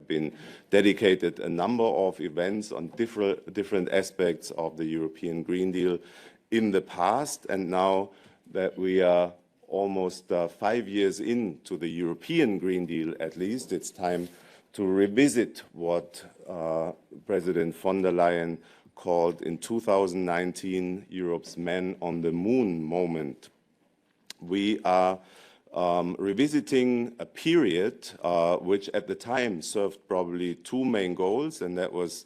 been dedicated a number of events on different aspects of the European Green Deal in the past, and now that we are almost 5 years into the European Green Deal, at least, it's time to revisit what President von der Leyen called in 2019 Europe's Man on the Moon moment. We are revisiting a period which at the time served probably two main goals, and that was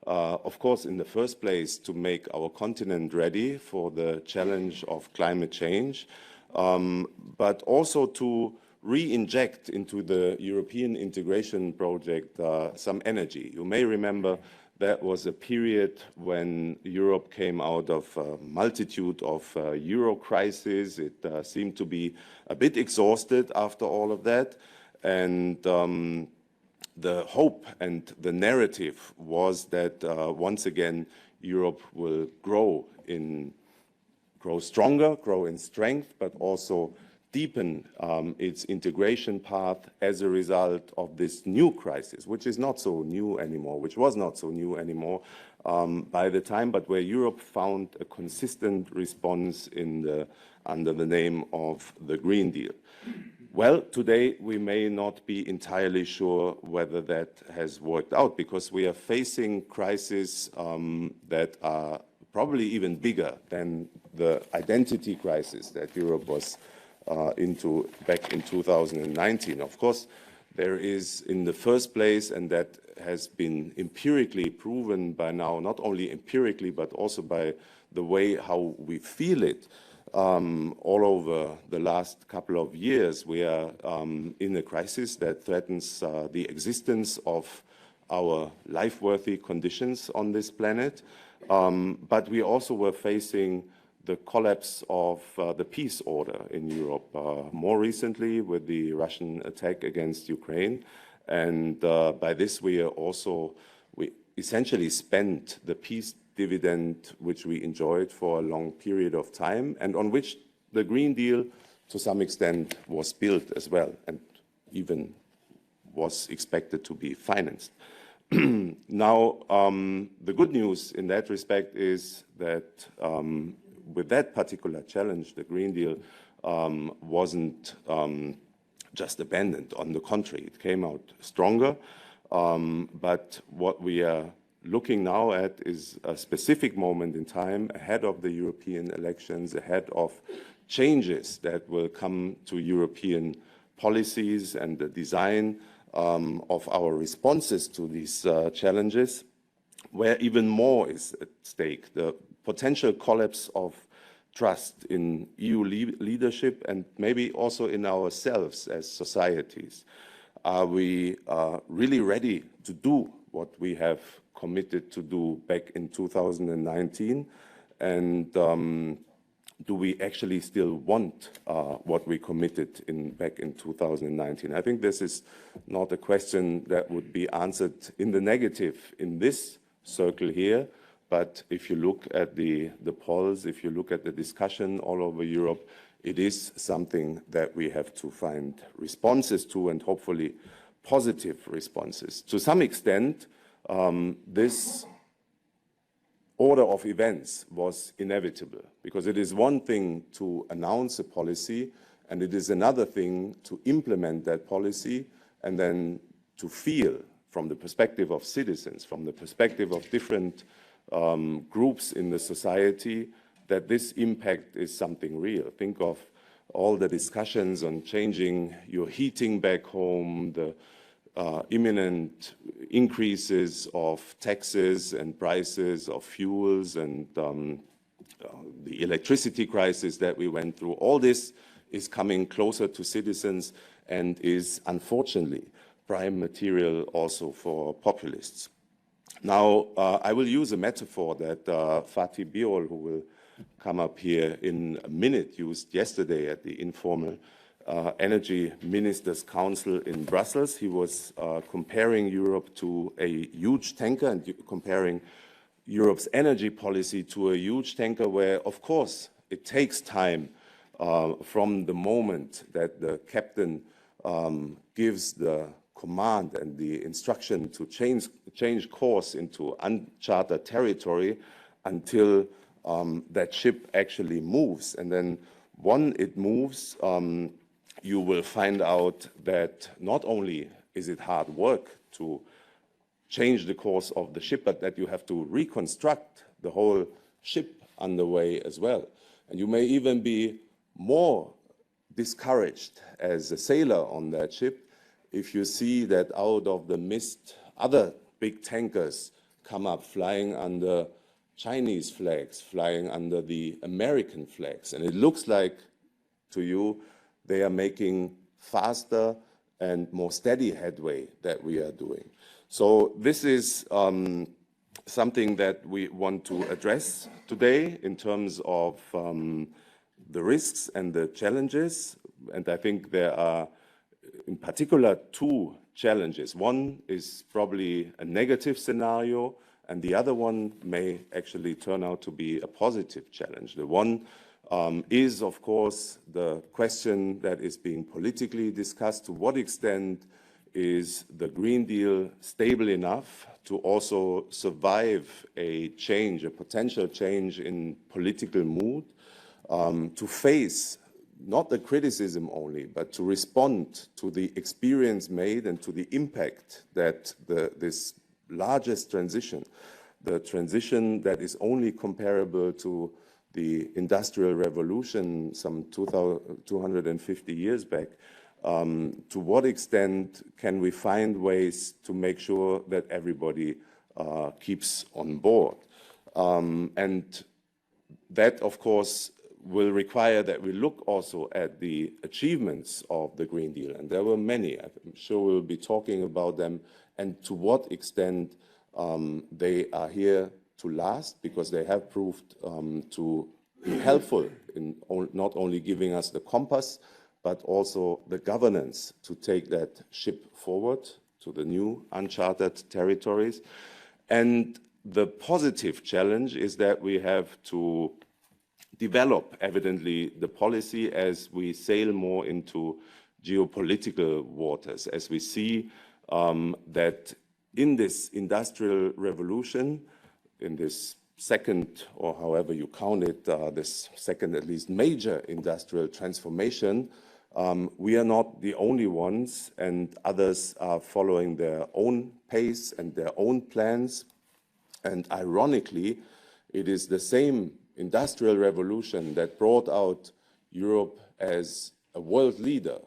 of course, in the first place, to make our continent ready for the challenge of climate change, but also to re-inject into the European integration project some energy. You may remember that was a period when Europe came out of a multitude of Euro crises. It seemed to be a bit exhausted after all of that, and the hope and the narrative was that once again Europe will grow stronger, grow in strength, but also deepen its integration path as a result of this new crisis, which is not so new anymore, which was not so new anymore by the time, but where Europe found a consistent response under the name of the Green Deal. Well, today we may not be entirely sure whether that has worked out, because we are facing crises that are probably even bigger than the identity crisis that Europe was into back in 2019. Of course, there is in the first place, and that has been empirically proven by now, not only empirically, but also by the way how we feel it, all over the last couple of years, we are in a crisis that threatens the existence of our life-worthy conditions on this planet. But we also were facing the collapse of the peace order in Europe, more recently with the Russian attack against Ukraine. And by this, we essentially spent the peace dividend which we enjoyed for a long period of time, and on which the Green Deal to some extent was built as well, and even was expected to be financed. Now, the good news in that respect is that with that particular challenge, the Green Deal wasn't just abandoned. On the contrary, it came out stronger. But what we are looking now at is a specific moment in time ahead of the European elections, ahead of changes that will come to European policies and the design of our responses to these challenges, where even more is at stake. The potential collapse of trust in EU leadership and maybe also in ourselves as societies. Are we really ready to do what we have committed to do back in 2019? And do we actually still want what we committed back in 2019? I think this is not a question that would be answered in the negative in this circle here. But if you look at the polls, if you look at the discussion all over Europe, it is something that we have to find responses to, and hopefully positive responses. To some extent, this order of events was inevitable, because it is one thing to announce a policy, and it is another thing to implement that policy, and then to feel from the perspective of citizens, from the perspective of different groups in the society, that this impact is something real. Think of all the discussions on changing your heating back home, the imminent increases of taxes and prices of fuels, and the electricity crisis that we went through. All this is coming closer to citizens and is unfortunately prime material also for populists. Now, I will use a metaphor that Fatih Birol, who will come up here in a minute, used yesterday at the informal Energy Ministers' Council in Brussels. He was comparing Europe to a huge tanker and comparing Europe's energy policy to a huge tanker where, of course, it takes time from the moment that the captain gives the command and the instruction to change course into uncharted territory until that ship actually moves. And then when it moves, you will find out that not only is it hard work to change the course of the ship, but that you have to reconstruct the whole ship underway as well. And you may even be more discouraged as a sailor on that ship if you see that out of the mist, other big tankers come up flying under Chinese flags, flying under the American flags. And it looks like to you they are making faster and more steady headway that we are doing. So this is something that we want to address today in terms of the risks and the challenges. And I think there are in particular two challenges. One is probably a negative scenario, and the other one may actually turn out to be a positive challenge. The one is, of course, the question that is being politically discussed: to what extent is the Green Deal stable enough to also survive a change, a potential change in political mood, to face not the criticism only, but to respond to the experience made and to the impact that this largest transition, the transition that is only comparable to the Industrial Revolution some 250 years back, to what extent can we find ways to make sure that everybody keeps on board? And that, of course, will require that we look also at the achievements of the Green Deal. And there were many. I'm sure we'll be talking about them and to what extent they are here to last, because they have proved to be helpful in not only giving us the compass, but also the governance to take that ship forward to the new uncharted territories. And the positive challenge is that we have to develop, evidently, the policy as we sail more into geopolitical waters, as we see that in this industrial revolution, in this second, or however you count it, this second at least major industrial transformation, we are not the only ones, and others are following their own pace and their own plans. And ironically, it is the same industrial revolution that brought out Europe as a world leader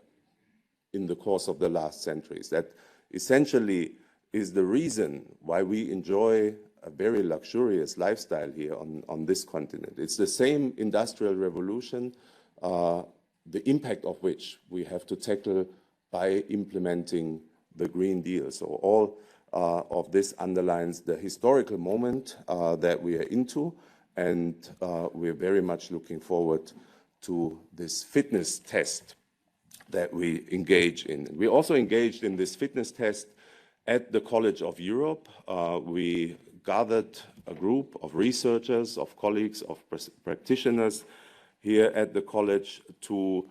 in the course of the last centuries. That essentially is the reason why we enjoy a very luxurious lifestyle here on this continent. It's the same industrial revolution, the impact of which we have to tackle by implementing the Green Deal. So all of this underlines the historical moment that we are into, and we're very much looking forward to this fitness test that we engage in. We also engaged in this fitness test at the College of Europe. We gathered a group of researchers, of colleagues, of practitioners here at the college to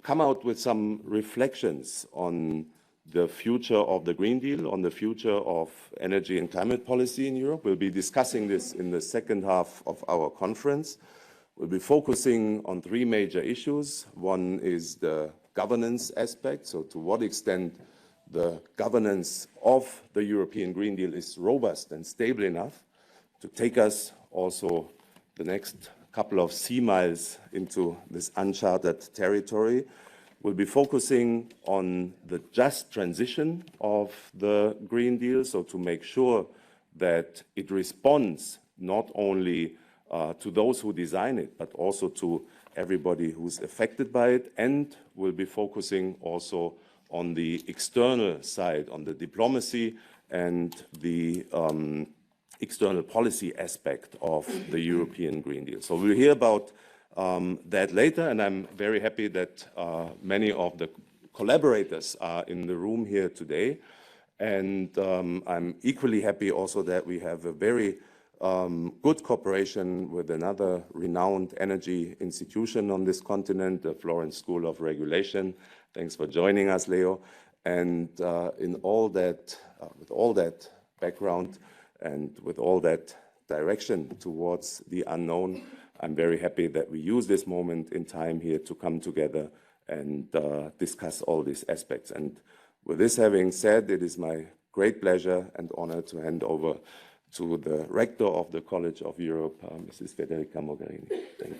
come out with some reflections on the future of the Green Deal, on the future of energy and climate policy in Europe. We'll be discussing this in the second half of our conference. We'll be focusing on three major issues. One is the governance aspect, so to what extent the governance of the European Green Deal is robust and stable enough to take us also the next couple of sea miles into this uncharted territory. We'll be focusing on the just transition of the Green Deal, so to make sure that it responds not only to those who design it, but also to everybody who's affected by it. And we'll be focusing also on the external side, on the diplomacy and the external policy aspect of the European Green Deal. So we'll hear about that later, and I'm very happy that many of the collaborators are in the room here today. And I'm equally happy also that we have a very good cooperation with another renowned energy institution on this continent, the Florence School of Regulation. Thanks for joining us, Leo. And in all that, with all that background and with all that direction towards the unknown, I'm very happy that we use this moment in time here to come together and discuss all these aspects. And with this having said, it is my great pleasure and honor to hand over to the rector of the College of Europe, Mrs. Federica Mogherini. Thank you.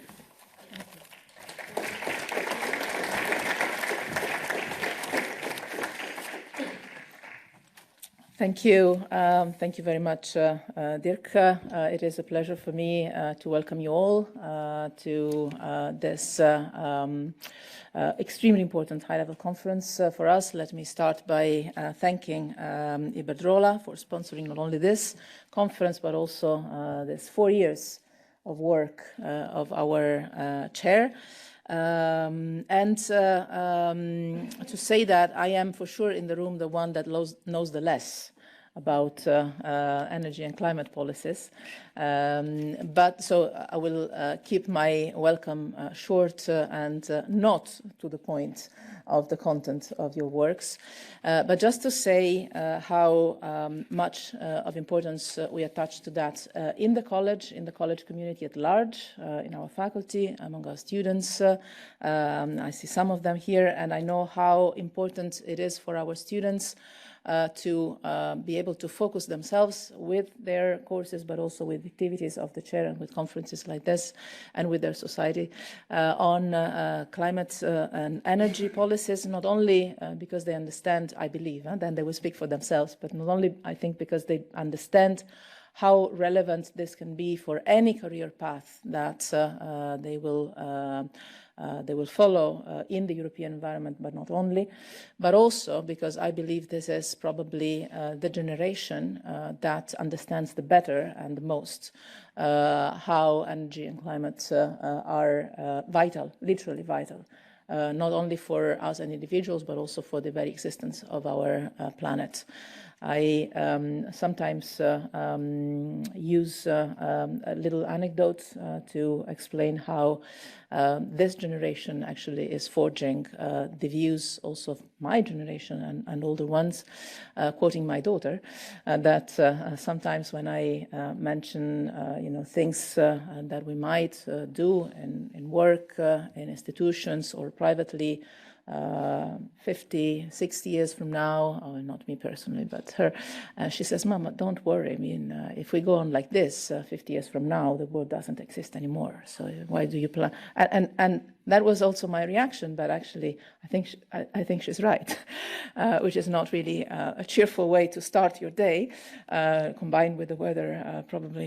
Thank you. Thank you very much, Dirk. It is a pleasure for me to welcome you all to this extremely important high-level conference for us. Let me start by thanking IBERDROLA for sponsoring not only this conference, but also this 4 years of work of our chair. To say that I am for sure in the room the one that knows the less about energy and climate policies. But so I will keep my welcome short and not to the point of the content of your works, but just to say how much of importance we attach to that in the college community at large, in our faculty, among our students. I see some of them here, and I know how important it is for our students to be able to focus themselves with their courses, but also with activities of the chair and with conferences like this and with their society on climate and energy policies, not only because they understand, I believe, then they will speak for themselves, but not only, I think, because they understand how relevant this can be for any career path that they will follow in the European environment, but not only, but also because I believe this is probably the generation that understands the better and the most how energy and climate are vital, literally vital, not only for us as individuals, but also for the very existence of our planet. I sometimes use a little anecdote to explain how this generation actually is forging the views also of my generation and older ones, quoting my daughter, that sometimes when I mention things that we might do in work, in institutions or privately, 50, 60 years from now, or not me personally, but her, she says, Mama, don't worry. I mean, if we go on like this, 50 years from now, the world doesn't exist anymore. So why do you plan? And that was also my reaction, but actually, I think she's right, which is not really a cheerful way to start your day, combined with the weather, probably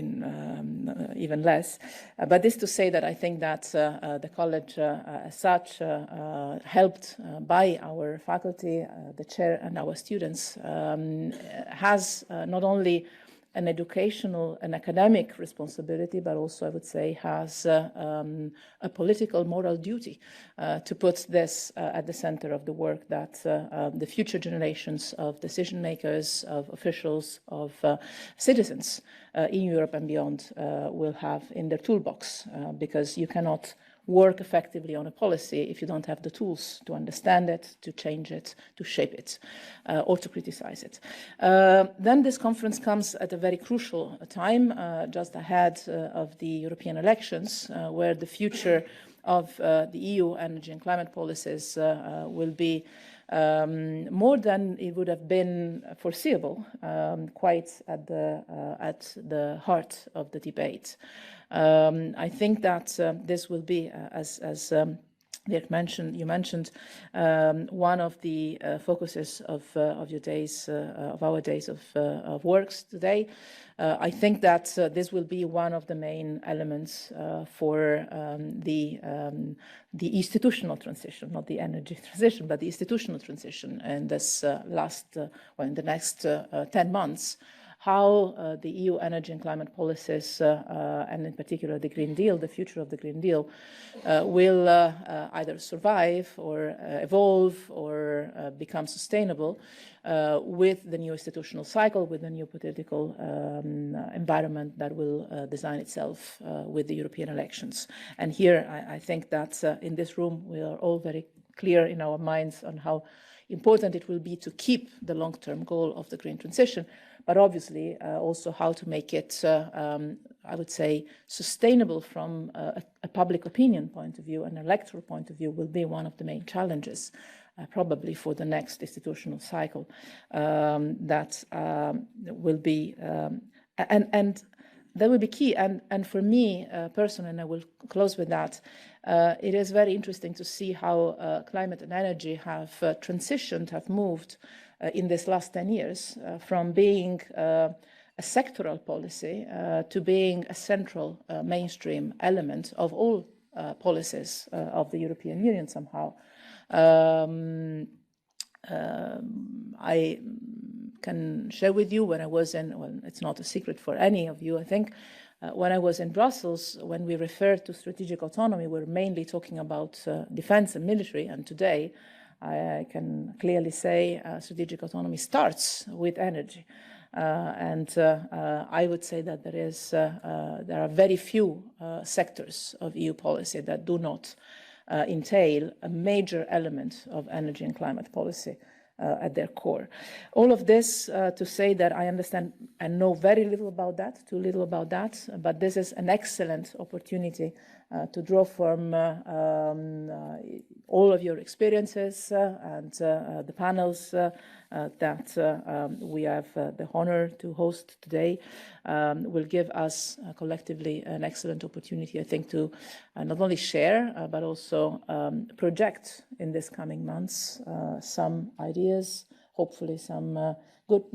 even less. But this to say that I think that the college, as such, helped by our faculty, the chair, and our students, has not only an educational and academic responsibility, but also, I would say, has a political moral duty to put this at the center of the work that the future generations of decision makers, of officials, of citizens in Europe and beyond will have in their toolbox, because you cannot work effectively on a policy if you don't have the tools to understand it, to change it, to shape it, or to criticize it. Then this conference comes at a very crucial time, just ahead of the European elections, where the future of the EU energy and climate policies will be more than it would have been foreseeable, quite at the heart of the debate. I think that this will be, as Dirk mentioned, one of the focuses of your days, of our days of works today. I think that this will be one of the main elements for the institutional transition, not the energy transition, but the institutional transition in this in the next 10 months. How the EU energy and climate policies, and in particular the Green Deal, the future of the Green Deal, will either survive or evolve or become sustainable with the new institutional cycle, with the new political environment that will design itself with the European elections. And here I think that in this room we are all very clear in our minds on how important it will be to keep the long-term goal of the green transition, but obviously also how to make it, I would say, sustainable from a public opinion point of view, an electoral point of view, will be one of the main challenges probably for the next institutional cycle that will be, and that will be key. And for me personally, and I will close with that, it is very interesting to see how climate and energy have transitioned, have moved in this last 10 years from being a sectoral policy to being a central mainstream element of all policies of the European Union somehow. I can share with you when I was in, well, it's not a secret for any of you, I think, when I was in Brussels, when we referred to strategic autonomy, we're mainly talking about defense and military, and today I can clearly say strategic autonomy starts with energy. I would say that there are very few sectors of EU policy that do not entail a major element of energy and climate policy at their core. All of this to say that I understand and know very little about that, too little about that, but this is an excellent opportunity to draw from all of your experiences and the panels that we have the honor to host today will give us collectively an excellent opportunity, I think, to not only share, but also project in this coming months some ideas, hopefully some good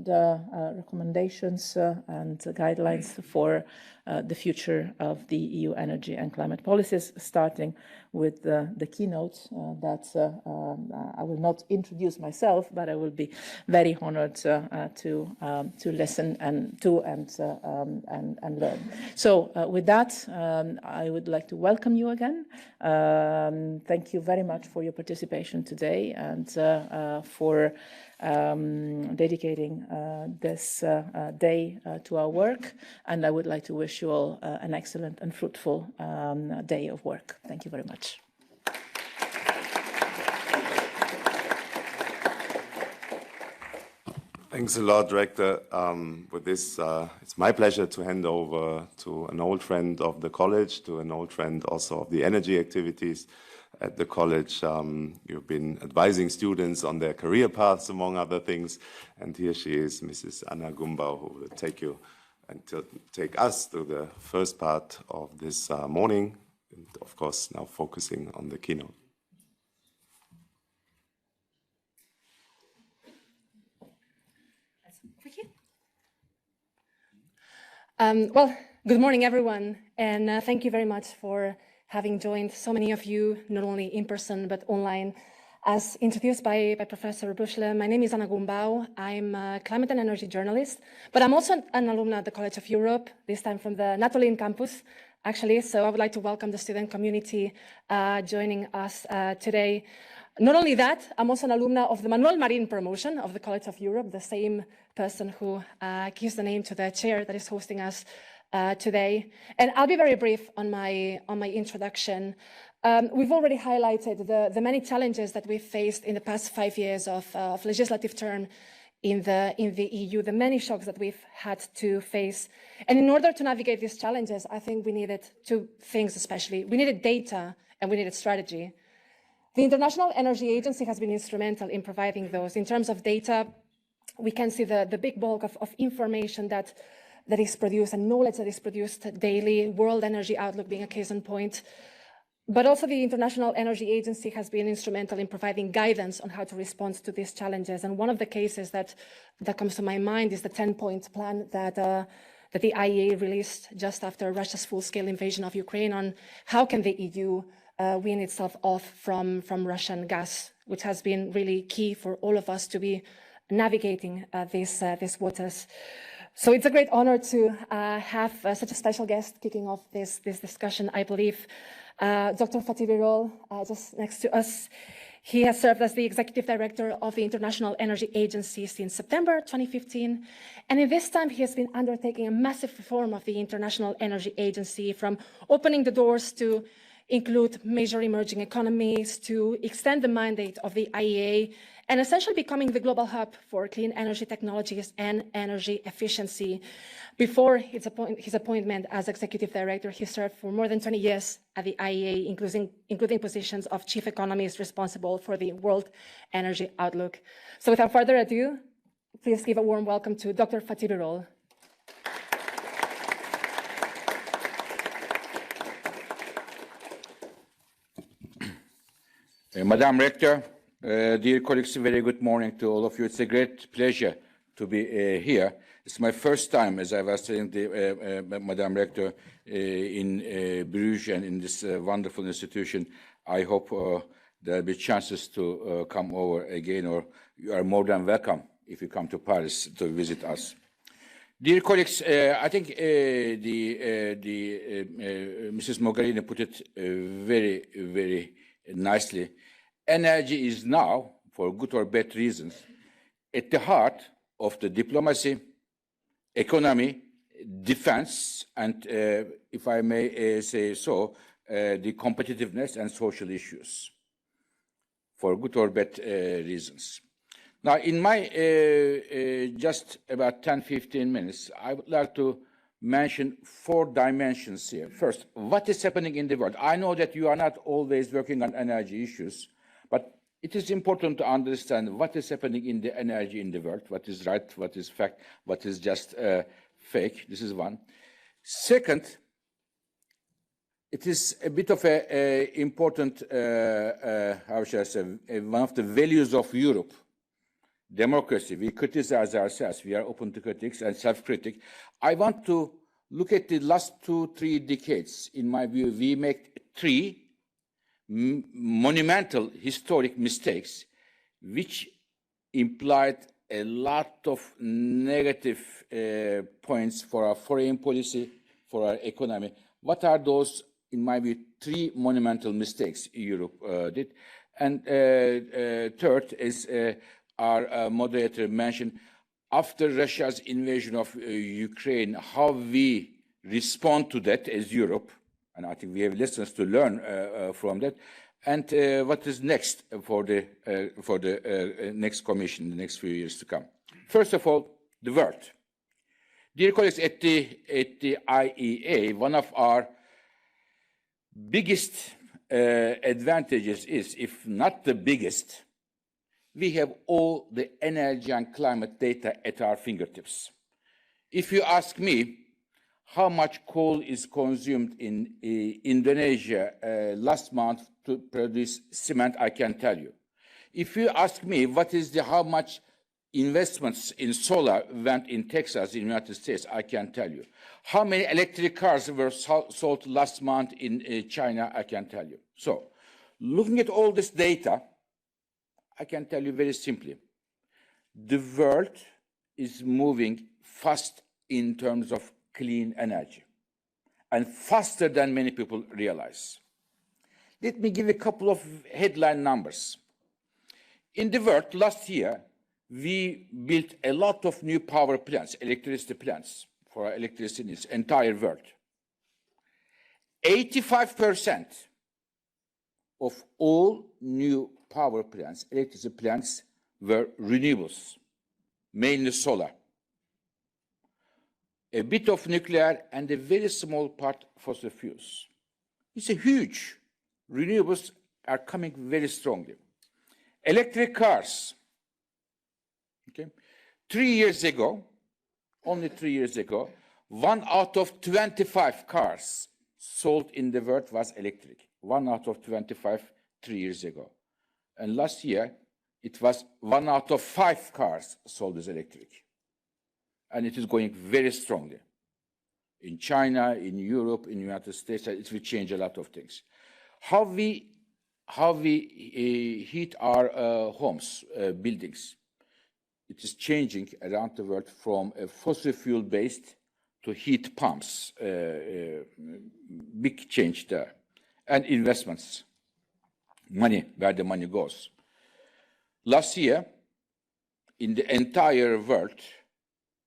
recommendations and guidelines for the future of the EU energy and climate policies, starting with the keynote that I will not introduce myself, but I will be very honored to listen and learn. So with that, I would like to welcome you again. Thank you very much for your participation today and for dedicating this day to our work, and I would like to wish you all an excellent and fruitful day of work. Thank you very much. Thanks a lot, Rector. With this, it's my pleasure to hand over to an old friend of the college, to an old friend also of the energy activities at the college. You've been advising students on their career paths, among other things. And here she is, Mrs. Anna Gumbau, who will take us through the first part of this morning, and of course, now focusing on the keynote. Well, good morning, everyone, and thank you very much for having joined so many of you, not only in person, but online. As introduced by Professor Büschle, my name is Anna Gumbau. I'm a climate and energy journalist, but I'm also an alumna at the College of Europe, this time from the Natolin campus, actually. So I would like to welcome the student community joining us today. Not only that, I'm also an alumna of the Manuel Marín promotion of the College of Europe, the same person who gives the name to the chair that is hosting us today. And I'll be very brief on my introduction. We've already highlighted the many challenges that we've faced in the past 5 years of legislative term in the EU, the many shocks that we've had to face. And in order to navigate these challenges, I think we needed two things especially. We needed data and we needed strategy. The International Energy Agency has been instrumental in providing those. In terms of data, we can see the big bulk of information that is produced and knowledge that is produced daily, World Energy Outlook being a case in point. But also the International Energy Agency has been instrumental in providing guidance on how to respond to these challenges. And one of the cases that comes to my mind is the 10-point plan that the IEA released just after Russia's full-scale invasion of Ukraine on how can the EU wean itself off from Russian gas, which has been really key for all of us to be navigating these waters. So it's a great honor to have such a special guest kicking off this discussion, I believe. Dr. Fatih Birol, just next to us. He has served as the Executive Director of the International Energy Agency since September 2015. And in this time, he has been undertaking a massive reform of the International Energy Agency, from opening the doors to include major emerging economies, to extend the mandate of the IEA, and essentially becoming the global hub for clean energy technologies and energy efficiency. Before his appointment as executive director, he served for more than 20 years at the IEA, including positions of chief economist responsible for the World Energy Outlook. So without further ado, please give a warm welcome to Dr. Fatih Birol. Madam Rector, dear colleagues, a very good morning to all of you. It's a great pleasure to be here. It's my first time, as I was saying to Madam Rector, in Bruges and in this wonderful institution. I hope there'll be chances to come over again, or you are more than welcome if you come to Paris to visit us. Dear colleagues, I think Mrs. Mogherini put it very, very nicely. Energy is now, for good or bad reasons, at the heart of the diplomacy, economy, defense, and, if I may say so, the competitiveness and social issues, for good or bad reasons. Now, in my just about 10-15 minutes, I would like to mention 4 dimensions here. First, what is happening in the world? I know that you are not always working on energy issues, but it is important to understand what is happening in the energy in the world, what is right, what is fact, what is just fake. This is one. Second, it is a bit of a important, how shall I say, one of the values of Europe. Democracy. We criticize ourselves. We are open to critics and self-critic. I want to look at the last 2-3 decades. In my view, we make 3 monumental historic mistakes, which implied a lot of negative points for our foreign policy, for our economy. What are those, in my view, 3 monumental mistakes Europe did? And third is, our moderator mentioned, after Russia's invasion of Ukraine, how we respond to that as Europe, and I think we have lessons to learn from that, and what is next for the next Commission, the next few years to come. First of all, the world. Dear colleagues, at the IEA, one of our biggest advantages is, if not the biggest, we have all the energy and climate data at our fingertips. If you ask me how much coal is consumed in Indonesia last month to produce cement, I can tell you. If you ask me what is how much investments in solar went in Texas, in the United States, I can tell you. How many electric cars were sold last month in China, I can tell you. So, looking at all this data, I can tell you very simply, the world is moving fast in terms of clean energy, and faster than many people realize. Let me give a couple of headline numbers. In the world, last year, we built a lot of new power plants, electricity plants, for our electricity needs, entire world. 85% of all new power plants, electricity plants, were renewables, mainly solar. A bit of nuclear and a very small part fossil fuels. It's a huge. Renewables are coming very strongly. Electric cars. Okay. 3 years ago, only 3 years ago, 1 out of 25 cars sold in the world was electric. 1 out of 25 3 years ago. And last year, it was 1 out of 5 cars sold as electric. And it is going very strongly. In China, in Europe, in the United States, it will change a lot of things. How we heat our homes, buildings, it is changing around the world from a fossil fuel-based to heat pumps. Big change there. And investments. Money, where the money goes. Last year, in the entire world,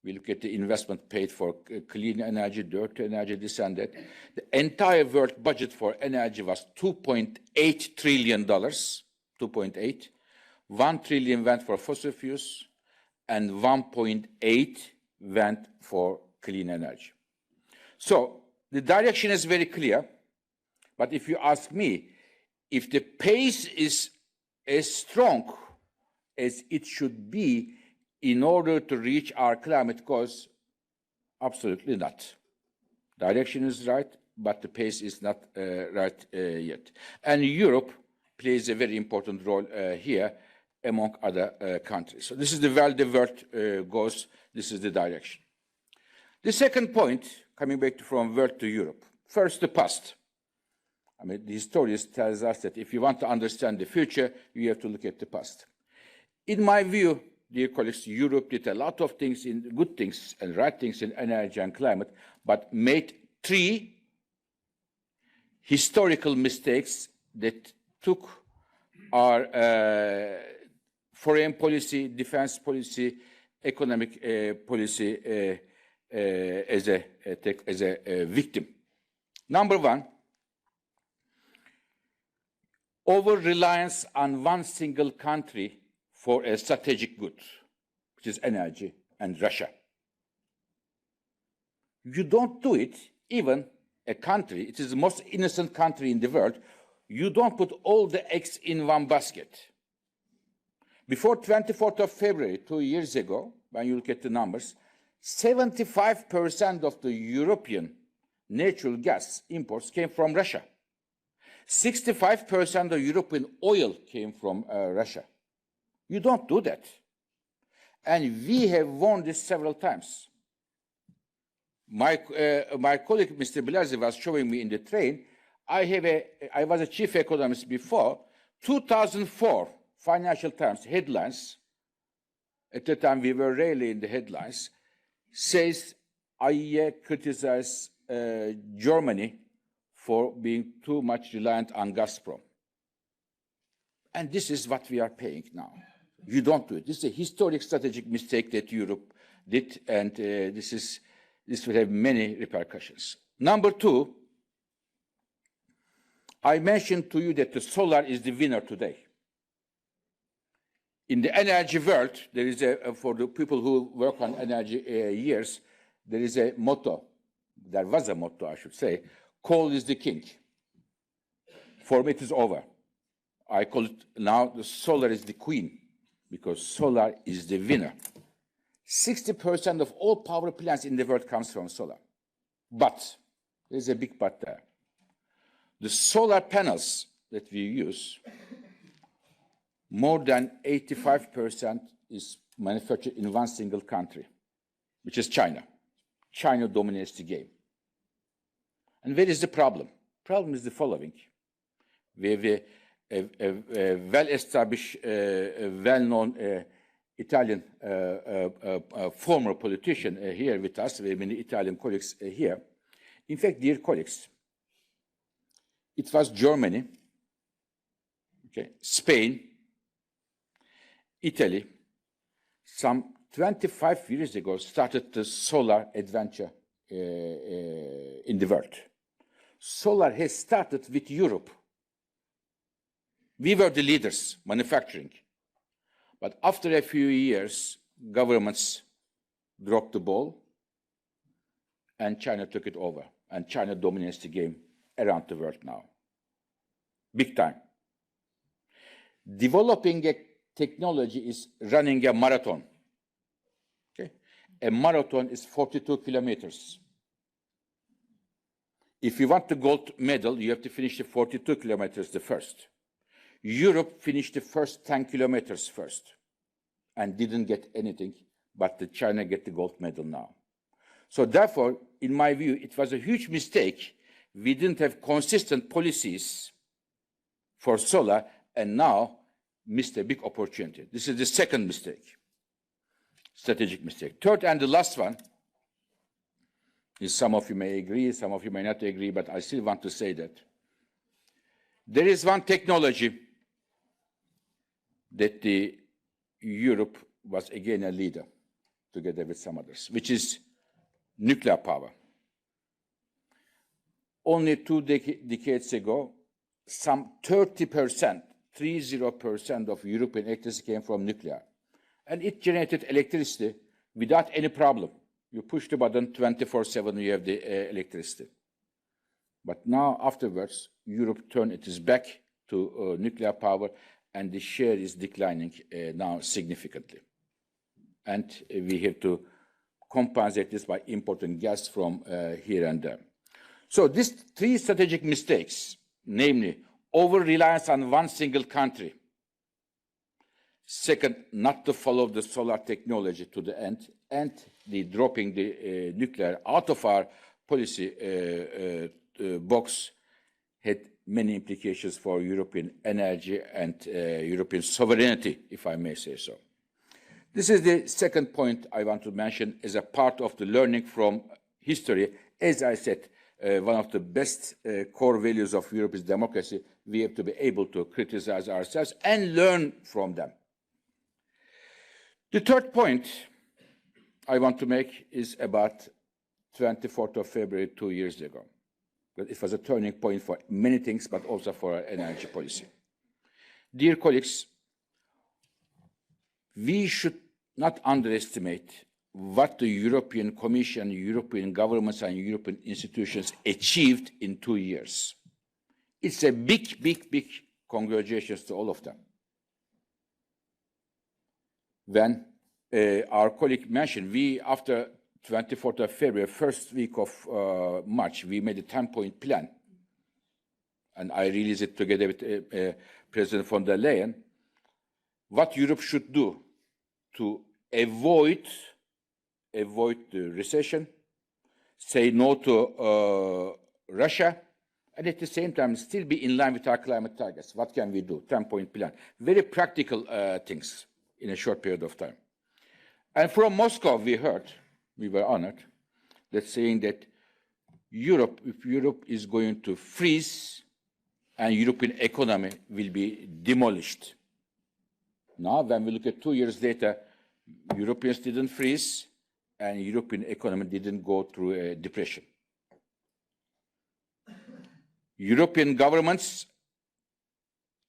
we look at the investment paid for clean energy, dirty energy, this and that. The entire world budget for energy was $2.8 trillion, 2.8. 1 trillion went for fossil fuels, and 1.8 went for clean energy. So the direction is very clear, but if you ask me, if the pace is as strong as it should be in order to reach our climate goals, absolutely not. Direction is right, but the pace is not right yet. And Europe plays a very important role here among other countries. So this is the world goes, this is the direction. The second point, coming back from world to Europe. First, the past. I mean, the historians tells us that if you want to understand the future, you have to look at the past. In my view, dear colleagues, Europe did a lot of things, good things and right things in energy and climate, but made 3 historical mistakes that took our foreign policy, defense policy, economic policy as a victim. Number 1, over-reliance on one single country for a strategic good, which is energy and Russia. You don't do it, even a country, it is the most innocent country in the world, you don't put all the eggs in one basket. Before 24th of February, 2 years ago, when you look at the numbers, 75% of the European natural gas imports came from Russia. 65% of European oil came from Russia. You don't do that. And we have warned this several times. My colleague, Mr. Bilazi, was showing me in the train. I was a chief economist before. 2004 Financial Times headlines, at the time we were rarely in the headlines, says IEA criticized Germany for being too much reliant on Gazprom. And this is what we are paying now. You don't do it. This is a historic strategic mistake that Europe did, and this will have many repercussions. Number 2, I mentioned to you that the solar is the winner today. In the energy world, there is for the people who work on energy years, there is a motto, there was a motto, I should say, coal is the king. For me, it is over. I call it now the solar is the queen, because solar is the winner. 60% of all power plants in the world comes from solar. But, there's a big but there. The solar panels that we use, more than 85% is manufactured in one single country, which is China. China dominates the game. And where is the problem? The problem is the following. We have a well-established, well-known Italian former politician here with us. We have many Italian colleagues here. In fact, dear colleagues, it was Germany, okay, Spain, Italy, some 25 years ago started the solar adventure in the world. Solar has started with Europe. We were the leaders, manufacturing. But after a few years, governments dropped the ball, and China took it over. And China dominates the game around the world now. Big time. Developing a technology is running a marathon. Okay? A marathon is 42 kilometers. If you want the gold medal, you have to finish the 42 kilometers the first. Europe finished the first 10 kilometers first and didn't get anything, but China get the gold medal now. So therefore, in my view, it was a huge mistake. We didn't have consistent policies for solar, and now missed a big opportunity. This is the second mistake, strategic mistake. Third and the last one is, some of you may agree, some of you may not agree, but I still want to say that there is one technology that Europe was again a leader, together with some others, which is nuclear power. Only 2 decades ago, some 30% 30% of European electricity came from nuclear. And it generated electricity without any problem. You push the button, 24/7, you have the electricity. But now, afterwards, Europe turned its back to nuclear power, and the share is declining now significantly. And we have to compensate this by importing gas from here and there. So these three strategic mistakes, namely over-reliance on one single country, second, not to follow the solar technology to the end, and the dropping the nuclear out of our policy box, had many implications for European energy and European sovereignty, if I may say so. This is the second point I want to mention as a part of the learning from history. As I said, one of the best core values of Europe is democracy. We have to be able to criticize ourselves and learn from them. The third point I want to make is about 24th of February 2 years ago. It was a turning point for many things, but also for our energy policy. Dear colleagues, we should not underestimate what the European Commission, European governments, and European institutions achieved in 2 years. It's a big, big, big congratulations to all of them. When our colleague mentioned, we, after 24th of February, first week of March, we made a 10-point plan. And I released it together with President von der Leyen. What Europe should do to avoid the recession, say no to Russia, and at the same time still be in line with our climate targets. What can we do? 10-point plan. Very practical things in a short period of time. And from Moscow, we heard, we were honored, that saying that Europe, if Europe is going to freeze, and European economy will be demolished. Now, when we look at 2 years later, Europeans didn't freeze, and European economy didn't go through a depression. European governments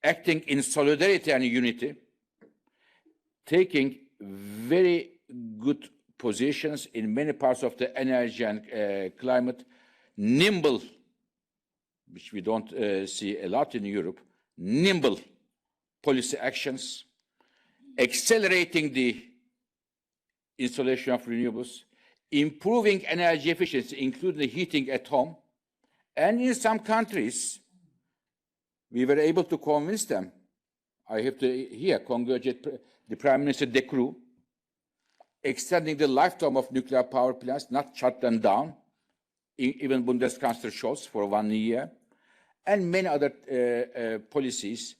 acting in solidarity and unity, taking very good positions in many parts of the energy and climate, nimble, which we don't see a lot in Europe, nimble policy actions, accelerating the installation of renewables, improving energy efficiency, including the heating at home, and in some countries, we were able to convince them. I have to here congratulate the Prime Minister De Croo, extending the lifetime of nuclear power plants, not shut them down, even Bundeskanzler Scholz for 1 year, and many other policies.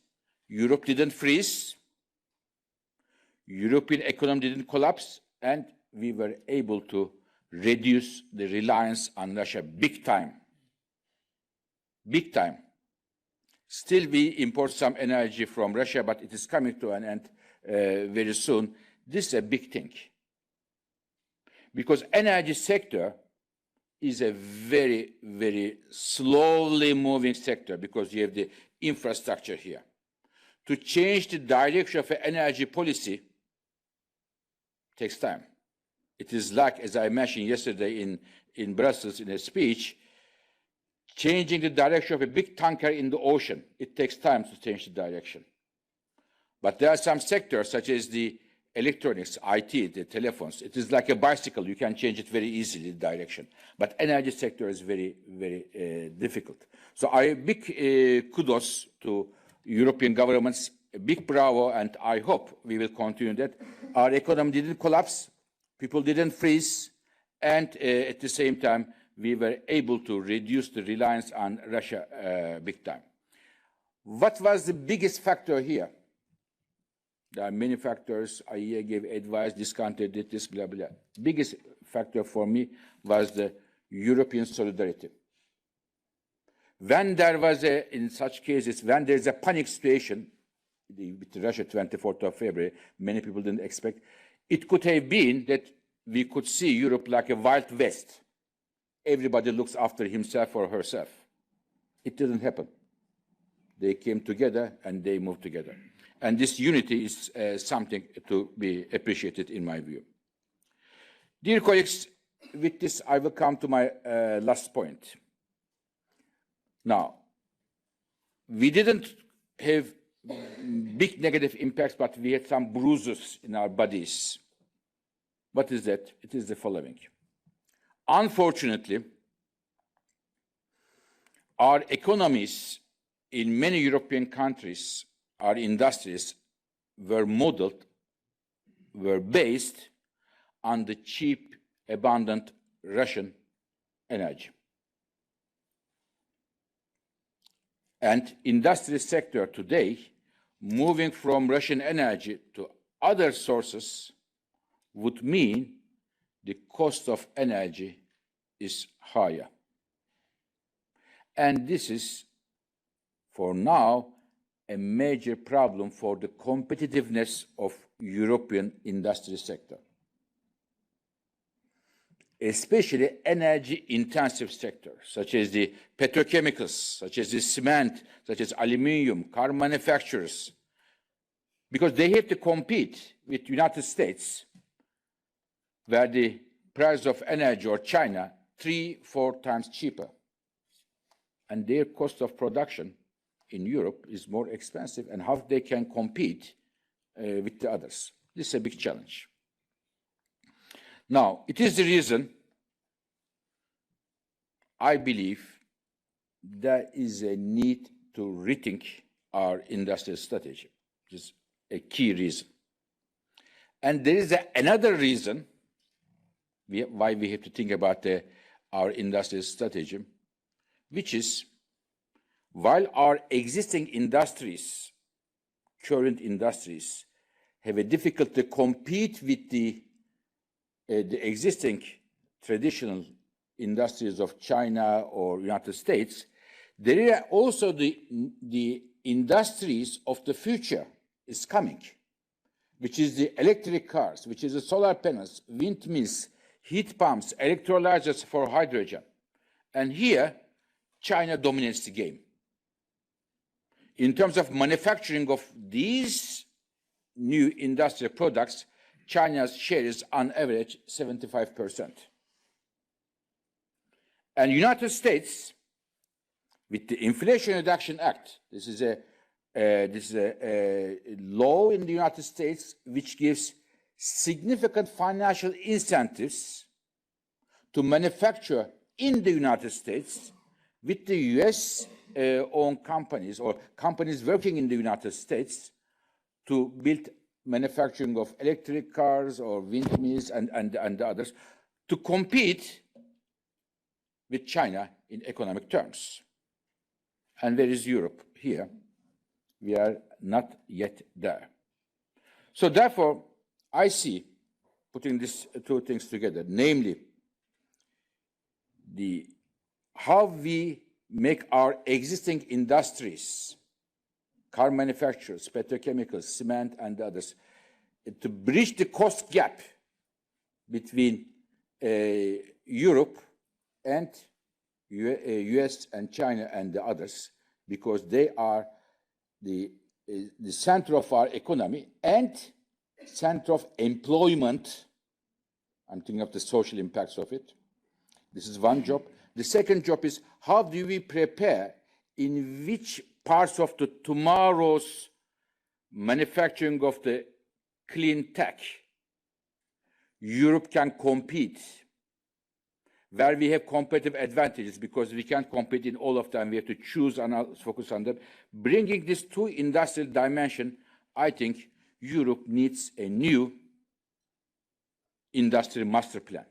Europe didn't freeze, European economy didn't collapse, and we were able to reduce the reliance on Russia big time. Big time. Still, we import some energy from Russia, but it is coming to an end very soon. This is a big thing. Because energy sector is a very, very slowly moving sector because you have the infrastructure here. To change the direction of energy policy takes time. It is like, as I mentioned yesterday in Brussels in a speech, changing the direction of a big tanker in the ocean. It takes time to change the direction. But there are some sectors, such as the electronics, IT, the telephones. It is like a bicycle. You can change it very easily, the direction. But energy sector is very, very difficult. So I big kudos to European governments, a big bravo, and I hope we will continue that. Our economy didn't collapse, people didn't freeze, and at the same time, we were able to reduce the reliance on Russia big time. What was the biggest factor here? There are many factors. IEA gave advice, discounted it, this, blah, blah. Biggest factor for me was the European solidarity. When there was in such cases, when there's a panic situation, with Russia 24th of February, many people didn't expect, it could have been that we could see Europe like a Wild West. Everybody looks after himself or herself. It didn't happen. They came together and they moved together. And this unity is something to be appreciated in my view. Dear colleagues, with this I will come to my last point. Now, we didn't have big negative impacts, but we had some bruises in our bodies. What is that? It is the following. Unfortunately, our economies in many European countries, our industries were modeled, were based on the cheap, abundant Russian energy. And industry sector today, moving from Russian energy to other sources would mean the cost of energy is higher. And this is, for now, a major problem for the competitiveness of European industry sector, especially energy-intensive sectors, such as the petrochemicals, such as the cement, such as aluminum, car manufacturers, because they have to compete with the United States, where the price of energy, or China, 3-4 times cheaper. And their cost of production in Europe is more expensive, and how they can compete with the others. This is a big challenge. Now, it is the reason I believe there is a need to rethink our industrial strategy. This is a key reason. And there is another reason why we have to think about our industrial strategy, which is, while our existing industries, current industries, have a difficulty to compete with the existing traditional industries of China or United States, there are also the industries of the future is coming, which is the electric cars, which is the solar panels, windmills, heat pumps, electrolyzers for hydrogen. And here, China dominates the game. In terms of manufacturing of these new industrial products, China's share is on average 75%. And United States, with the Inflation Reduction Act, this is a law in the United States which gives significant financial incentives to manufacture in the United States with the US owned companies or companies working in the United States to build manufacturing of electric cars or windmills and others to compete with China in economic terms. And where is Europe? Here, we are not yet there. So therefore, I see, putting these two things together, namely, how we make our existing industries, car manufacturers, petrochemicals, cement, and others, to bridge the cost gap between Europe and US and China and the others, because they are the center of our economy and center of employment. I'm thinking of the social impacts of it. This is one job. The second job is, how do we prepare in which parts of the tomorrow's manufacturing of the clean tech Europe can compete, where we have competitive advantages, because we can't compete in all of them. We have to choose and focus on them. Bringing these two industrial dimensions, I think Europe needs a new industrial master plan.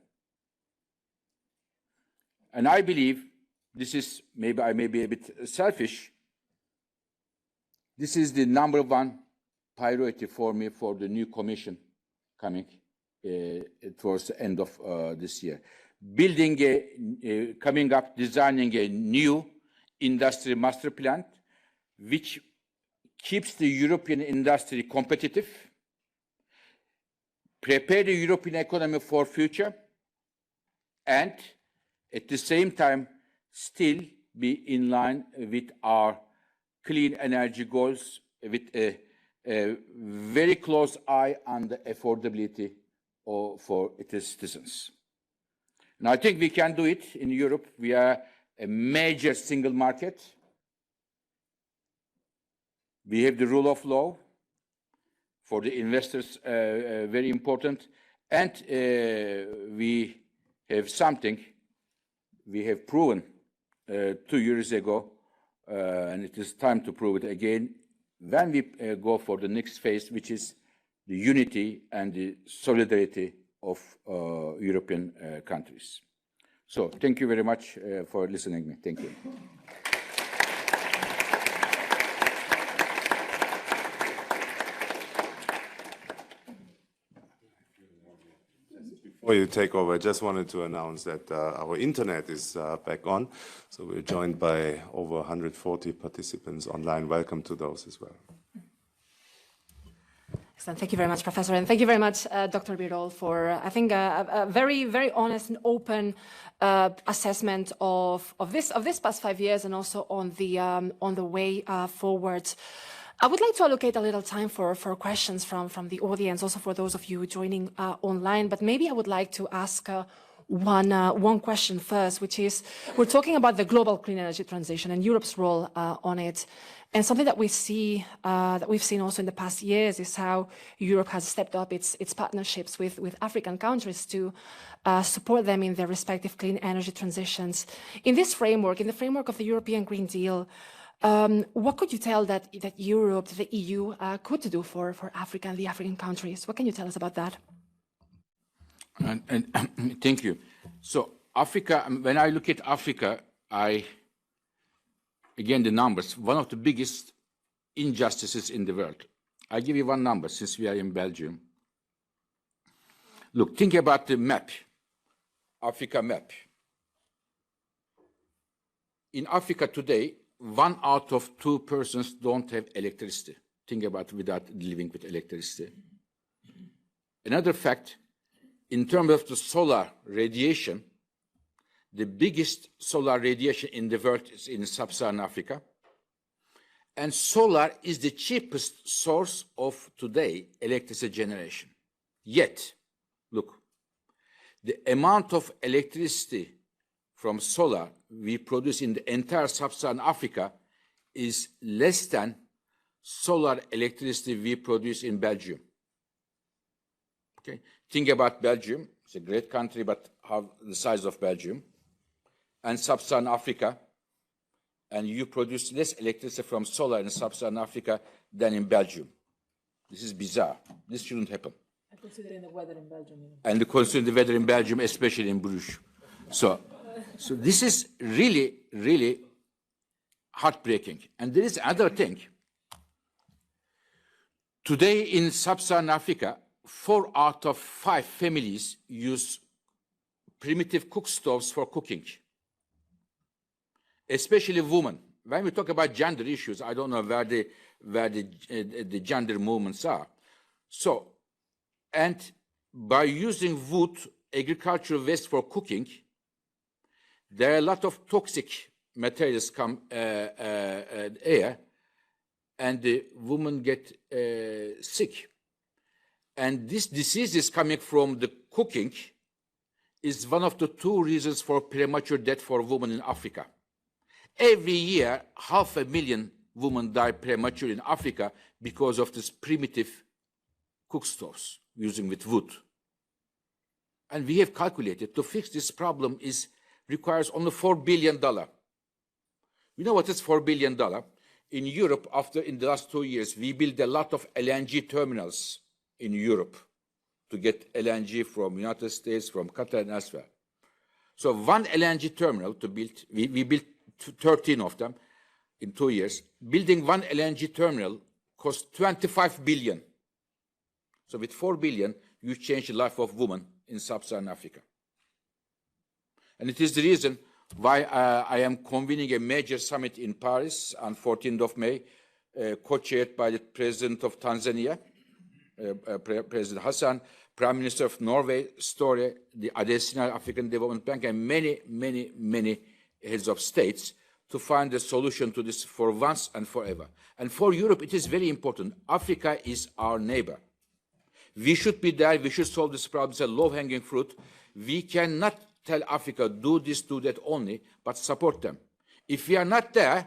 And I believe this is, maybe I may be a bit selfish, this is the #1 priority for me for the new commission coming towards the end of this year. Building coming up, designing a new industry master plan, which keeps the European industry competitive, prepare the European economy for future, and at the same time, still be in line with our clean energy goals with a very close eye on the affordability for its citizens. And I think we can do it in Europe. We are a major single market. We have the rule of law for the investors, very important. And we have something we have proven 2 years ago, and it is time to prove it again when we go for the next phase, which is the unity and the solidarity of European countries. So thank you very much for listening to me. Thank you. Before you take over, I just wanted to announce that our internet is back on. So we're joined by over 140 participants online. Welcome to those as well. Excellent. Thank you very much, Professor. And thank you very much, Dr. Birol, for, I think, a very, very honest and open assessment of this past 5 years and also on the way forward. I would like to allocate a little time for questions from the audience, also for those of you joining online. But maybe I would like to ask one question first, which is, we're talking about the global clean energy transition and Europe's role on it. And something that we see, that we've seen also in the past years, is how Europe has stepped up its partnerships with African countries to support them in their respective clean energy transitions. In this framework, in the framework of the European Green Deal, what could you tell that Europe, the EU, could do for Africa and the African countries? What can you tell us about that? And thank you. So Africa, when I look at Africa, again, the numbers, one of the biggest injustices in the world. I give you one number since we are in Belgium. Look, think about the map, Africa map. In Africa today, 1 out of 2 persons don't have electricity. Think about without living with electricity. Another fact, in terms of the solar radiation, the biggest solar radiation in the world is in sub-Saharan Africa. And solar is the cheapest source of today electricity generation. Yet, look, the amount of electricity from solar we produce in the entire sub-Saharan Africa is less than solar electricity we produce in Belgium. Okay, think about Belgium. It's a great country, but have the size of Belgium. And sub-Saharan Africa, and you produce less electricity from solar in sub-Saharan Africa than in Belgium. This is bizarre. This shouldn't happen. And considering the weather in Belgium. And considering the weather in Belgium, especially in Bruges. So this is really, really heartbreaking. And there is another thing. Today in sub-Saharan Africa, 4 out of 5 families use primitive cook stoves for cooking. Especially women. When we talk about gender issues, I don't know where the gender movements are. So, and by using wood, agricultural waste for cooking, there are a lot of toxic materials come air, and the women get sick. And this disease is coming from the cooking is one of the 2 reasons for premature death for women in Africa. Every year, 500,000 women die premature in Africa because of this primitive cook stoves using with wood. And we have calculated to fix this problem requires only $4 billion. You know what is $4 billion? In Europe, in the last 2 years, we built a lot of LNG terminals in Europe to get LNG from United States, from Qatar and elsewhere. So one LNG terminal to build, we built 13 of them in 2 years. Building one LNG terminal costs 25 billion. So with 4 billion, you change the life of women in sub-Saharan Africa. And it is the reason why I am convening a major summit in Paris on 14th of May, co-chaired by the President of Tanzania, President Hassan, Prime Minister of Norway, Støre, the Adesina African Development Bank, and many, many, many heads of states to find a solution to this for once and forever. And for Europe, it is very important. Africa is our neighbor. We should be there. We should solve this problem. It's a low-hanging fruit. We cannot tell Africa, do this, do that only, but support them. If we are not there,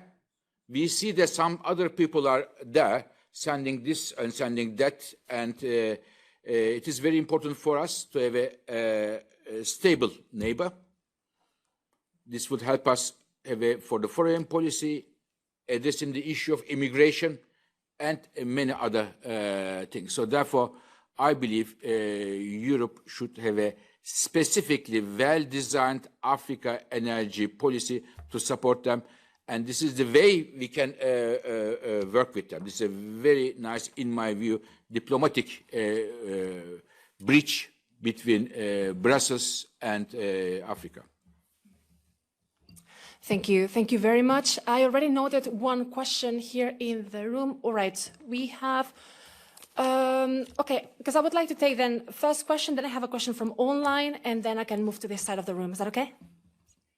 we see that some other people are there, sending this and sending that, and it is very important for us to have a stable neighbor. This would help us have for the foreign policy, addressing the issue of immigration and many other things. So therefore, I believe Europe should have a specifically well-designed Africa energy policy to support them. And this is the way we can work with them. This is a very nice, in my view, diplomatic bridge between Brussels and Africa. Thank you. Thank you very much. I already noted one question here in the room. All right, we have, okay, because I would like to take then first question, then I have a question from online, and then I can move to this side of the room. Is that okay?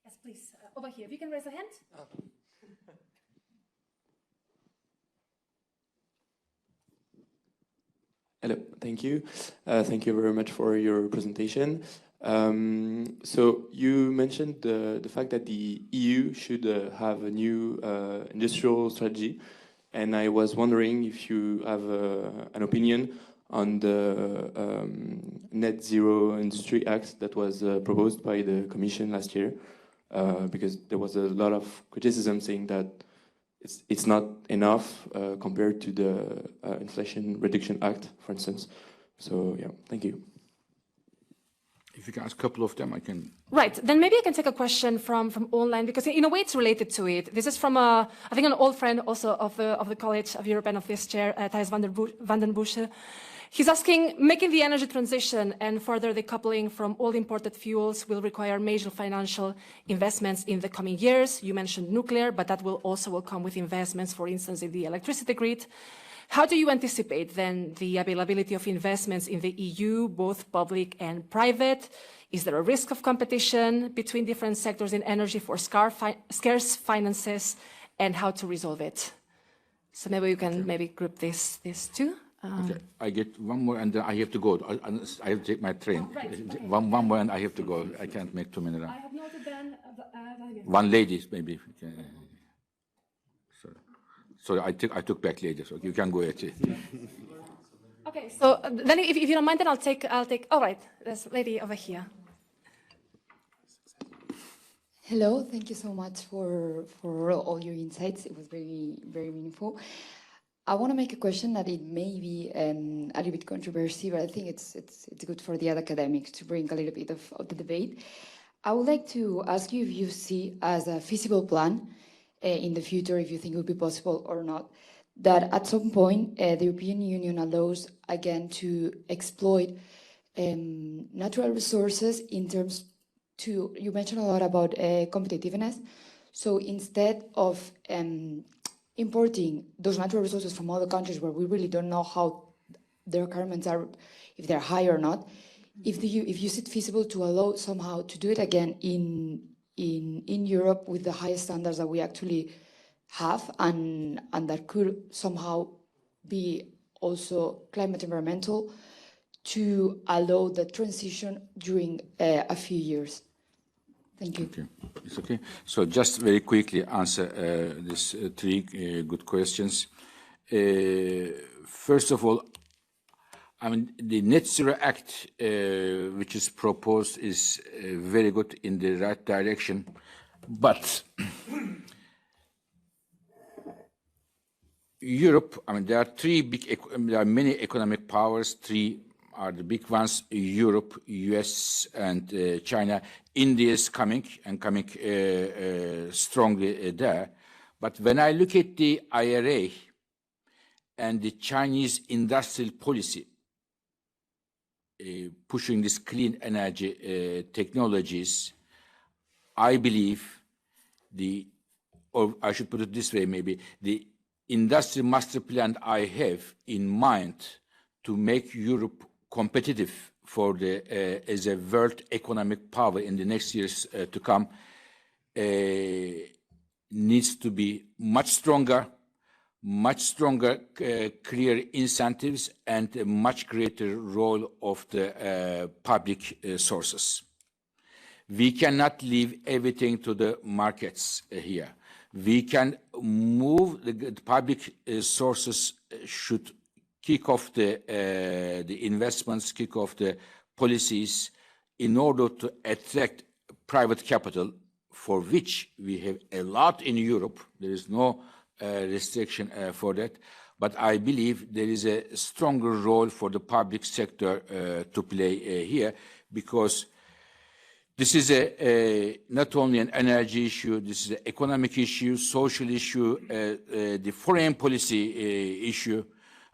Yes, please. Over here, if you can raise a hand. Oh. Hello, thank you. Thank you very much for your presentation. So you mentioned the fact that the EU should have a new industrial strategy, and I was wondering if you have an opinion on the Net Zero Industry Act that was proposed by the Commission last year, because there was a lot of criticism saying that it's not enough compared to the Inflation Reduction Act, for instance. So yeah, thank you. If you can ask a couple of them, I can. Right, then maybe I can take a question from online, because in a way it's related to it. This is from I think an old friend also of the College of Europe and of this chair, Thijs van den Bussche. He's asking, making the energy transition and further decoupling from all imported fuels will require major financial investments in the coming years. You mentioned nuclear, but that will also come with investments, for instance, in the electricity grid. How do you anticipate then the availability of investments in the EU, both public and private? Is there a risk of competition between different sectors in energy for scarce finances, and how to resolve it? So maybe you can maybe group these two. Okay, I get one more and then I have to go. I have to take my train. Oh, right. Okay. One more and I have to go. I can't make too many. I have noted then. One lady, maybe. So I took back later, so you can go actually. Okay, so then if you don't mind, then I'll take. All right, there's a lady over here. Hello, thank you so much for all your insights. It was very, very meaningful. I want to make a question that it may be a little bit controversial, but I think it's good for the other academics to bring a little bit of the debate. I would like to ask you if you see as a feasible plan in the future, if you think it would be possible or not, that at some point the European Union allows again to exploit natural resources in terms to, you mentioned a lot about competitiveness. So instead of importing those natural resources from other countries where we really don't know how their requirements are, if they're high or not, if you see it feasible to allow somehow to do it again in Europe with the highest standards that we actually have, and that could somehow be also climate environmental, to allow the transition during a few years. Thank you. Okay. It's okay. So just very quickly answer these three good questions. First of all, I mean, the Net Zero Act, which is proposed, is very good in the right direction, but Europe, I mean, there are many economic powers. Three are the big ones: Europe, US, and China. India is coming strongly there. But when I look at the IRA and the Chinese industrial policy pushing this clean energy technologies, I believe or I should put it this way, maybe, the industrial master plan I have in mind to make Europe competitive for as a world economic power in the next years to come needs to be much stronger, clear incentives, and a much greater role of the public sources. We cannot leave everything to the markets here. We can move the public sources should kick off the investments, kick off the policies in order to attract private capital, for which we have a lot in Europe. There is no restriction for that. But I believe there is a stronger role for the public sector to play here, because this is not only an energy issue, this is an economic issue, social issue, the foreign policy issue.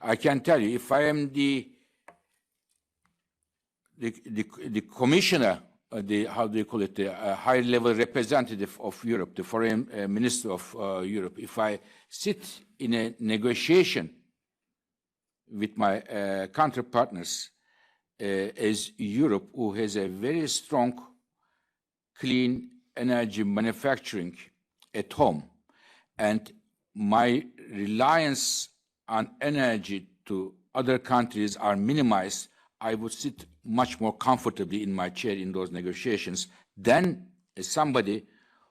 I can tell you, if I am the commissioner, how do you call it, the high-level representative of Europe, the foreign minister of Europe, if I sit in a negotiation with my counterpartners as Europe, who has a very strong clean energy manufacturing at home, and my reliance on energy to other countries are minimized, I would sit much more comfortably in my chair in those negotiations than somebody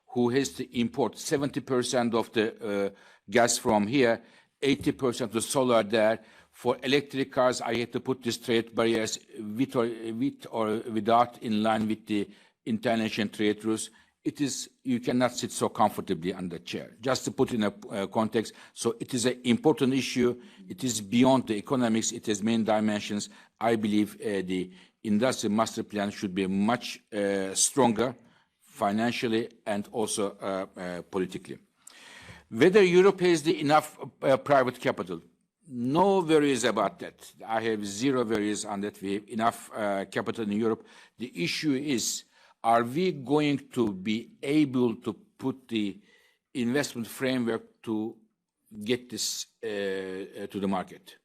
who has to import 70% of the gas from here, 80% of the solar there. For electric cars, I have to put these trade barriers with or without in line with the international trade rules. It is, you cannot sit so comfortably on the chair. Just to put in a context, so it is an important issue. It is beyond the economics. It has many dimensions. I believe the industrial master plan should be much stronger financially and also politically. Whether Europe has enough private capital, no worries about that. I have zero worries on that. We have enough capital in Europe. The issue is, are we going to be able to put the investment framework to get this to the market?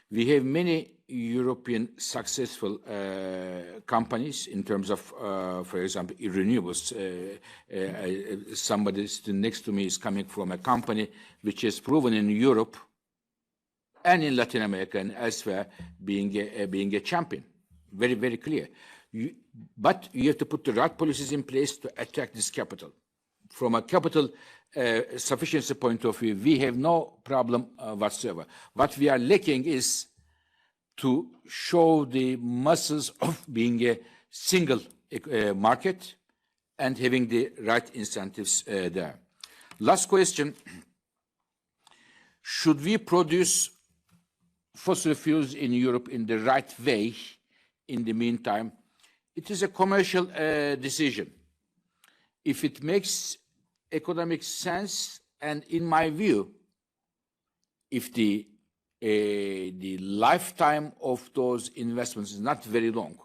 We have many European successful companies in terms of, for example, renewables. Somebody sitting next to me is coming from a company which has proven in Europe and in Latin America and elsewhere being a champion. Very, very clear. But you have to put the right policies in place to attract this capital. From a capital sufficiency point of view, we have no problem whatsoever. What we are lacking is to show the muscles of being a single market and having the right incentives there. Last question. Should we produce fossil fuels in Europe in the right way in the meantime? It is a commercial decision. If it makes economic sense, and in my view, if the lifetime of those investments is not very long,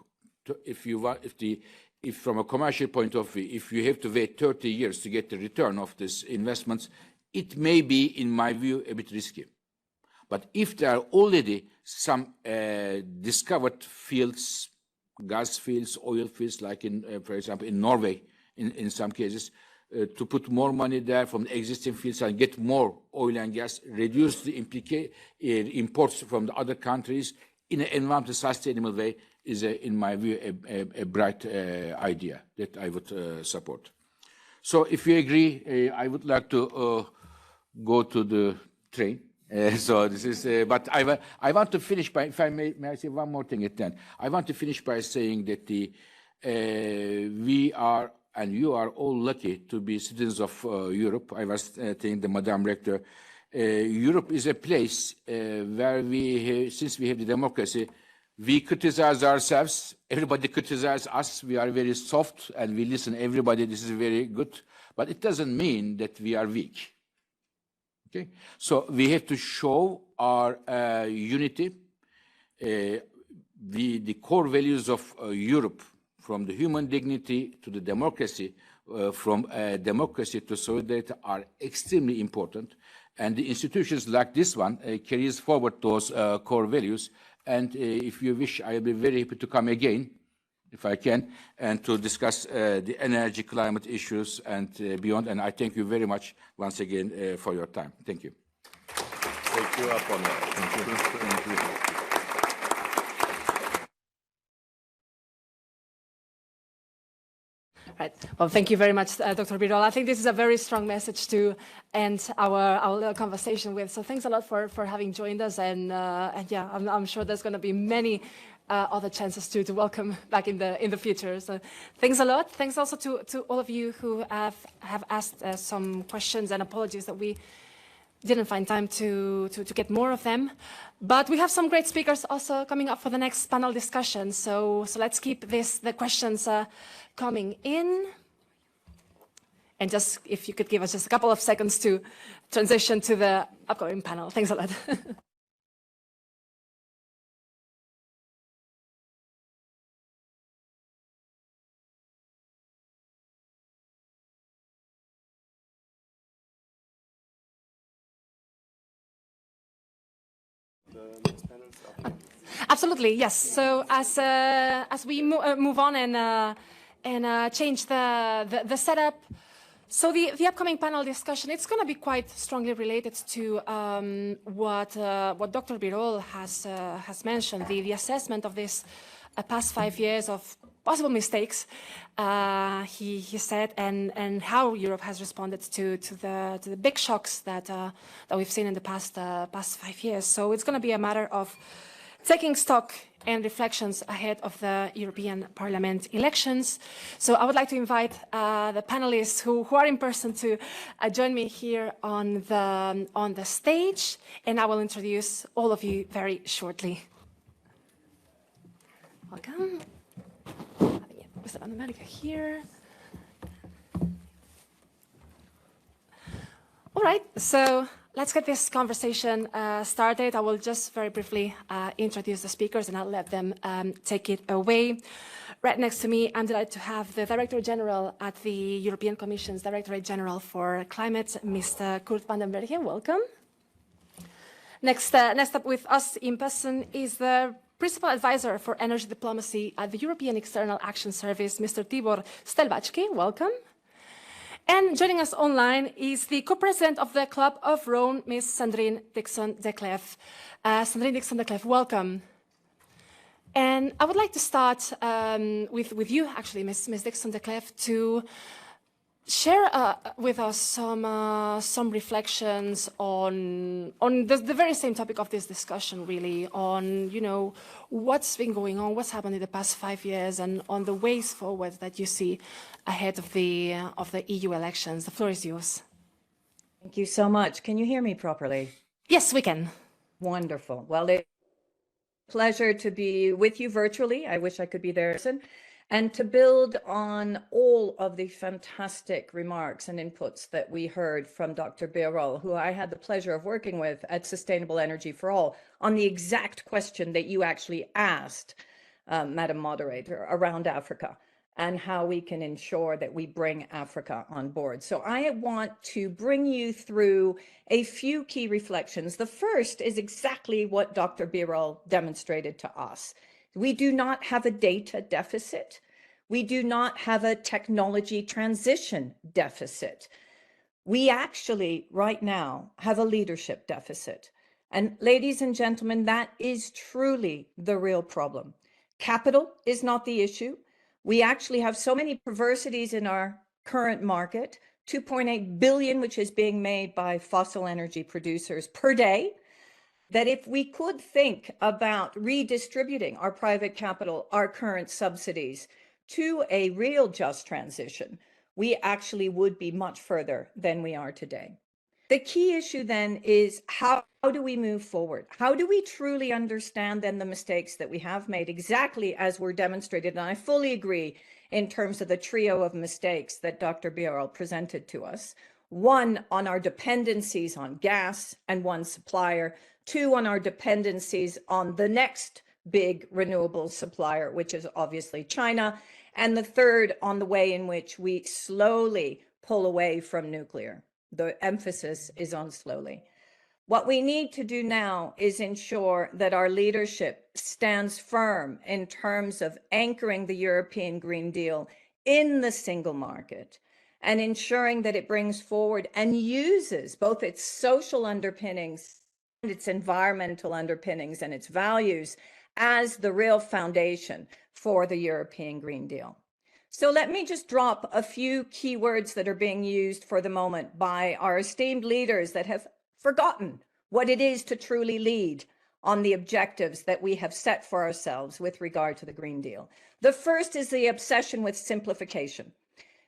if from a commercial point of view, if you have to wait 30 years to get the return of these investments, it may be, in my view, a bit risky. But if there are already some discovered fields, gas fields, oil fields, like in, for example, in Norway, in some cases, to put more money there from the existing fields and get more oil and gas, reduce the imports from the other countries in an environmentally sustainable way is, in my view, a bright idea that I would support. So if you agree, I would like to go to the train. So this is, but I want to finish by, if I may I say one more thing at the end? I want to finish by saying that we are, and you are all lucky to be citizens of Europe. I was telling the Madam Rector, Europe is a place where we, since we have the democracy, we criticize ourselves, everybody criticizes us, we are very soft and we listen to everybody, this is very good, but it doesn't mean that we are weak. Okay? So we have to show our unity, the core values of Europe, from the human dignity to the democracy, from democracy to solidarity, are extremely important. And the institutions like this one carries forward those core values. And if you wish, I'll be very happy to come again if I can, and to discuss the energy climate issues and beyond. And I thank you very much once again for your time. Thank you. Take you up on that. Thank you. Thank you. Right. Well, thank you very much, Dr. Birol. I think this is a very strong message to end our little conversation with. So thanks a lot for having joined us. And yeah, I'm sure there's going to be many other chances to welcome back in the future. So thanks a lot. Thanks also to all of you who have asked some questions, and apologies that we didn't find time to get more of them. But we have some great speakers also coming up for the next panel discussion. So let's keep the questions coming in. And just, if you could give us just a couple of seconds to transition to the upcoming panel. Thanks a lot. Absolutely, yes. So as we move on and change the setup, so the upcoming panel discussion, it's going to be quite strongly related to what Dr. Birol has mentioned, the assessment of this past 5 years of possible mistakes, he said, and how Europe has responded to the big shocks that we've seen in the past 5 years. So it's going to be a matter of taking stock and reflections ahead of the European Parliament elections. So I would like to invite the panelists who are in person to join me here on the stage, and I will introduce all of you very shortly. Welcome. Mr. America here. All right, so let's get this conversation started. I will just very briefly introduce the speakers, and I'll let them take it away. Right next to me, I'm delighted to have the Director General at the European Commission's Directorate General for Climate, Mr. Kurt van den Bergen. Welcome. Next up with us in person is the Principal Advisor for Energy Diplomacy at the European External Action Service, Mr. Tibor Stelbacki. Welcome. And joining us online is the co-president of the Club of Rome, Ms. Sandrine Dixon-de Clèves. Sandrine Dixon-de Clèves, welcome. And I would like to start with you, actually, Ms. Dixon-de Clèves, to share with us some reflections on the very same topic of this discussion, really, on, you know, what's been going on, what's happened in the past 5 years, and on the ways forward that you see ahead of the EU elections. The floor is yours. Thank you so much. Can you hear me properly? Yes, we can. Wonderful. Well, it's a pleasure to be with you virtually. I wish I could be there. And to build on all of the fantastic remarks and inputs that we heard from Dr. Birol, who I had the pleasure of working with at Sustainable Energy for All, on the exact question that you actually asked, Madam Moderator, around Africa and how we can ensure that we bring Africa on board. So I want to bring you through a few key reflections. The first is exactly what Dr. Birol demonstrated to us. We do not have a data deficit. We do not have a technology transition deficit. We actually, right now, have a leadership deficit. And ladies and gentlemen, that is truly the real problem. Capital is not the issue. We actually have so many perversities in our current market, 2.8 billion, which is being made by fossil energy producers per day, that if we could think about redistributing our private capital, our current subsidies, to a real just transition, we actually would be much further than we are today. The key issue then is how do we move forward? How do we truly understand then the mistakes that we have made, exactly as were demonstrated? And I fully agree in terms of the trio of mistakes that Dr. Birol presented to us. One, on our dependencies on gas and one supplier. Two, on our dependencies on the next big renewable supplier, which is obviously China. And the third, on the way in which we slowly pull away from nuclear. The emphasis is on slowly. What we need to do now is ensure that our leadership stands firm in terms of anchoring the European Green Deal in the single market and ensuring that it brings forward and uses both its social underpinnings and its environmental underpinnings and its values as the real foundation for the European Green Deal. So let me just drop a few key words that are being used for the moment by our esteemed leaders that have forgotten what it is to truly lead on the objectives that we have set for ourselves with regard to the Green Deal. The first is the obsession with simplification.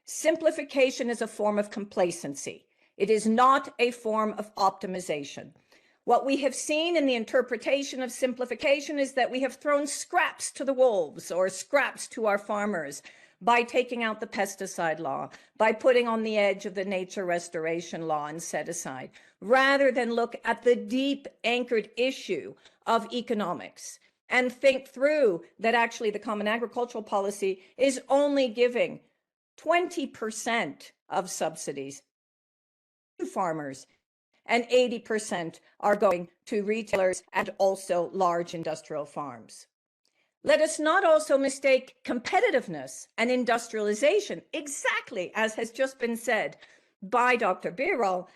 Simplification is a form of complacency. It is not a form of optimization. What we have seen in the interpretation of simplification is that we have thrown scraps to the wolves or scraps to our farmers by taking out the pesticide law, by putting on the edge of the nature restoration law and set aside, rather than look at the deep anchored issue of economics and think through that actually the Common Agricultural Policy is only giving 20% of subsidies to farmers and 80% are going to retailers and also large industrial farms. Let us not also mistake competitiveness and industrialization, exactly as has just been said by Dr. Birol,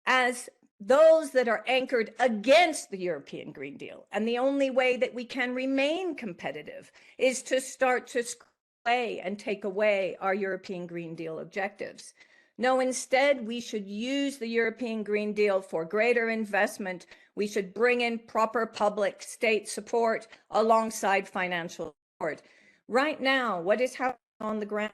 as those that are anchored against the European Green Deal. And the only way that we can remain competitive is to start to away and take away our European Green Deal objectives. No, instead, we should use the European Green Deal for greater investment. We should bring in proper public state support alongside financial support. Right now, what is happening on the ground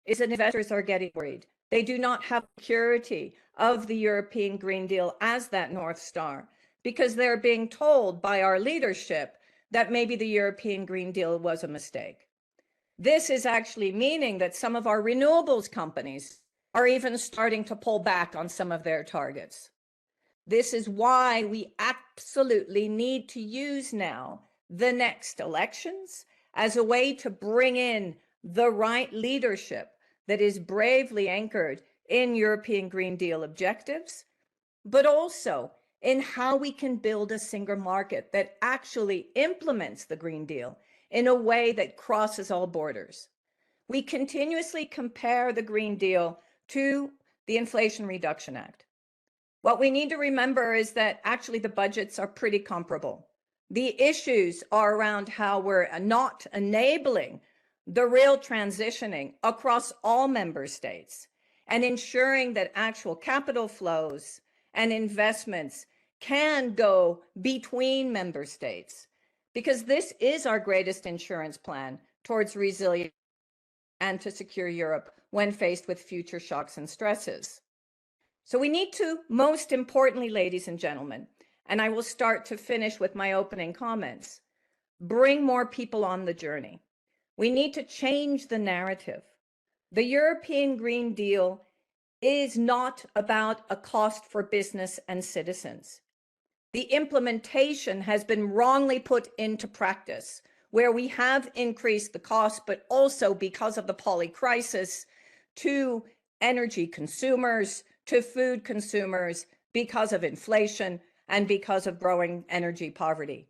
is that investors are getting worried. They do not have security of the European Green Deal as that North Star because they're being told by our leadership that maybe the European Green Deal was a mistake. This is actually meaning that some of our renewables companies are even starting to pull back on some of their targets. This is why we absolutely need to use now the next elections as a way to bring in the right leadership that is bravely anchored in European Green Deal objectives, but also in how we can build a single market that actually implements the Green Deal in a way that crosses all borders. We continuously compare the Green Deal to the Inflation Reduction Act. What we need to remember is that actually the budgets are pretty comparable. The issues are around how we're not enabling the real transitioning across all member states and ensuring that actual capital flows and investments can go between member states, because this is our greatest insurance plan towards resilience and to secure Europe when faced with future shocks and stresses. So we need to, most importantly, ladies and gentlemen, and I will start to finish with my opening comments, bring more people on the journey. We need to change the narrative. The European Green Deal is not about a cost for business and citizens. The implementation has been wrongly put into practice, where we have increased the cost, but also because of the poly crisis, to energy consumers, to food consumers, because of inflation and because of growing energy poverty.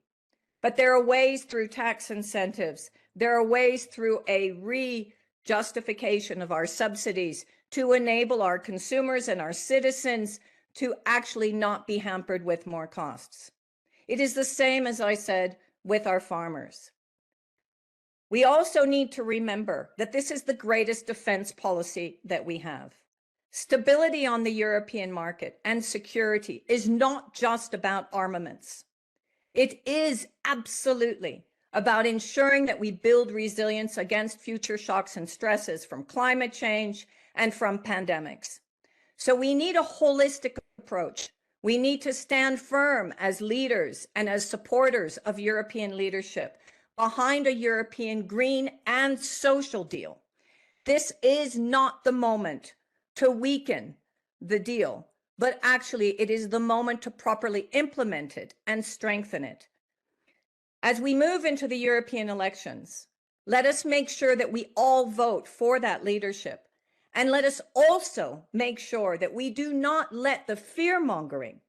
But there are ways through tax incentives, there are ways through a re-justification of our subsidies to enable our consumers and our citizens to actually not be hampered with more costs. It is the same, as I said, with our farmers. We also need to remember that this is the greatest defense policy that we have. Stability on the European market and security is not just about armaments. It is absolutely about ensuring that we build resilience against future shocks and stresses from climate change and from pandemics. So we need a holistic approach. We need to stand firm as leaders and as supporters of European leadership behind a European green and social deal. This is not the moment to weaken the deal, but actually it is the moment to properly implement it and strengthen it. As we move into the European elections, let us make sure that we all vote for that leadership. And let us also make sure that we do not let the fear-mongering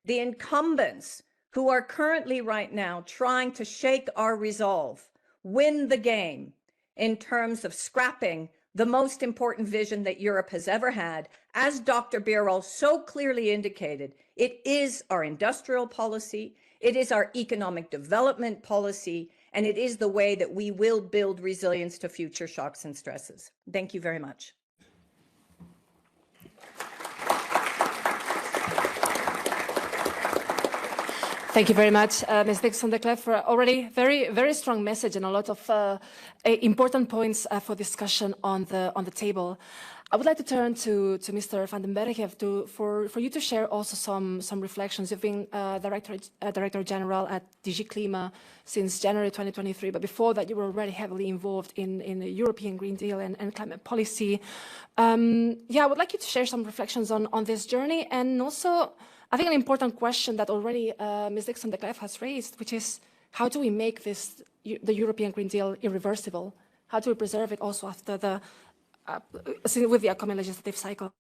the incumbents who are currently right now trying to shake our resolve win the game in terms of scrapping the most important vision that Europe has ever had. As Dr. Birol so clearly indicated, it is our industrial policy, it is our economic development policy, and it is the way that we will build resilience to future shocks and stresses. Thank you very much. Thank you very much, Ms. Dixon-de Clef, for already very strong message and a lot of important points for discussion on the table. I would like to turn to Mr. van den Berghe for you to share also some reflections. You've been Director General at DG Klima since January 2023, but before that you were already heavily involved in the European Green Deal and climate policy. Yeah, I would like you to share some reflections on this journey, and also I think an important question that already Ms. Dixon-de Clef has raised, which is how do we make the European Green Deal irreversible? How do we preserve it also after with the upcoming legislative cycle?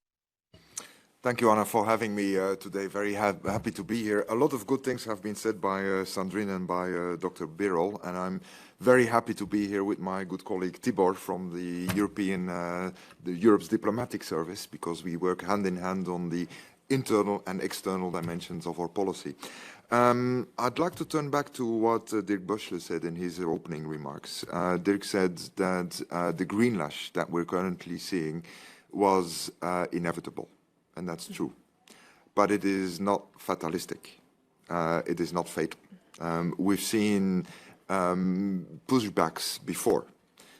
Thank you, Anna, for having me today. Very happy to be here. A lot of good things have been said by Sandrine and by Dr. Birol, and I'm very happy to be here with my good colleague Tibor from the Europe's diplomatic service, because we work hand in hand on the internal and external dimensions of our policy. I'd like to turn back to what Dirk Buschle said in his opening remarks. Dirk said that the greenlash that we're currently seeing was inevitable, and that's true. But it is not fatalistic. It is not fatal. We've seen pushbacks before.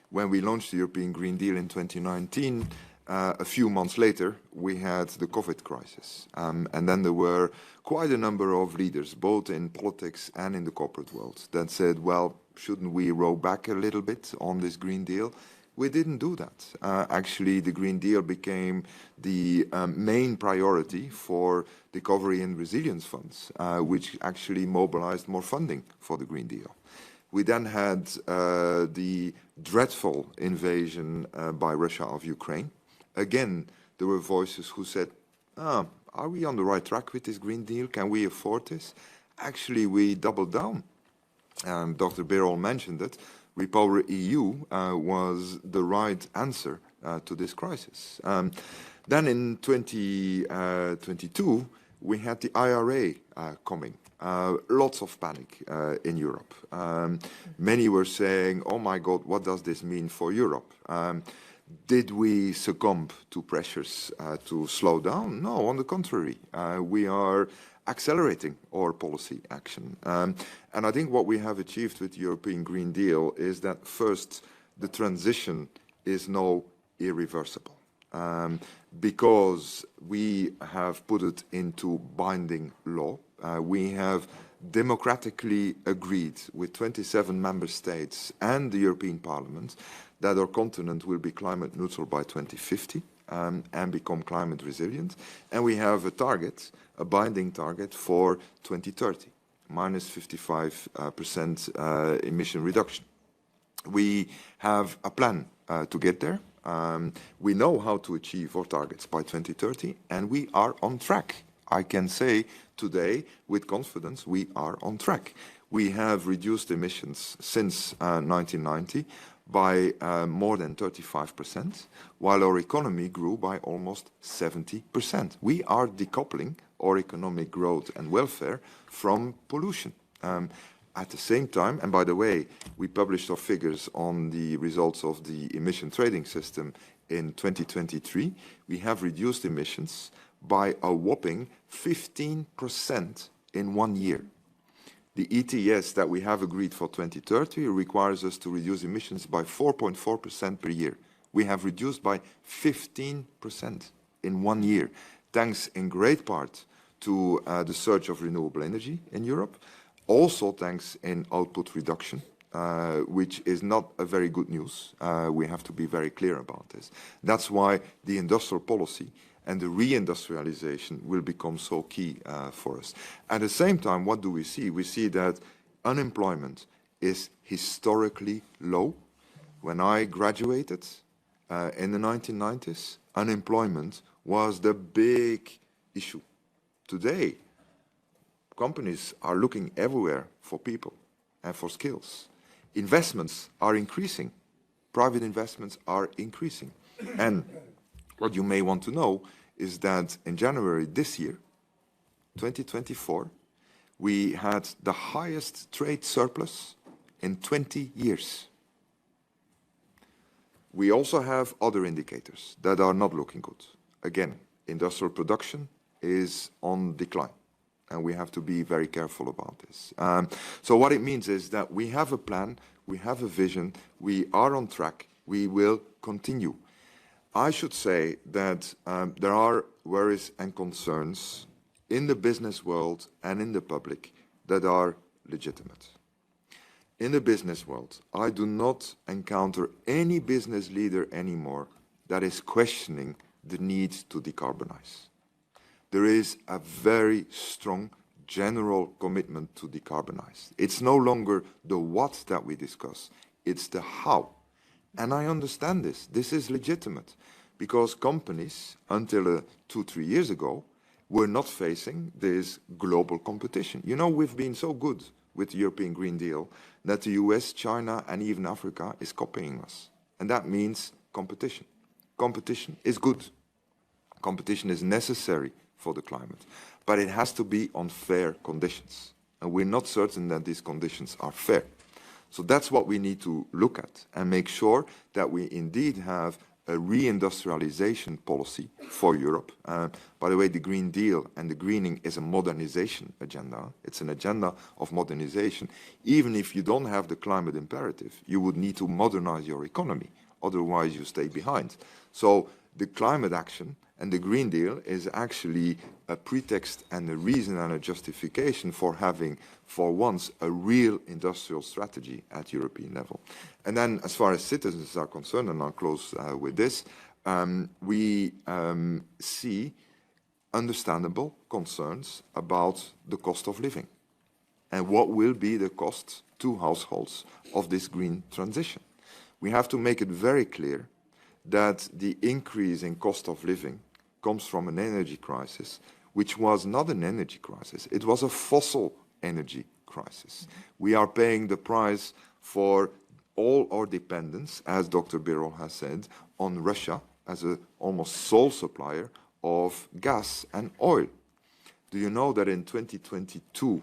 When we launched the European Green Deal in 2019, a few months later, we had the COVID crisis. And then there were quite a number of leaders, both in politics and in the corporate world, that said, well, shouldn't we row back a little bit on this Green Deal? We didn't do that. Actually, the Green Deal became the main priority for recovery and resilience funds, which actually mobilized more funding for the Green Deal. We then had the dreadful invasion by Russia of Ukraine. Again, there were voices who said, are we on the right track with this Green Deal? Can we afford this? Actually, we doubled down. Dr. Birol mentioned it. REPowerEU was the right answer to this crisis. Then in 2022, we had the IRA coming. Lots of panic in Europe. Many were saying, oh my God, what does this mean for Europe? Did we succumb to pressures to slow down? No, on the contrary. We are accelerating our policy action. And I think what we have achieved with the European Green Deal is that first, the transition is now irreversible. Because we have put it into binding law. We have democratically agreed with 27 member states and the European Parliament that our continent will be climate neutral by 2050 and become climate resilient. And we have a target, a binding target for 2030, minus 55% emission reduction. We have a plan to get there. We know how to achieve our targets by 2030, and we are on track. I can say today with confidence we are on track. We have reduced emissions since 1990 by more than 35%, while our economy grew by almost 70%. We are decoupling our economic growth and welfare from pollution. At the same time, and by the way, we published our figures on the results of the emission trading system in 2023. We have reduced emissions by a whopping 15% in 1 year. The ETS that we have agreed for 2030 requires us to reduce emissions by 4.4% per year. We have reduced by 15% in 1 year, thanks in great part to the surge of renewable energy in Europe, also thanks in output reduction, which is not a very good news. We have to be very clear about this. That's why the industrial policy and the reindustrialization will become so key for us. At the same time, what do we see? We see that unemployment is historically low. When I graduated in the 1990s, unemployment was the big issue. Today, Companies are looking everywhere for people and for skills. Investments are increasing. Private investments are increasing. And what you may want to know is that in January this year, 2024, we had the highest trade surplus in 20 years. We also have other indicators that are not looking good. Again, industrial production is on decline, and we have to be very careful about this. So what it means is that we have a plan, we have a vision, we are on track, we will continue. I should say that there are worries and concerns in the business world and in the public that are legitimate. In the business world, I do not encounter any business leader anymore that is questioning the need to decarbonize. There is a very strong general commitment to decarbonize. It's no longer the what that we discuss, it's the how. And I understand this. This is legitimate because companies, until 2-3 years ago, were not facing this global competition. You know, we've been so good with the European Green Deal that the US, China, and even Africa is copying us. And that means competition. Competition is good. Competition is necessary for the climate, but it has to be on fair conditions. And we're not certain that these conditions are fair. So that's what we need to look at and make sure that we indeed have a reindustrialization policy for Europe. By the way, the Green Deal and the greening is a modernization agenda. It's an agenda of modernization. Even if you don't have the climate imperative, you would need to modernize your economy. Otherwise, you stay behind. So the climate action and the Green Deal is actually a pretext and a reason and a justification for having, for once, a real industrial strategy at European level. And then, as far as citizens are concerned, and I'll close with this, we see understandable concerns about the cost of living and what will be the cost to households of this green transition. We have to make it very clear that the increase in cost of living comes from an energy crisis, which was not an energy crisis. It was a fossil energy crisis. We are paying the price for all our dependence, as Dr. Birol has said, on Russia as an almost sole supplier of gas and oil. Do you know that in 2022,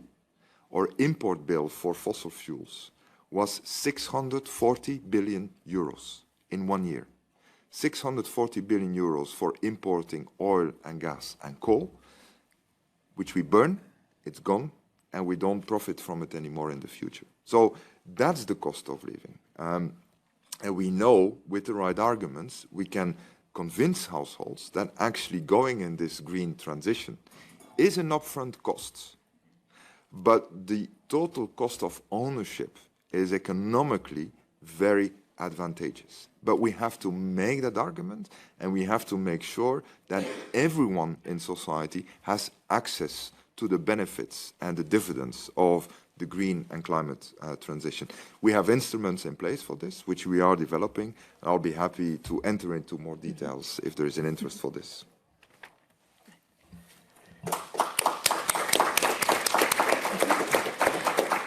our import bill for fossil fuels was 640 billion euros in 1 year? 640 billion euros for importing oil and gas and coal, which we burn, it's gone, and we don't profit from it anymore in the future. So that's the cost of living. And we know with the right arguments, we can convince households that actually going in this green transition is an upfront cost. But the total cost of ownership is economically very advantageous. But we have to make that argument, and we have to make sure that everyone in society has access to the benefits and the dividends of the green and climate transition. We have instruments in place for this, which we are developing. I'll be happy to enter into more details if there is an interest for this.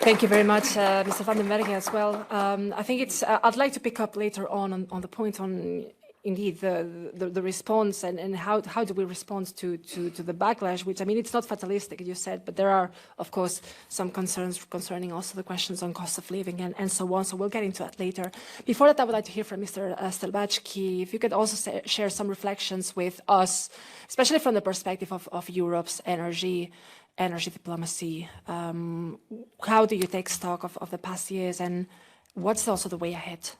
Thank you very much, Mr. van den Bergen, as well. I think it's. I'd like to pick up later on the point on, indeed, the response and how do we respond to the backlash, which, I mean, it's not fatalistic, you said, but there are, of course, some concerns concerning also the questions on cost of living and so on. So we'll get into that later. Before that, I would like to hear from Mr. Stelbachki, if you could also share some reflections with us, especially from the perspective of Europe's energy diplomacy. How do you take stock of the past years, and what's also the way ahead?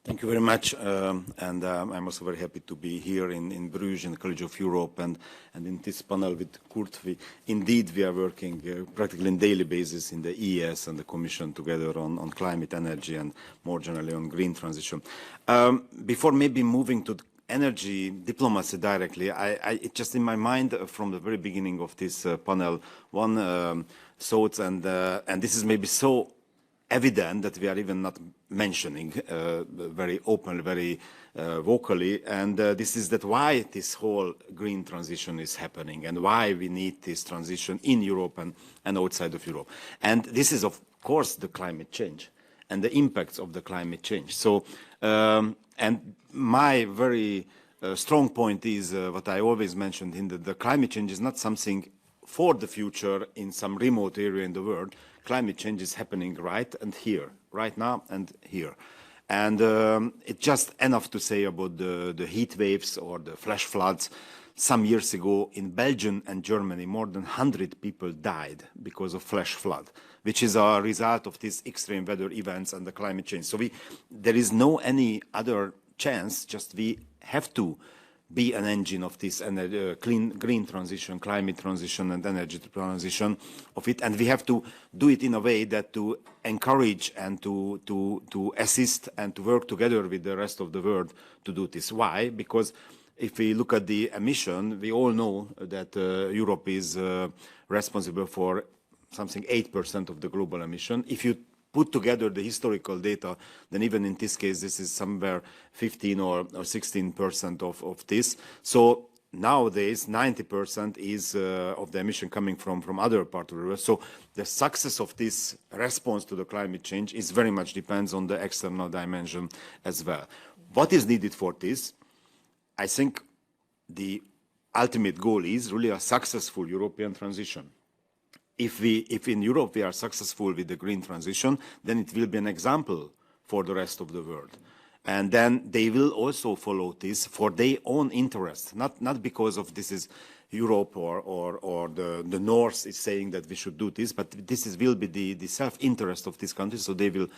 Thank you very much, and I'm also very happy to be here in Bruges, in the College of Europe, and in this panel with Kurt. Indeed, we are working practically on a daily basis in the ES and the Commission together on climate, energy, and more generally on green transition. Before maybe moving to energy diplomacy directly, it just in my mind from the very beginning of this panel, one thought, and this is maybe so evident that we are even not mentioning very openly, very vocally. And this is that why this whole green transition is happening and why we need this transition in Europe and outside of Europe. And this is, of course, the climate change and the impacts of the climate change. So, and my very strong point is what I always mentioned in the climate change is not something for the future in some remote area in the world. Climate change is happening right and here, right now and here. And it's just enough to say about the heat waves or the flash floods. Some years ago in Belgium and Germany, more than 100 people died because of flash flood, which is a result of these extreme weather events and the climate change. So there is no any other chance, just we have to be an engine of this green transition, climate transition and energy transition of it. And we have to do it in a way that to encourage and to assist and to work together with the rest of the world to do this. Why? Because if we look at the emission, we all know that Europe is responsible for something 8% of the global emission. If you put together the historical data, then even in this case, this is somewhere 15 or 16% of this. So nowadays, 90% is of the emission coming from other parts of the world. So the success of this response to the climate change is very much depends on the external dimension as well. What is needed for this? I think the ultimate goal is really a successful European transition. If in Europe we are successful with the green transition, then it will be an example for the rest of the world. And then they will also follow this for their own interest, not because of this is Europe or the North is saying that we should do this, but this will be the self-interest of this country, so they will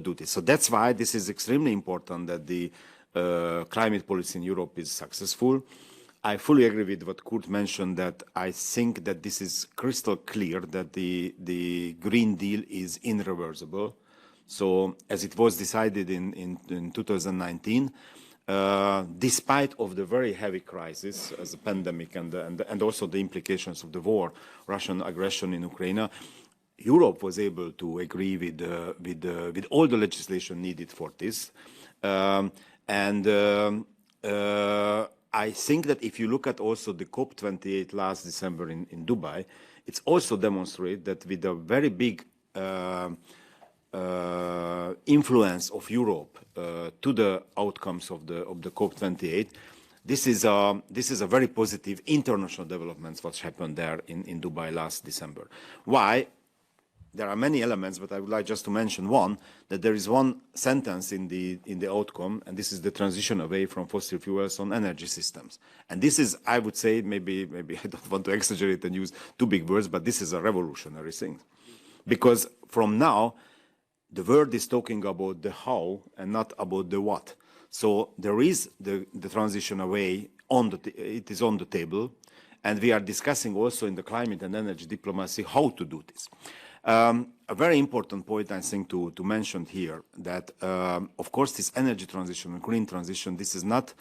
do this. So that's why this is extremely important that the climate policy in Europe is successful. I fully agree with what Kurt mentioned, that I think that this is crystal clear that the Green Deal is irreversible. So as it was decided in 2019, despite of the very heavy crisis as a pandemic and also the implications of the war, Russian aggression in Ukraine, Europe was able to agree with all the legislation needed for this. I think that if you look at also the COP28 last December in Dubai, it's also demonstrated that with a very big influence of Europe to the outcomes of the COP28, this is a very positive international developments what's happened there in Dubai last December. Why? There are many elements, but I would like just to mention one, that there is one sentence in the outcome, and this is the transition away from fossil fuels on energy systems. And this is, I would say, maybe I don't want to exaggerate and use too big words, but this is a revolutionary thing. Because from now, the world is talking about the how and not about the what. So there is the transition away, it is on the table, and we are discussing also in the climate and energy diplomacy how to do this. A very important point, I think, to mention here that, of course, this energy transition and green transition, this is not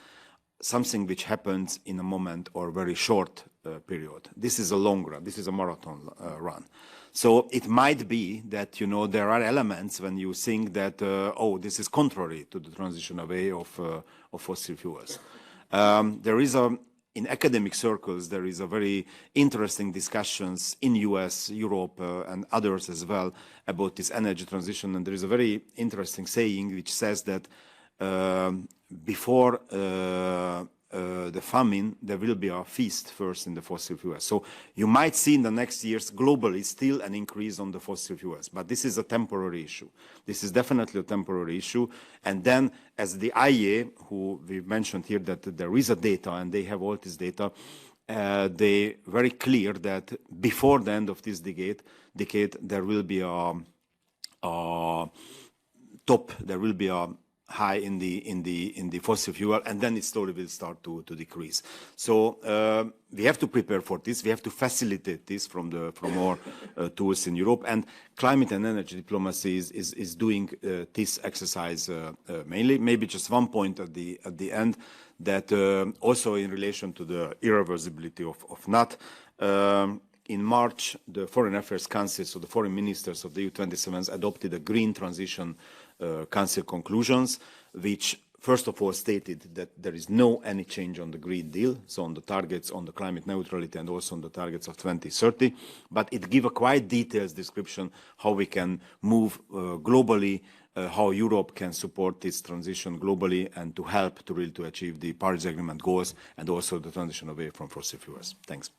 something which happens in a moment or very short period. This is a long run. This is a marathon run. So it might be that, you know, there are elements when you think that, oh, this is contrary to the transition away of fossil fuels. There is in academic circles, there is a very interesting discussions in US, Europe, and others as well about this energy transition. And there is a very interesting saying which says that before the famine, there will be a feast first in the fossil fuels. So you might see in the next years globally still an increase on the fossil fuels, but this is a temporary issue. This is definitely a temporary issue. And then as the IEA, who we mentioned here that there is a data and they have all this data, they very clear that before the end of this decade there will be a top, there will be a high in the fossil fuel, and then it slowly will start to decrease. So we have to prepare for this. We have to facilitate this from our tools in Europe. And climate and energy diplomacy is doing this exercise mainly. Maybe just one point at the end that also in relation to the irreversibility of not. in March, the Foreign Affairs Council, so the foreign ministers of the EU27 adopted a Green Transition Council conclusions, which first of all stated that there is no any change on the Green Deal, so on the targets on the climate neutrality and also on the targets of 2030, but it gives a quite detailed description how we can move globally, how Europe can support this transition globally and to help to really to achieve the Paris Agreement goals and also the transition away from fossil fuels. Thanks.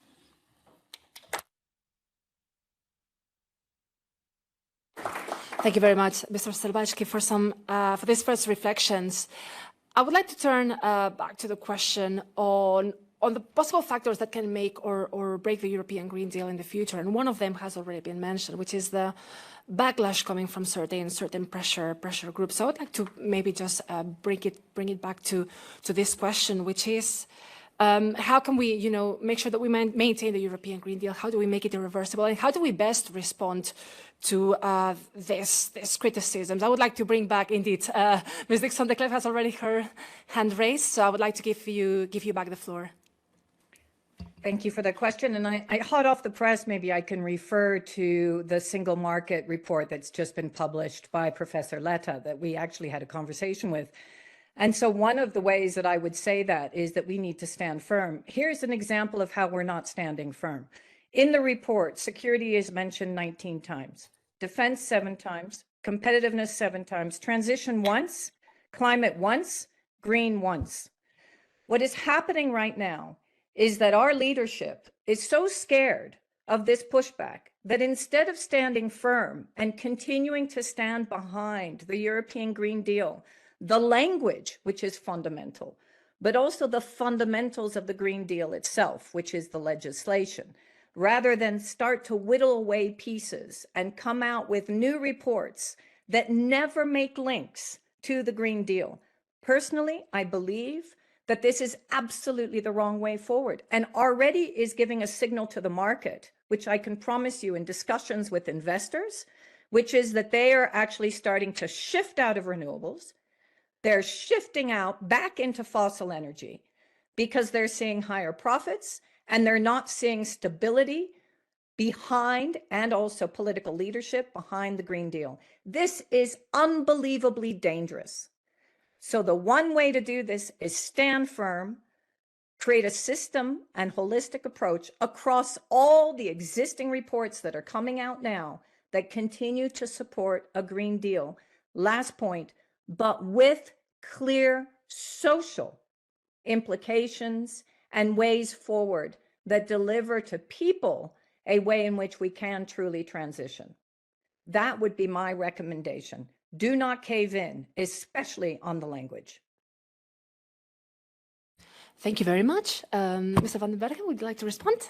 Thank you very much, Mr. Stelbachki, for these first reflections. I would like to turn back to the question on the possible factors that can make or break the European Green Deal in the future. And one of them has already been mentioned, which is the backlash coming from certain pressure groups. So I would like to maybe just bring it back to this question, which is how can we, make sure that we maintain the European Green Deal? How do we make it irreversible? And how do we best respond to this criticisms? I would like to bring back, indeed, Ms. Dixon de Clef has already her hand raised, so I would like to give you back the floor. Thank you for that question. And I hot off the press, maybe I can refer to the single market report that's just been published by Professor Letta that we actually had a conversation with. And so one of the ways that I would say that is that we need to stand firm. Here's an example of how we're not standing firm. In the report, security is mentioned 19 times, defense 7 times, competitiveness 7 times, transition once, climate once, green once. What is happening right now is that our leadership is so scared of this pushback that instead of standing firm and continuing to stand behind the European Green Deal, the language, which is fundamental, but also the fundamentals of the Green Deal itself, which is the legislation, rather than start to whittle away pieces and come out with new reports that never make links to the Green Deal. Personally, I believe that this is absolutely the wrong way forward and already is giving a signal to the market, which I can promise you in discussions with investors, which is that they are actually starting to shift out of renewables. They're shifting out back into fossil energy because they're seeing higher profits and they're not seeing stability behind and also political leadership behind the Green Deal. This is unbelievably dangerous. So the one way to do this is stand firm, create a system and holistic approach across all the existing reports that are coming out now that continue to support a Green Deal. Last point, but with clear social implications and ways forward that deliver to people a way in which we can truly transition. That would be my recommendation. Do not cave in, especially on the language. Thank you very much. Mr. van den Bergen, would you like to respond?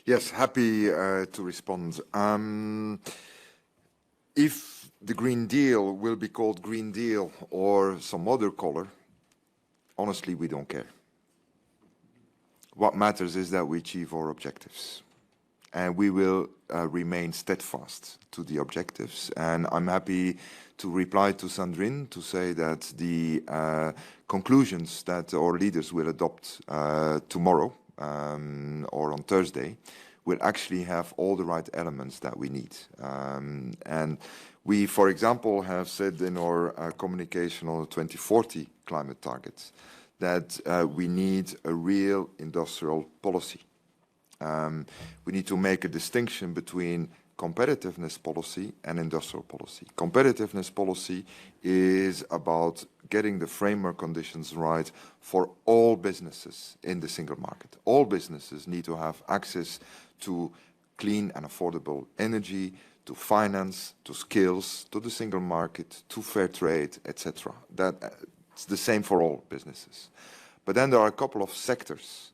Yes, happy to respond. If the Green Deal will be called Green Deal or some other color, honestly, we don't care. What matters is that we achieve our objectives. And we will remain steadfast to the objectives. And I'm happy to reply to Sandrine to say that the conclusions that our leaders will adopt tomorrow or on Thursday will actually have all the right elements that we need. And we, for example, have said in our communication on the 2040 climate targets that we need a real industrial policy. We need to make a distinction between competitiveness policy and industrial policy. Competitiveness policy is about getting the framework conditions right for all businesses in the single market. All businesses need to have access to clean and affordable energy, to finance, to skills, to the single market, to fair trade, etc. It's the same for all businesses. But then there are a couple of sectors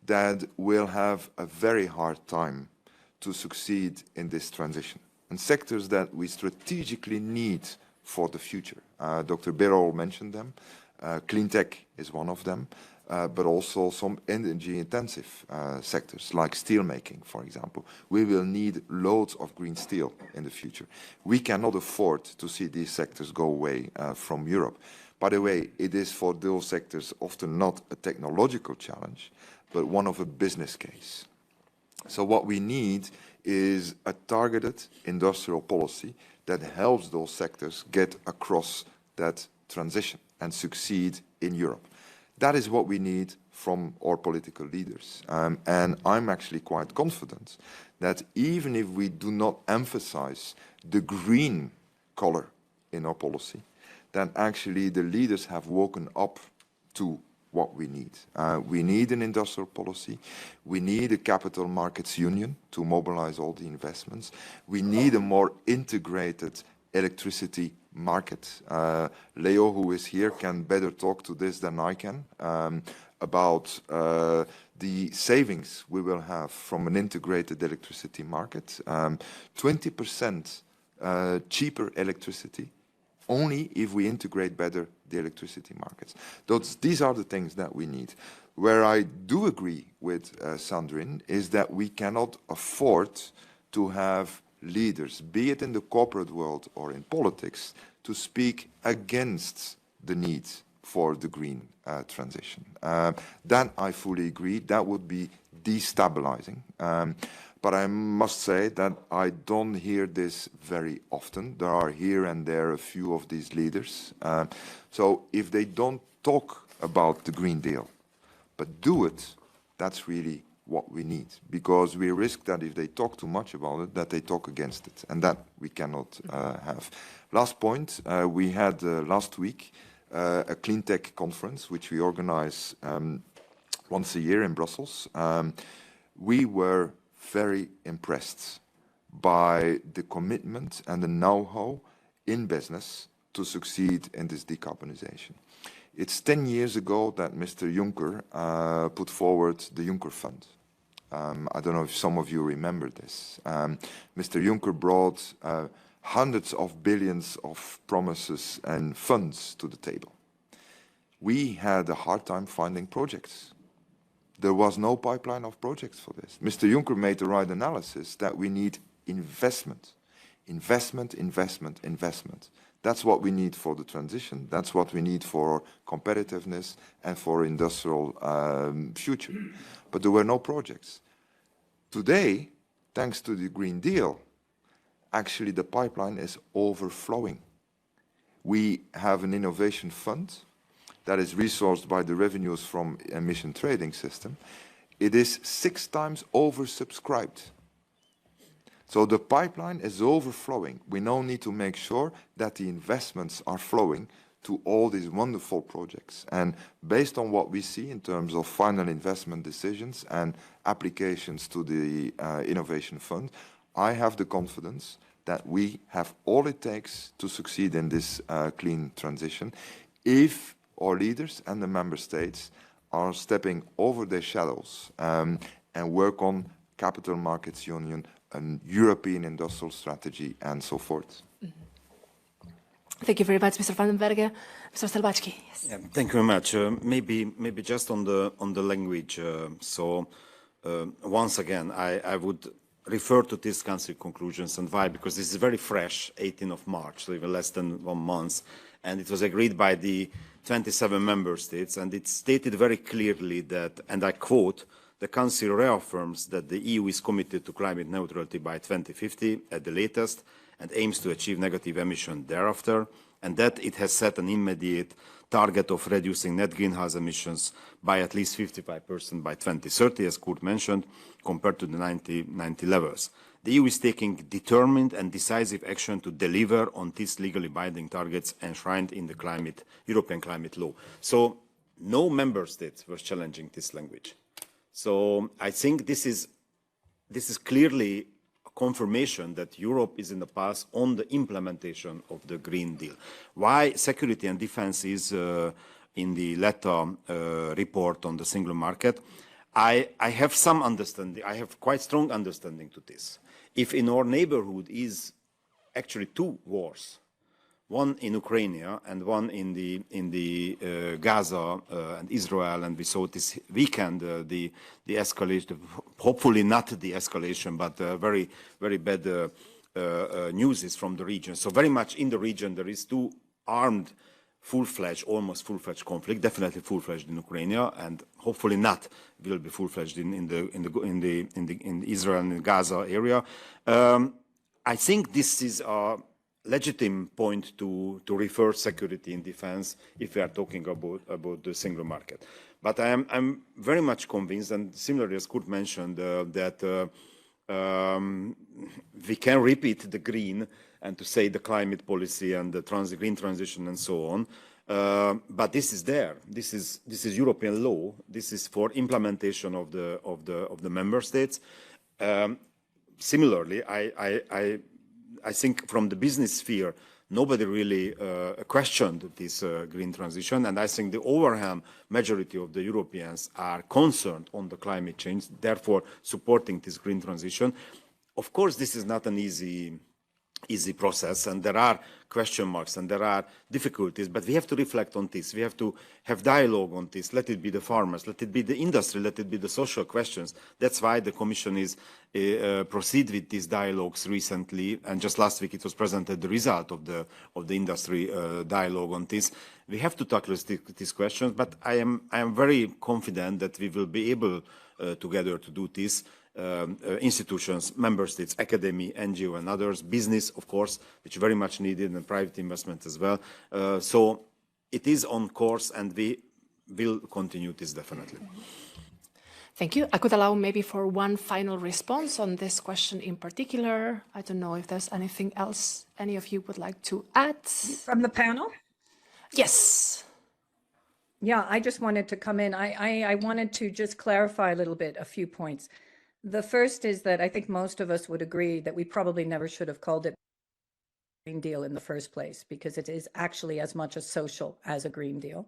that will have a very hard time to succeed in this transition, and sectors that we strategically need for the future. Dr. Birol mentioned them. Clean tech is one of them, but also some energy-intensive sectors like steel making, for example. We will need loads of green steel in the future. We cannot afford to see these sectors go away from Europe. By the way, it is for those sectors often not a technological challenge, but one of a business case. So what we need is a targeted industrial policy that helps those sectors get across that transition and succeed in Europe. That is what we need from our political leaders. And I'm actually quite confident that even if we do not emphasize the green color in our policy, then actually the leaders have woken up to what we need. We need an industrial policy. We need a capital markets union to mobilize all the investments. We need a more integrated electricity market. Leo, who is here, can better talk to this than I can about the savings we will have from an integrated electricity market. 20% cheaper electricity only if we integrate better the electricity markets. These are the things that we need. Where I do agree with Sandrine is that we cannot afford to have leaders, be it in the corporate world or in politics, to speak against the need for the green transition. That I fully agree. That would be destabilizing. But I must say that I don't hear this very often. There are here and there a few of these leaders. So if they don't talk about the Green Deal, but do it, that's really what we need. Because we risk that if they talk too much about it, that they talk against it. And that we cannot have. Last point, we had last week a clean tech conference, which we organize once a year in Brussels. We were very impressed by the commitment and the know-how in business to succeed in this decarbonization. It's 10 years ago that Mr. Juncker put forward the Juncker Fund. I don't know if some of you remember this. Mr. Juncker brought hundreds of billions of promises and funds to the table. We had a hard time finding projects. There was no pipeline of projects for this. Mr. Juncker made the right analysis that we need investment. Investment, investment, investment. That's what we need for the transition. That's what we need for competitiveness and for industrial future. But there were no projects. Today, thanks to the Green Deal, actually the pipeline is overflowing. We have an innovation fund that is resourced by the revenues from emission trading system. It is 6 times oversubscribed. So the pipeline is overflowing. We now need to make sure that the investments are flowing to all these wonderful projects. And based on what we see in terms of final investment decisions and applications to the Innovation Fund, I have the confidence that we have all it takes to succeed in this clean transition if our leaders and the member states are stepping over their shadows and work on capital markets union, an European industrial strategy, and so forth. Mm-hmm. Thank you very much, Mr. Van den Berge. Mr. Stelbachki. Yes. Yeah, thank you very much. Maybe just on the language. Once again, I would refer to these council conclusions, and why? Because this is very fresh, 18th of March, so even less than 1 month, and it was agreed by the 27 member states, and it stated very clearly that, and I quote, the Council reaffirms that the EU is committed to climate neutrality by 2050 at the latest and aims to achieve negative emission thereafter, and that it has set an immediate target of reducing net greenhouse emissions by at least 55% by 2030, as Kurt mentioned, compared to the 1990 levels. The EU is taking determined and decisive action to deliver on these legally binding targets enshrined in the European climate law. So no member state was challenging this language. So I think this is clearly a confirmation that Europe is in the path on the implementation of the Green Deal. Why security and defense is in the latter report on the single market, I have some understanding, I have quite strong understanding to this. If in our neighborhood is actually 2 wars, one in Ukraine and one in the Gaza and Israel, and we saw this weekend the escalation, hopefully not the escalation, but very, very bad news is from the region. So very much in the region there is 2 armed full-fledged, almost full-fledged conflict, definitely full-fledged in Ukraine, and hopefully not will be full-fledged in Israel and in Gaza area. I think this is a legitimate point to refer security and defense if we are talking about the single market. But I'm very much convinced, and similarly as Kurt mentioned, that we can repeat the green and to say the climate policy and the green transition and so on. But this is there. This is European law. This is for implementation of the member states. Similarly, I think from the business sphere, nobody really questioned this green transition, and I think the overwhelming majority of the Europeans are concerned on the climate change, therefore supporting this green transition. Of course, this is not an easy process, and there are question marks and there are difficulties, but we have to reflect on this. We have to have dialogue on this. Let it be the farmers, let it be the industry, let it be the social questions. That's why the Commission is proceed with these dialogues recently, and just last week it was presented the result of the industry dialogue on this. We have to tackle these questions, but I am very confident that we will be able together to do this. Institutions, member states, academy, NGO and others, business, of course, which is very much needed, and private investment as well. So it is on course, and we will continue this definitely. Thank you. I could allow maybe for one final response on this question in particular. I don't know if there's anything else any of you would like to add. From the panel? Yes. Yeah, I just wanted to come in. I wanted to just clarify a little bit, a few points. The first is that I think most of us would agree that we probably never should have called it Green Deal in the first place, because it is actually as much a social as a Green Deal.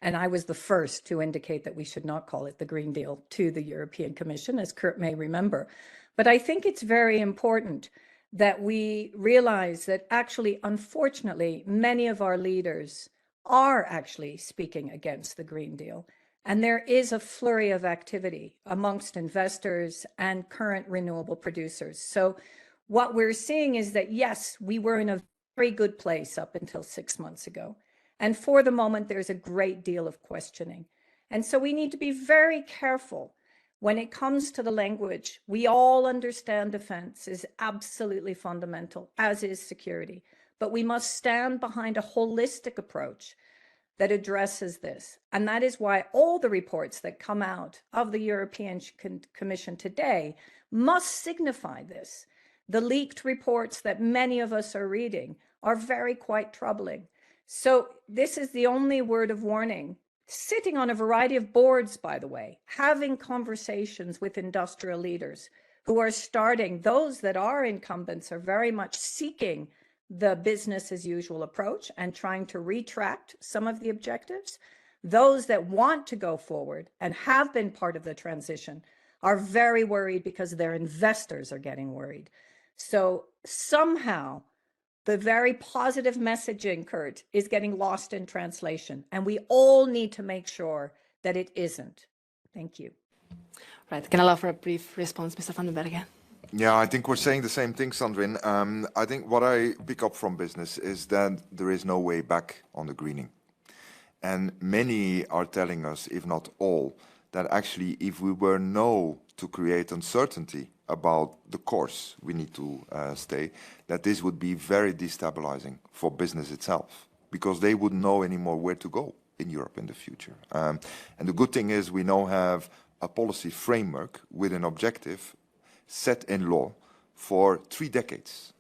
And I was the first to indicate that we should not call it the Green Deal to the European Commission, as Kurt may remember. But I think it's very important that we realize that actually, unfortunately, many of our leaders are actually speaking against the Green Deal. And there is a flurry of activity amongst investors and current renewable producers. So what we're seeing is that, yes, we were in a very good place up until 6 months ago. And for the moment, there's a great deal of questioning. And so we need to be very careful when it comes to the language. We all understand defense is absolutely fundamental, as is security. But we must stand behind a holistic approach that addresses this. And that is why all the reports that come out of the European Commission today must signify this. The leaked reports that many of us are reading are very quite troubling. So this is the only word of warning. Sitting on a variety of boards, by the way, having conversations with industrial leaders who are starting, those that are incumbents are very much seeking the business as usual approach and trying to retract some of the objectives. Those that want to go forward and have been part of the transition are very worried because their investors are getting worried. So somehow the very positive messaging, Kurt, is getting lost in translation, and we all need to make sure that it isn't. Thank you. Right. Can I allow for a brief response, Mr. van den Bergen? Yeah, I think we're saying the same thing, Sandrine. I think what I pick up from business is that there is no way back on the greening. And many are telling us, if not all, that actually if we were to create uncertainty about the course we need to stay, that this would be very destabilizing for business itself, because they wouldn't know anymore where to go in Europe in the future. And the good thing is we now have a policy framework with an objective set in law for 3 decades.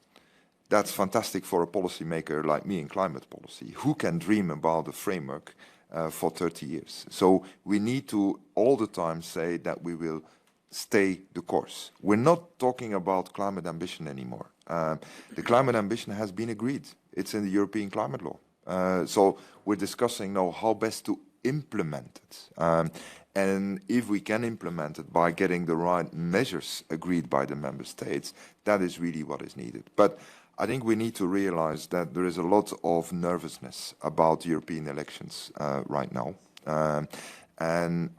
That's fantastic for a policymaker like me in climate policy, who can dream about a framework for 30 years. So we need to all the time say that we will stay the course. We're not talking about climate ambition anymore. The climate ambition has been agreed. It's in the European climate law. So we're discussing now how best to implement it. And if we can implement it by getting the right measures agreed by the member states, that is really what is needed. But I think we need to realize that there is a lot of nervousness about European elections right now. And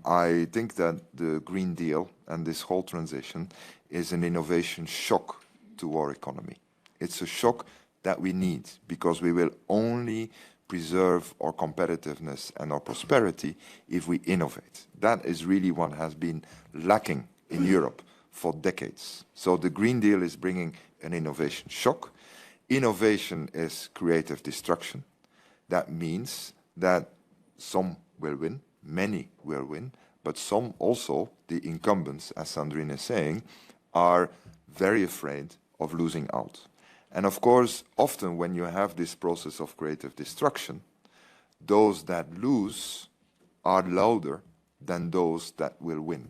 I think that the Green Deal and this whole transition is an innovation shock to our economy. It's a shock that we need, because we will only preserve our competitiveness and our prosperity if we innovate. That is really what has been lacking in Europe for decades. So the Green Deal is bringing an innovation shock. Innovation is creative destruction. That means that some will win, many will win, but some also, the incumbents, as Sandrine is saying, are very afraid of losing out. And of course, often when you have this process of creative destruction, those that lose are louder than those that will win.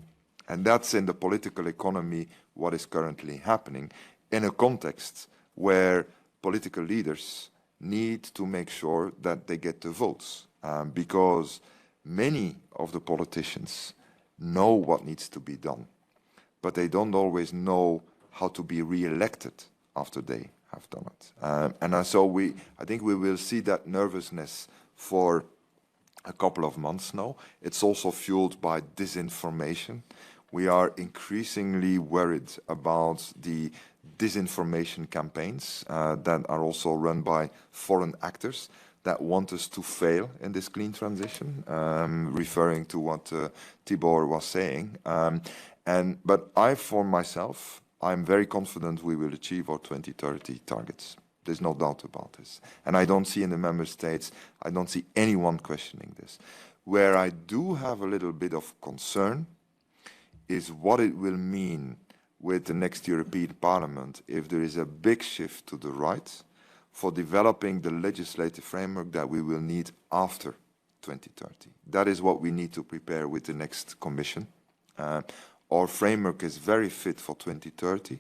And that's in the political economy what is currently happening in a context where political leaders need to make sure that they get the votes, because many of the politicians know what needs to be done, but they don't always know how to be re-elected after they have done it. So I think we will see that nervousness for a couple of months now. It's also fueled by disinformation. We are increasingly worried about the disinformation campaigns that are also run by foreign actors that want us to fail in this clean transition, referring to what Tibor was saying. But I, for myself, I'm very confident we will achieve our 2030 targets. There's no doubt about this. And I don't see in the member states, I don't see anyone questioning this. Where I do have a little bit of concern is what it will mean with the next European Parliament if there is a big shift to the right for developing the legislative framework that we will need after 2030. That is what we need to prepare with the next Commission. Our framework is very fit for 2030.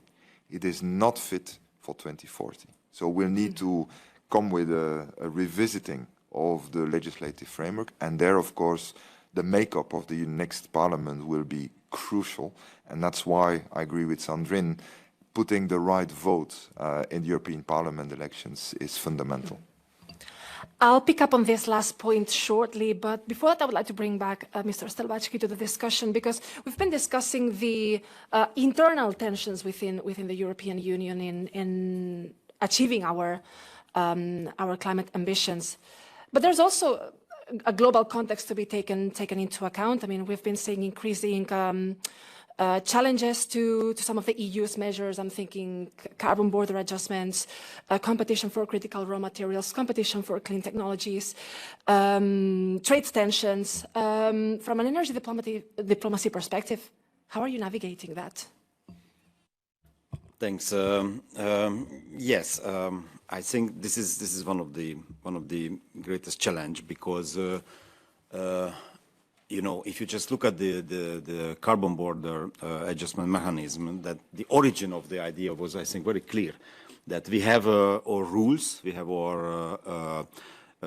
It is not fit for 2040. So we'll need to come with a revisiting of the legislative framework. And there, of course, the makeup of the next Parliament will be crucial. And that's why I agree with Sandrine, putting the right vote in the European Parliament elections is fundamental. I'll pick up on this last point shortly, but before that, I would like to bring back Mr. Stelbachki to the discussion, because we've been discussing the internal tensions within the European Union in achieving our climate ambitions. But there's also a global context to be taken into account. I mean, we've been seeing increasing challenges to some of the EU's measures. I'm thinking carbon border adjustments, competition for critical raw materials, competition for clean technologies, trade tensions. From an energy diplomacy perspective, how are you navigating that? Thanks. Yes, I think this is one of the greatest challenge, because you know, if you just look at the carbon border adjustment mechanism, that the origin of the idea was, I think, very clear, that we have our rules, we have our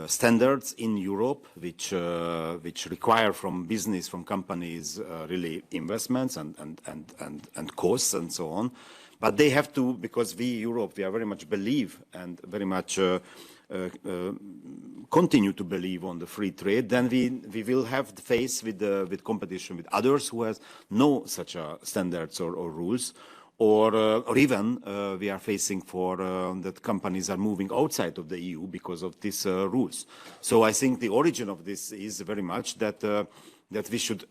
standards in Europe, which require from business, from companies, really investments and costs and so on. But they have to, because we, Europe, we are very much believe and very much continue to believe on the free trade, then we will have to face with competition with others who has no such standards or rules, or even we are facing for that companies are moving outside of the EU because of these rules. So I think the origin of this is very much that that we should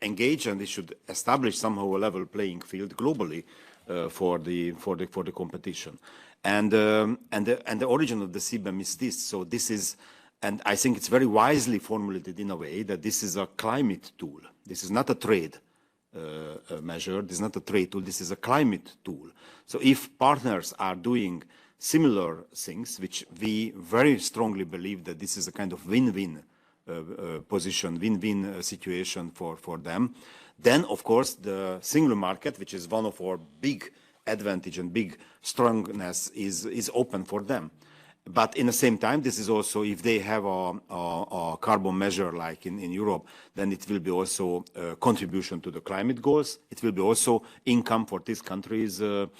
engage and we should establish somehow a level playing field globally for the competition. And the origin of the CBAM is this. So this is, and I think it's very wisely formulated in a way that this is a climate tool. This is not a trade measure. This is not a trade tool. This is a climate tool. So if partners are doing similar things, which we very strongly believe that this is a kind of win-win position, win-win situation for them, then of course the single market, which is one of our big advantage and big strongness, is open for them. But in the same time, this is also, if they have a carbon measure like in Europe, then it will be also a contribution to the climate goals. It will be also income for these countries for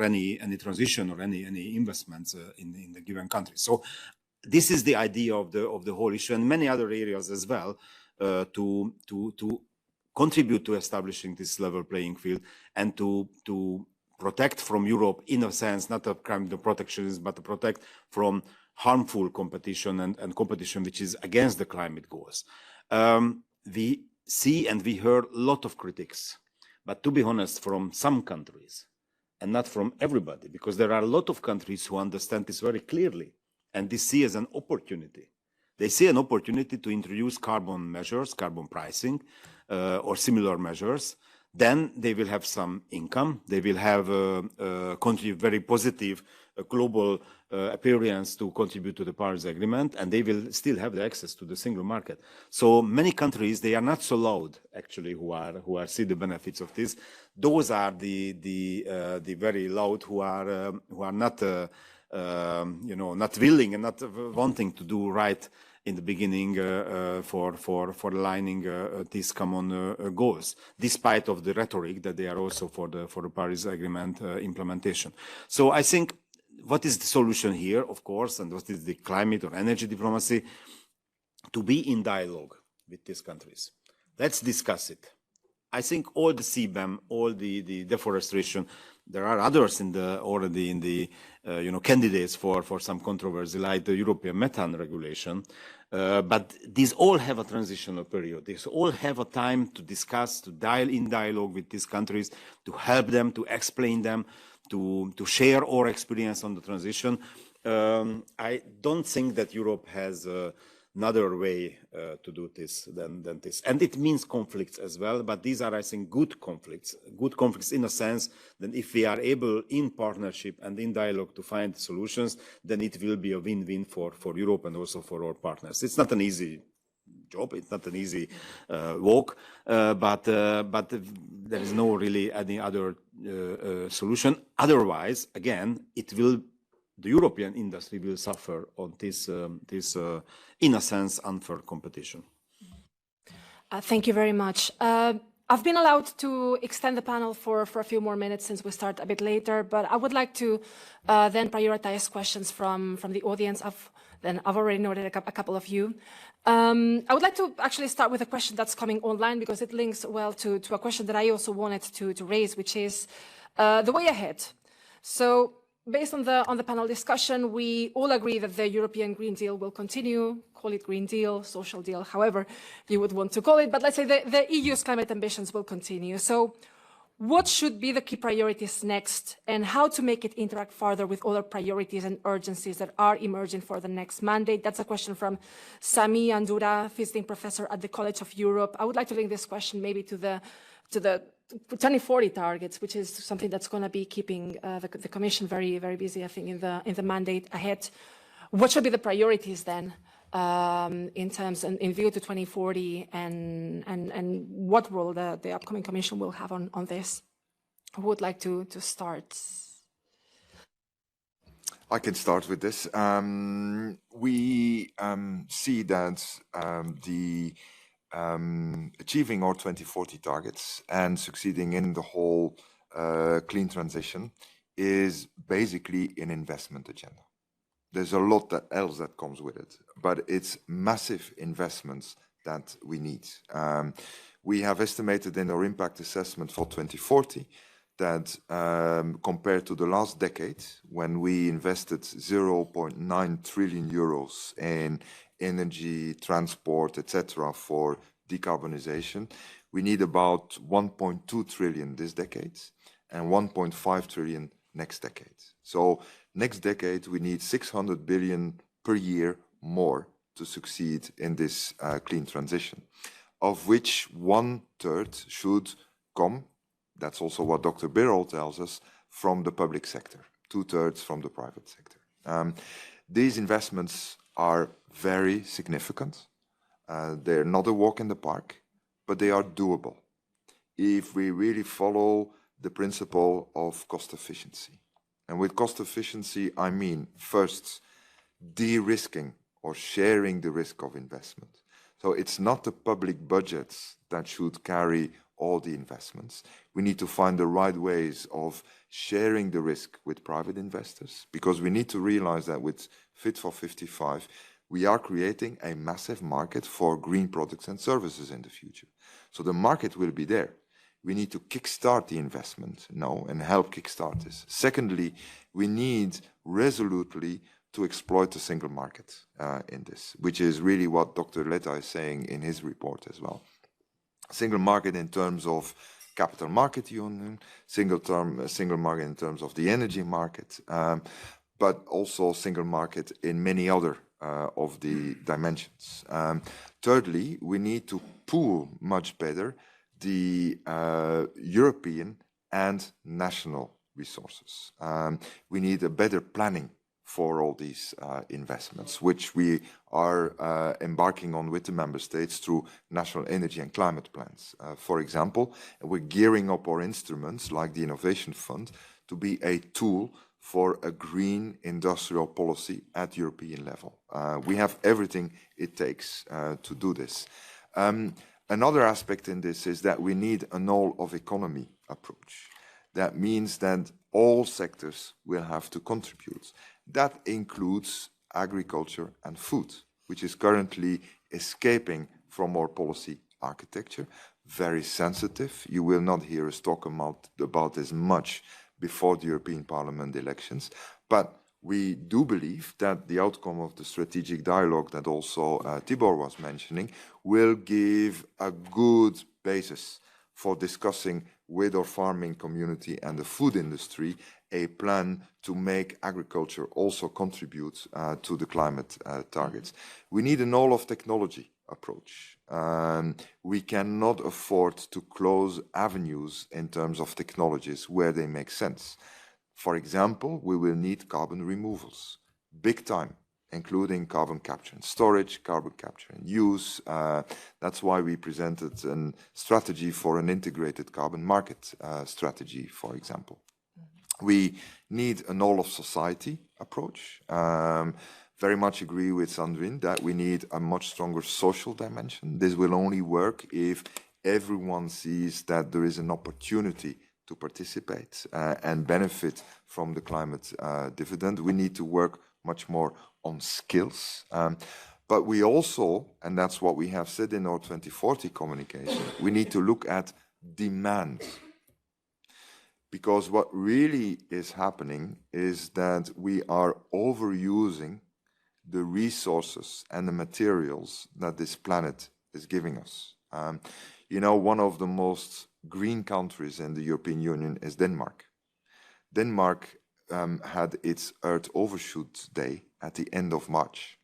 any transition or any investments in the given country. So this is the idea of the whole issue, and many other areas as well, to contribute to establishing this level playing field and to protect from Europe, in a sense, not a kind of protectionism, but to protect from harmful competition and competition which is against the climate goals. We see and we heard a lot of critics, but to be honest, from some countries, and not from everybody, because there are a lot of countries who understand this very clearly, and they see as an opportunity. They see an opportunity to introduce carbon measures, carbon pricing, or similar measures. Then they will have some income. They will have contribute very positive global appearance to contribute to the Paris Agreement, and they will still have the access to the single market. So many countries, they are not so loud actually who are see the benefits of this. Those are the very loud who are not not willing and not wanting to do right in the beginning for aligning these common goals, despite of the rhetoric that they are also for the Paris Agreement implementation. So I think what is the solution here, of course, and what is the climate or energy diplomacy? To be in dialogue with these countries. Let's discuss it. I think all the CBAM, all the deforestation, there are others already in the candidates for some controversy, like the European methane regulation. But these all have a transitional period. These all have a time to discuss, to dialogue with these countries, to help them, to explain them, to share our experience on the transition. I don't think that Europe has another way to do this than this. And it means conflicts as well, but these are, I think, good conflicts in a sense that if we are able in partnership and in dialogue to find solutions, then it will be a win-win for Europe and also for our partners. It's not an easy job, it's not an easy walk, but there is no really any other solution. Otherwise, again, the European industry will suffer on this, in a sense, unfair competition. Thank you very much. I've been allowed to extend the panel for a few more minutes since we start a bit later, but I would like to then prioritize questions from the audience. I've already noted a couple of you. I would like to actually start with a question that's coming online because it links well to a question that I also wanted to raise, which is the way ahead. So, based on the panel discussion, we all agree that the European Green Deal will continue, call it Green Deal, social deal, however you would want to call it, but let's say the EU's climate ambitions will continue. So what should be the key priorities next and how to make it interact further with other priorities and urgencies that are emerging for the next mandate? That's a question from Sami Andura, visiting professor at the College of Europe. I would like to link this question maybe to the 2040 targets, which is something that's going to be keeping the Commission very, very busy, I think, in the mandate ahead. What should be the priorities then in terms and in view to 2040, and what role the upcoming Commission will have on this? Who would like to start? I can start with this. We see that achieving our 2040 targets and succeeding in the whole clean transition is basically an investment agenda. There's a lot else that comes with it, but it's massive investments that we need. We have estimated in our impact assessment for 2040 that compared to the last decade, when we invested 0.9 trillion euros in energy, transport, etc., for decarbonization, we need about 1.2 trillion this decade and 1.5 trillion next decade. So next decade, we need 600 billion per year more to succeed in this clean transition, of which 1/3 should come, that's also what Dr. Birol tells us, from the public sector, 2/3 from the private sector. These investments are very significant. They're not a walk in the park, but they are doable if we really follow the principle of cost efficiency. And with cost efficiency, I mean, first, de-risking or sharing the risk of investment. So it's not the public budgets that should carry all the investments. We need to find the right ways of sharing the risk with private investors, because we need to realize that with Fit for 55, we are creating a massive market for green products and services in the future. So the market will be there. We need to kickstart the investment now and help kickstart this. Secondly, we need resolutely to exploit the single market in this, which is really what Dr. Letta is saying in his report as well. Single market in terms of capital market union, single market in terms of the energy market, but also single market in many other of the dimensions. Thirdly, we need to pool much better the European and national resources. We need a better planning for all these investments, which we are embarking on with the member states through national energy and climate plans. For example, we're gearing up our instruments like the Innovation Fund to be a tool for a green industrial policy at European level. We have everything it takes to do this. Another aspect in this is that we need an all-of-economy approach. That means that all sectors will have to contribute. That includes agriculture and food, which is currently escaping from our policy architecture, very sensitive. You will not hear us talk about this much before the European Parliament elections, but we do believe that the outcome of the strategic dialogue that also Tibor was mentioning will give a good basis for discussing with our farming community and the food industry a plan to make agriculture also contribute to the climate targets. We need an all-of-technology approach. We cannot afford to close avenues in terms of technologies where they make sense. For example, we will need carbon removals, big time, including carbon capture and storage, carbon capture and use. That's why we presented a strategy for an integrated carbon market strategy, for example. We need an all-of-society approach. Very much agree with Sandrine that we need a much stronger social dimension. This will only work if everyone sees that there is an opportunity to participate and benefit from the climate dividend. We need to work much more on skills. But we also, and that's what we have said in our 2040 communication, we need to look at demand. Because what really is happening is that we are overusing the resources and the materials that this planet is giving us. You know, one of the most green countries in the European Union is Denmark. Denmark had its Earth Overshoot Day at the end of March.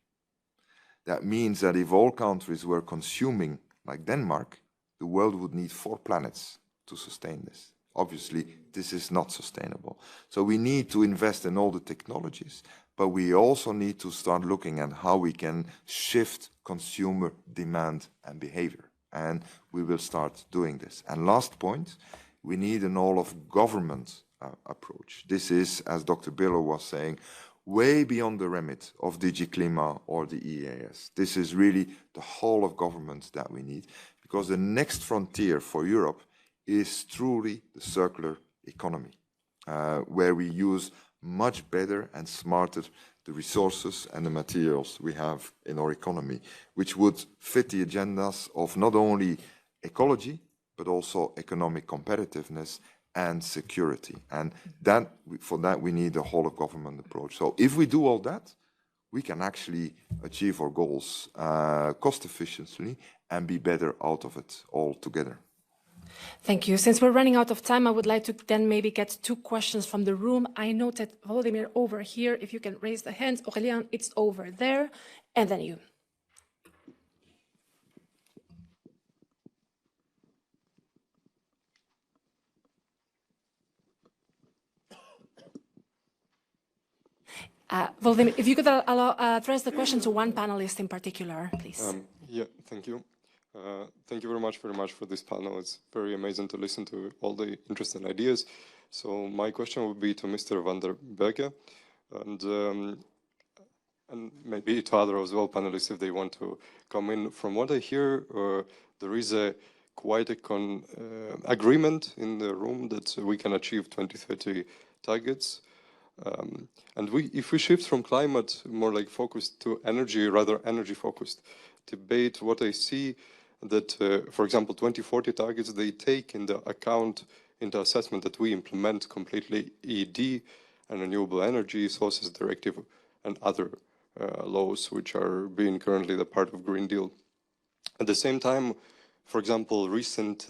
That means that if all countries were consuming like Denmark, the world would need 4 planets to sustain this. Obviously, this is not sustainable. So we need to invest in all the technologies, but we also need to start looking at how we can shift consumer demand and behavior. And we will start doing this. And last point, we need an all-of-government approach. This is, as Dr. Birol was saying, way beyond the remit of DG Klima or the EAS. This is really the whole of government that we need, because the next frontier for Europe is truly the circular economy, where we use much better and smarter the resources and the materials we have in our economy, which would fit the agendas of not only ecology, but also economic competitiveness and security. And that, for that, we need a whole-of-government approach. So if we do all that, we can actually achieve our goals cost efficiently and be better out of it all together. Thank you. Since we're running out of time, I would like to then maybe get 2 questions from the room. I noted Volodymyr over here. If you can raise the hands. Aurélien, it's over there. And then you. Volodymyr, if you could address the question to one panelist in particular, please. Yeah, thank you. Thank you very much for this panel. It's very amazing to listen to all the interesting ideas. So my question would be to Mr. van der Beke and maybe to other as well panelists if they want to come in. From what I hear, there is quite a agreement in the room that we can achieve 2030 targets. And if we shift from climate more like focused to energy, rather energy focused debate, what I see that, for example, 2040 targets, they take into account into assessment that we implement completely ED and renewable energy sources directive and other laws which are being currently the part of Green Deal. At the same time, for example, recent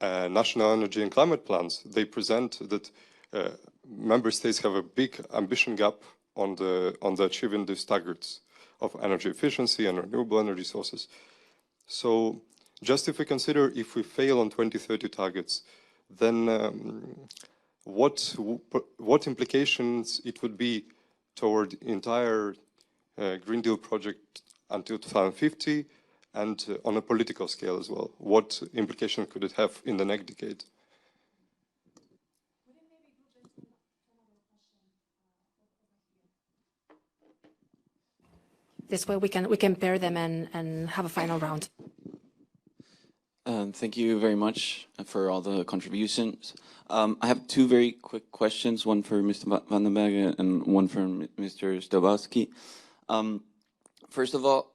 national energy and climate plans, they present that member states have a big ambition gap on the achieving these targets of energy efficiency and renewable energy sources. So just if we consider if we fail on 2030 targets, then what implications it would be toward entire Green Deal project until 2050, and on a political scale as well? What implication could it have in the next decade? This way we can pair them and have a final round. Thank you very much for all the contributions. I have two very quick questions, one for Mr. Van den Berg and one for Mr. Stobowski. First of all,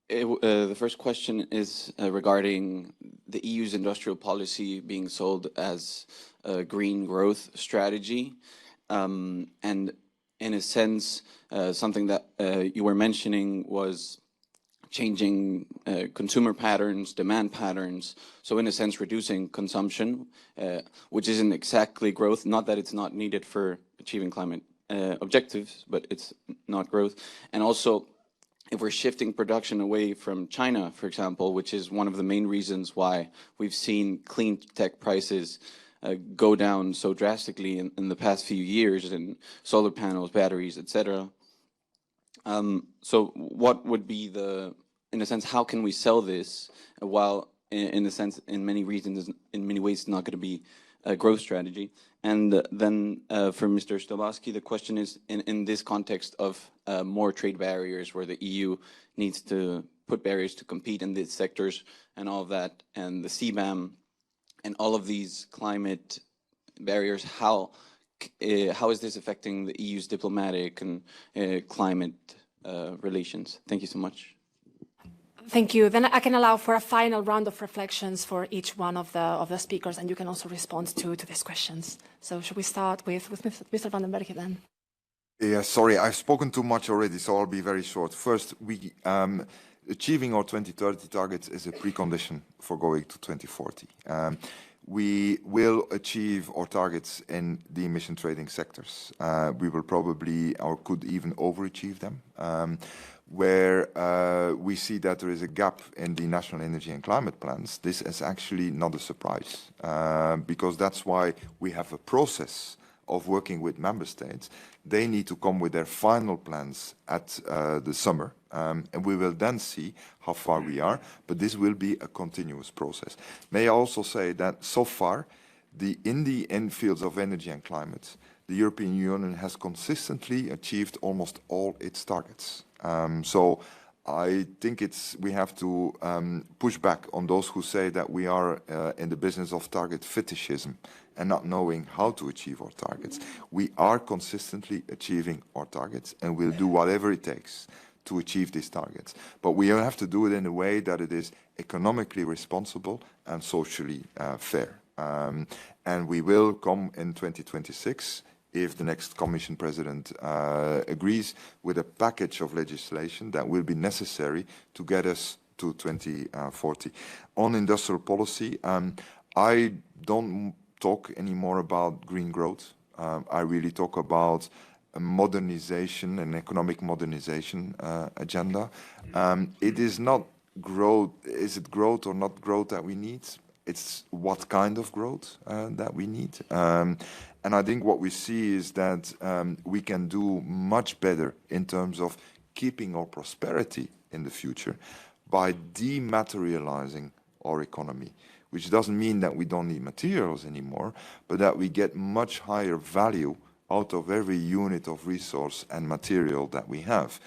the first question is regarding the EU's industrial policy being sold as a green growth strategy. And in a sense, something that you were mentioning was changing consumer patterns, demand patterns, so in a sense reducing consumption, which isn't exactly growth, not that it's not needed for achieving climate objectives, but it's not growth. And also, if we're shifting production away from China, for example, which is one of the main reasons why we've seen clean tech prices go down so drastically in the past few years, in solar panels, batteries, etc. So what would be the, in a sense, how can we sell this while, in a sense, in many reasons, in many ways, it's not going to be a growth strategy? And then for Mr. Stobowski, the question is, in this context of more trade barriers where the EU needs to put barriers to compete in these sectors and all of that, and the CBAM and all of these climate barriers, how is this affecting the EU's diplomatic and climate relations? Thank you so much. Thank you. Then I can allow for a final round of reflections for each one of the speakers, and you can also respond to these questions. So should we start with Mr. Van den Berg then? Yeah, sorry, I've spoken too much already, so I'll be very short. First, achieving our 2030 targets is a precondition for going to 2040. We will achieve our targets in the emission trading sectors. We will probably, or could even overachieve them. Where we see that there is a gap in the national energy and climate plans, this is actually not a surprise, because that's why we have a process of working with member states. They need to come with their final plans at the summer, and we will then see how far we are, but this will be a continuous process. May I also say that so far, in the fields of energy and climate, the European Union has consistently achieved almost all its targets. So I think we have to push back on those who say that we are in the business of target fetishism and not knowing how to achieve our targets. We are consistently achieving our targets, and we'll do whatever it takes to achieve these targets. But we have to do it in a way that it is economically responsible and socially fair. And we will come in 2026, if the next Commission President agrees, with a package of legislation that will be necessary to get us to 2040. On industrial policy, I don't talk anymore about green growth. I really talk about a modernization, an economic modernization agenda. It is not growth, is it growth or not growth that we need? It's what kind of growth that we need. And I think what we see is that we can do much better in terms of keeping our prosperity in the future by dematerializing our economy, which doesn't mean that we don't need materials anymore, but that we get much higher value out of every unit of resource and material that we have.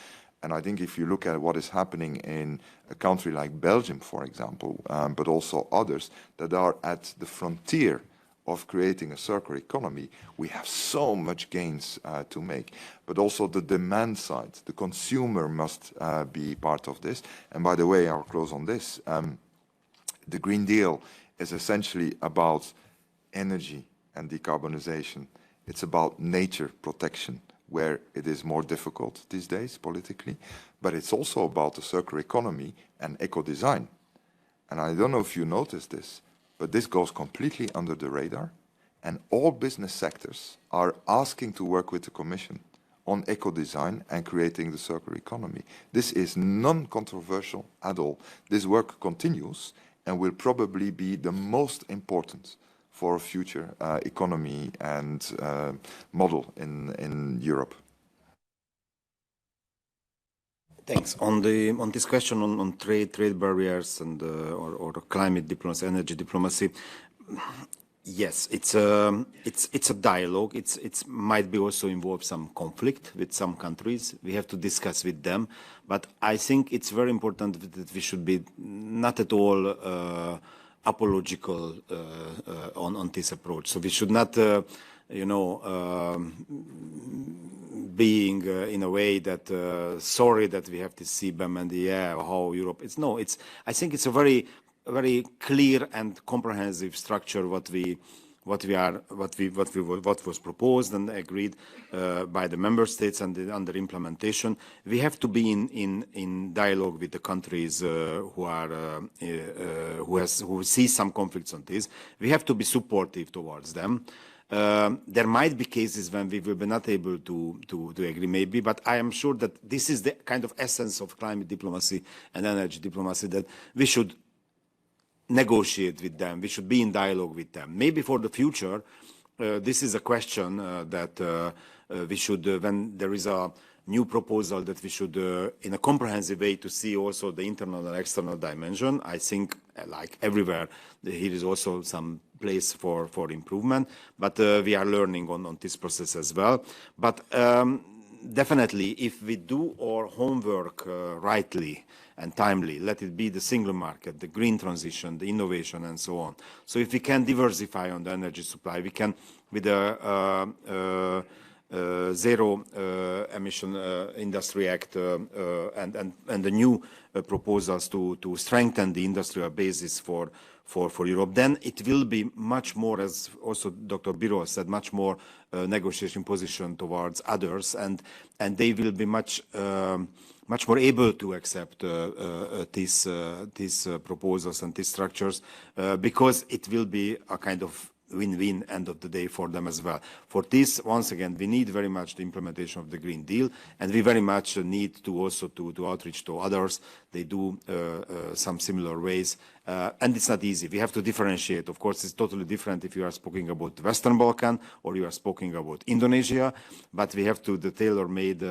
And I think if you look at what is happening in a country like Belgium, for example, but also others that are at the frontier of creating a circular economy, we have so much gains to make. But also the demand side, the consumer must be part of this. And by the way, I'll close on this. The Green Deal is essentially about energy and decarbonization. It's about nature protection where it is more difficult these days politically, but it's also about the circular economy and eco-design. And I don't know if you noticed this, but this goes completely under the radar, and all business sectors are asking to work with the Commission on eco-design and creating the circular economy. This is non-controversial at all. This work continues and will probably be the most important for a future economy and model in Europe. Thanks. On this question on trade barriers and or climate diplomacy, energy diplomacy, yes, it's a dialogue. It might be also involve some conflict with some countries. We have to discuss with them, but I think it's very important that we should be not at all apological on this approach. So we should not, being in a way that sorry that we have this CBAM and how Europe is. No, I think it's a very clear and comprehensive structure what was proposed and agreed by the member states and under implementation. We have to be in dialogue with the countries who see some conflicts on this. We have to be supportive towards them. There might be cases when we will be not able to agree, maybe, but I am sure that this is the kind of essence of climate diplomacy and energy diplomacy, that we should negotiate with them. We should be in dialogue with them. Maybe for the future, this is a question that we should, when there is a new proposal, that we should, in a comprehensive way, to see also the internal and external dimension. I think, like everywhere, here is also some place for improvement, but we are learning on this process as well. But definitely, if we do our homework rightly and timely, let it be the single market, the green transition, the innovation, and so on. So if we can diversify on the energy supply, we can, with a zero emission industry act and the new proposals to strengthen the industrial basis for Europe, then it will be much more, as also Dr. Birol said, much more negotiation position towards others, and they will be much more able to accept these proposals and these structures, because it will be a kind of win-win end of the day for them as well. For this, once again, we need very much the implementation of the Green Deal, and we very much need to also to outreach to others. They do some similar ways, and it's not easy. We have to differentiate. Of course, it's totally different if you are speaking about the Western Balkan or you are speaking about Indonesia, but we have to the tailor-made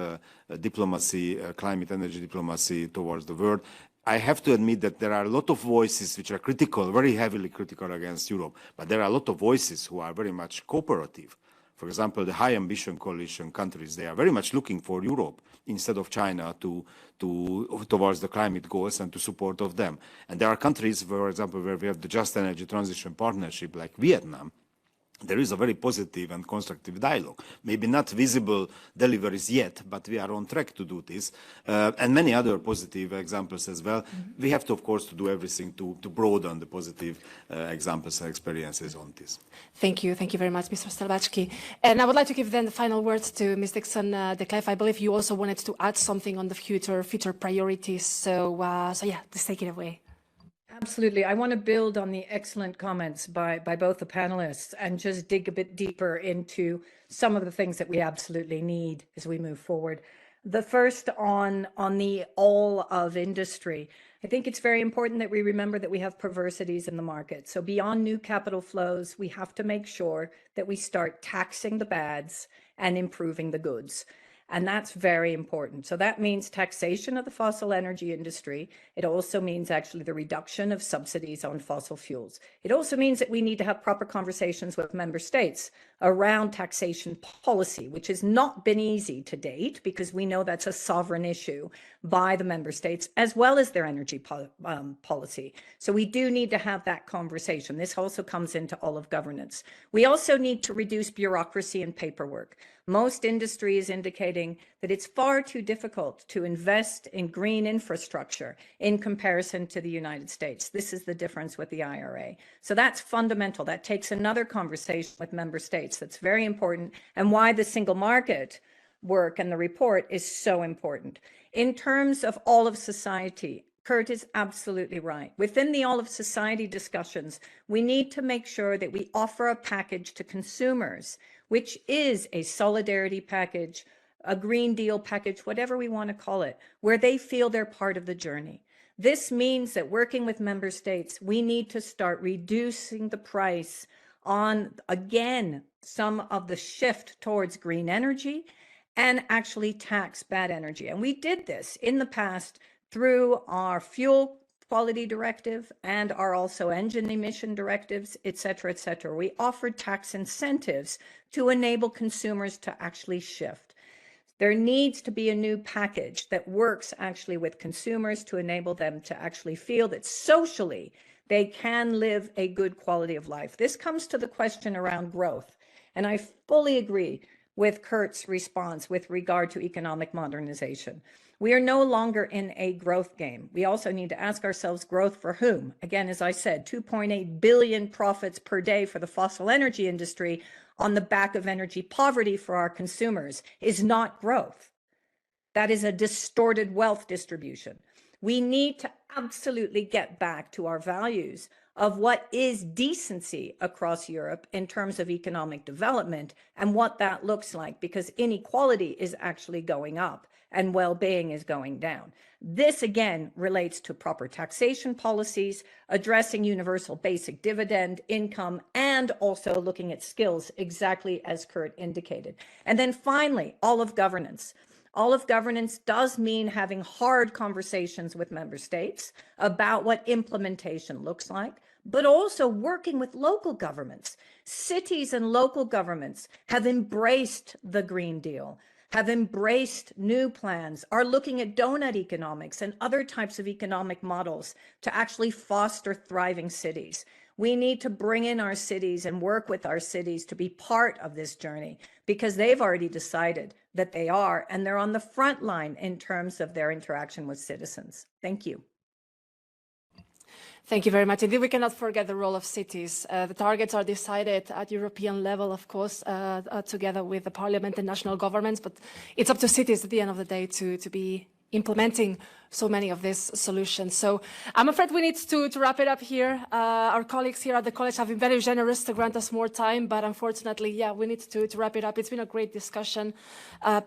diplomacy, climate energy diplomacy towards the world. I have to admit that there are a lot of voices which are critical, very heavily critical against Europe, but there are a lot of voices who are very much cooperative. For example, the high ambition coalition countries, they are very much looking for Europe instead of China towards the climate goals and to support of them. And there are countries, for example, where we have the Just Energy Transition Partnership, like Vietnam. There is a very positive and constructive dialogue. Maybe not visible deliveries yet, but we are on track to do this. And many other positive examples as well. We have to, of course, to do everything to broaden the positive examples and experiences on this. Thank you. Thank you very much, Mr. Stelbachki. And I would like to give then the final words to Ms. Dixon de Cleef. I believe you also wanted to add something on the future priorities. So yeah, please take it away. Absolutely. I want to build on the excellent comments by both the panelists and just dig a bit deeper into some of the things that we absolutely need as we move forward. The first on the all of industry. I think it's very important that we remember that we have perversities in the market. So beyond new capital flows, we have to make sure that we start taxing the bads and improving the goods. And that's very important. So that means taxation of the fossil energy industry. It also means actually the reduction of subsidies on fossil fuels. It also means that we need to have proper conversations with member states around taxation policy, which has not been easy to date because we know that's a sovereign issue by the member states as well as their energy policy. So we do need to have that conversation. This also comes into all of governance. We also need to reduce bureaucracy and paperwork. Most industry is indicating that it's far too difficult to invest in green infrastructure in comparison to the United States. This is the difference with the IRA. So that's fundamental. That takes another conversation with member states. That's very important, and why the single market work and the report is so important. In terms of all of society, Kurt is absolutely right. Within the all of society discussions, we need to make sure that we offer a package to consumers, which is a solidarity package, a Green Deal package, whatever we want to call it, where they feel they're part of the journey. This means that working with member states, we need to start reducing the price on, again, some of the shift towards green energy and actually tax bad energy. And we did this in the past through our fuel quality directive and our also engine emission directives, et cetera, et cetera. We offered tax incentives to enable consumers to actually shift. There needs to be a new package that works actually with consumers to enable them to actually feel that socially they can live a good quality of life. This comes to the question around growth. And I fully agree with Kurt's response with regard to economic modernization. We are no longer in a growth game. We also need to ask ourselves, growth for whom? Again, as I said, 2.8 billion profits per day for the fossil energy industry on the back of energy poverty for our consumers is not growth. That is a distorted wealth distribution. We need to absolutely get back to our values of what is decency across Europe in terms of economic development and what that looks like, because inequality is actually going up and well-being is going down. This again relates to proper taxation policies, addressing universal basic dividend income, and also looking at skills, exactly as Kurt indicated. And then finally, all of governance. All of governance does mean having hard conversations with member states about what implementation looks like, but also working with local governments. Cities and local governments have embraced the Green Deal, have embraced new plans, are looking at donut economics and other types of economic models to actually foster thriving cities. We need to bring in our cities and work with our cities to be part of this journey, because they've already decided that they are, and they're on the front line in terms of their interaction with citizens. Thank you. Thank you very much. Indeed, we cannot forget the role of cities. The targets are decided at European level, of course, together with the Parliament and national governments, but it's up to cities at the end of the day to be implementing so many of these solutions. So I'm afraid we need to wrap it up here. Our colleagues here at the college have been very generous to grant us more time, but unfortunately, yeah, we need to wrap it up. It's been a great discussion.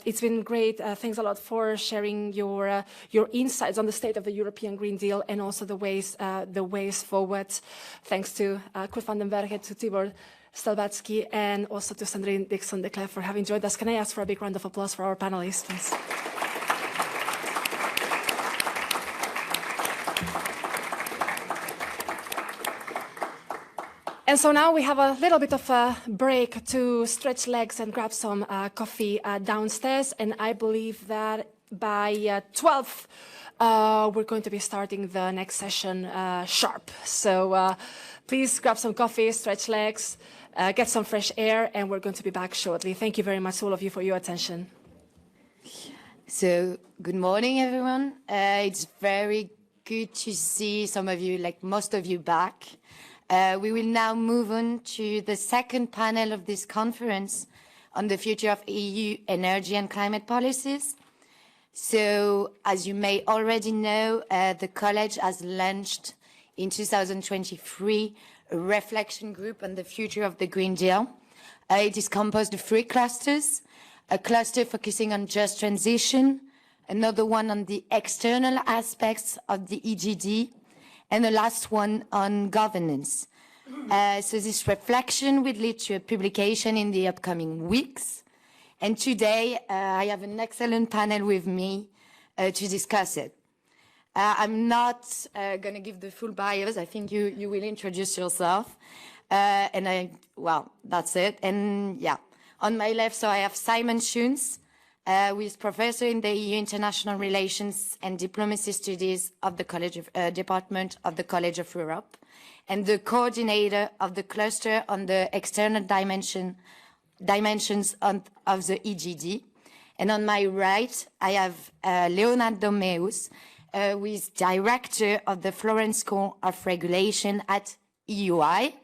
It's been great. Thanks a lot for sharing your insights on the state of the European Green Deal and also the ways forward. Thanks to Kurt van den Berge, to Tibor Stelbatsky, and also to Sandrine Dixon-Declercq for having joined us. Can I ask for a big round of applause for our panelists, please? And so now we have a little bit of a break to stretch legs and grab some coffee downstairs. And I believe that by 12, we're going to be starting the next session sharp. So please grab some coffee, stretch legs, get some fresh air, and we're going to be back shortly. Thank you very much, all of you, for your attention. So good morning, everyone. It's very good to see some of you, like most of you, back. We will now move on to the second panel of this conference on the future of EU energy and climate policies. So, as you may already know, the College has launched in 2023 a reflection group on the future of the Green Deal. It is composed of 3 clusters, a cluster focusing on just transition, another one on the external aspects of the EGD, and the last one on governance. So this reflection will lead to a publication in the upcoming weeks. And today, I have an excellent panel with me to discuss it. I'm not going to give the full bios. I think you will introduce yourself. Well, that's it. And yeah, on my left, so I have Simon Schoens, who is professor in the EU International Relations and Diplomacy Studies of the Department of the College of Europe, and the coordinator of the cluster on the external dimensions of the EGD. And on my right, I have Leonardo Meus, who is director of the Florence School of Regulation at EUI.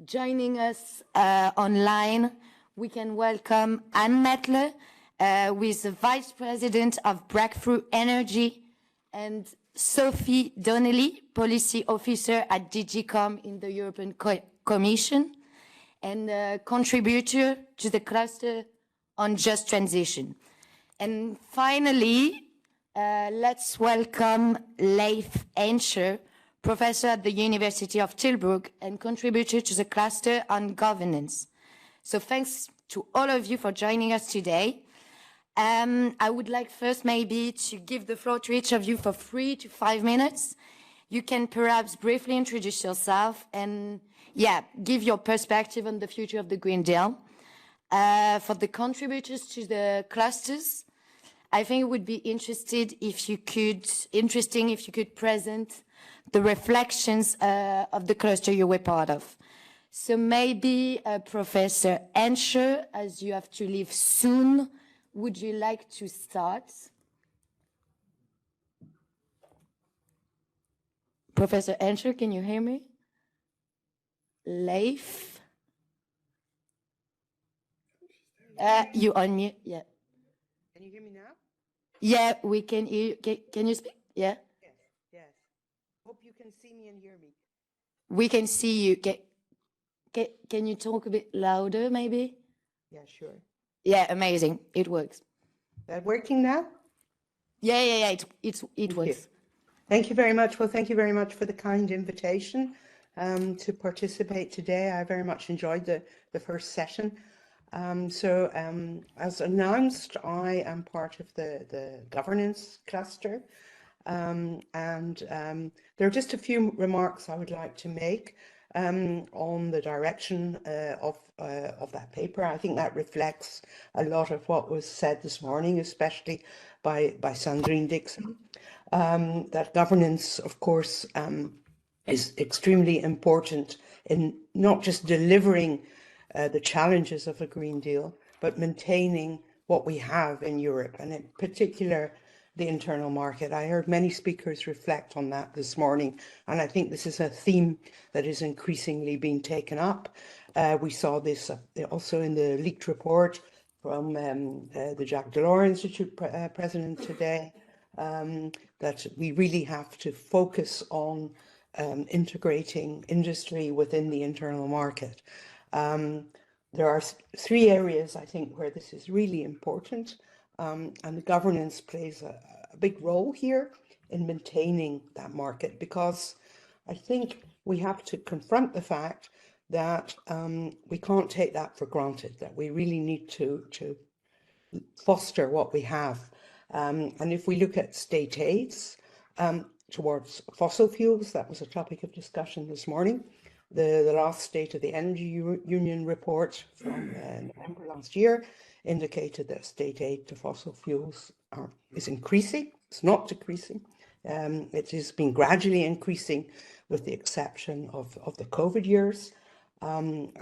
Joining us online, we can welcome Anne Mettler, with the Vice President of Breakthrough Energy and Sophie Donnelly, Policy Officer at DG.com in the European Commission and a contributor to the cluster on just transition. And finally, let's welcome Leif Enscher, professor at the University of Tilburg and contributor to the cluster on governance. So thanks to all of you for joining us today. I would like first maybe to give the floor to each of you for 3 to 5 minutes. You can perhaps briefly introduce yourself and give your perspective on the future of the Green Deal. For the contributors to the clusters, I think it would be interesting if you could present the reflections of the cluster you were part of. So maybe Professor Enscher, as you have to leave soon, would you like to start? Professor Enscher, can you hear me? Leif? You on mute, yeah. Can you hear me now? Yeah, we can hear you. Can you speak? Yeah? Yes, yes. Hope you can see me and hear me. We can see you. Can you talk a bit louder, maybe? Yeah, sure. Yeah, amazing. It works. Is that working now? Yeah. It works. Thank you very much. Well, thank you very much for the kind invitation to participate today. I very much enjoyed the first session. As announced, I am part of the governance cluster. There are just a few remarks I would like to make on the direction of that paper. I think that reflects a lot of what was said this morning, especially by Sandrine Dixon. That governance, of course, is extremely important in not just delivering the challenges of a Green Deal, but maintaining what we have in Europe, and in particular, the internal market. I heard many speakers reflect on that this morning, and I think this is a theme that is increasingly being taken up. We saw this also in the leaked report from the Jacques Delors Institute president today, that we really have to focus on integrating industry within the internal market. There are 3 areas, I think, where this is really important, and the governance plays a big role here in maintaining that market, because I think we have to confront the fact that we can't take that for granted, that we really need to foster what we have. And if we look at state aids towards fossil fuels, that was a topic of discussion this morning. The last State of the Energy Union report from November last year indicated that state aid to fossil fuels is increasing. It's not decreasing. It has been gradually increasing with the exception of the COVID years. In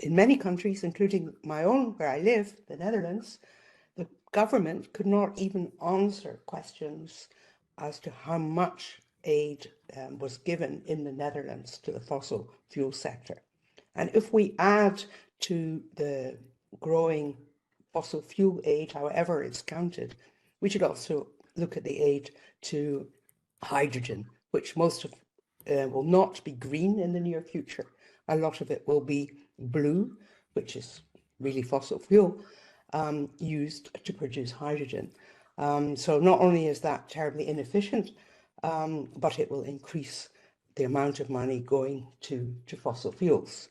many countries, including my own where I live, the Netherlands, the government could not even answer questions as to how much aid was given in the Netherlands to the fossil fuel sector. And if we add to the growing fossil fuel aid, however it's counted, we should also look at the aid to hydrogen, which most of will not be green in the near future. A lot of it will be blue, which is really fossil fuel, used to produce hydrogen. So not only is that terribly inefficient, but it will increase the amount of money going to fossil fuels.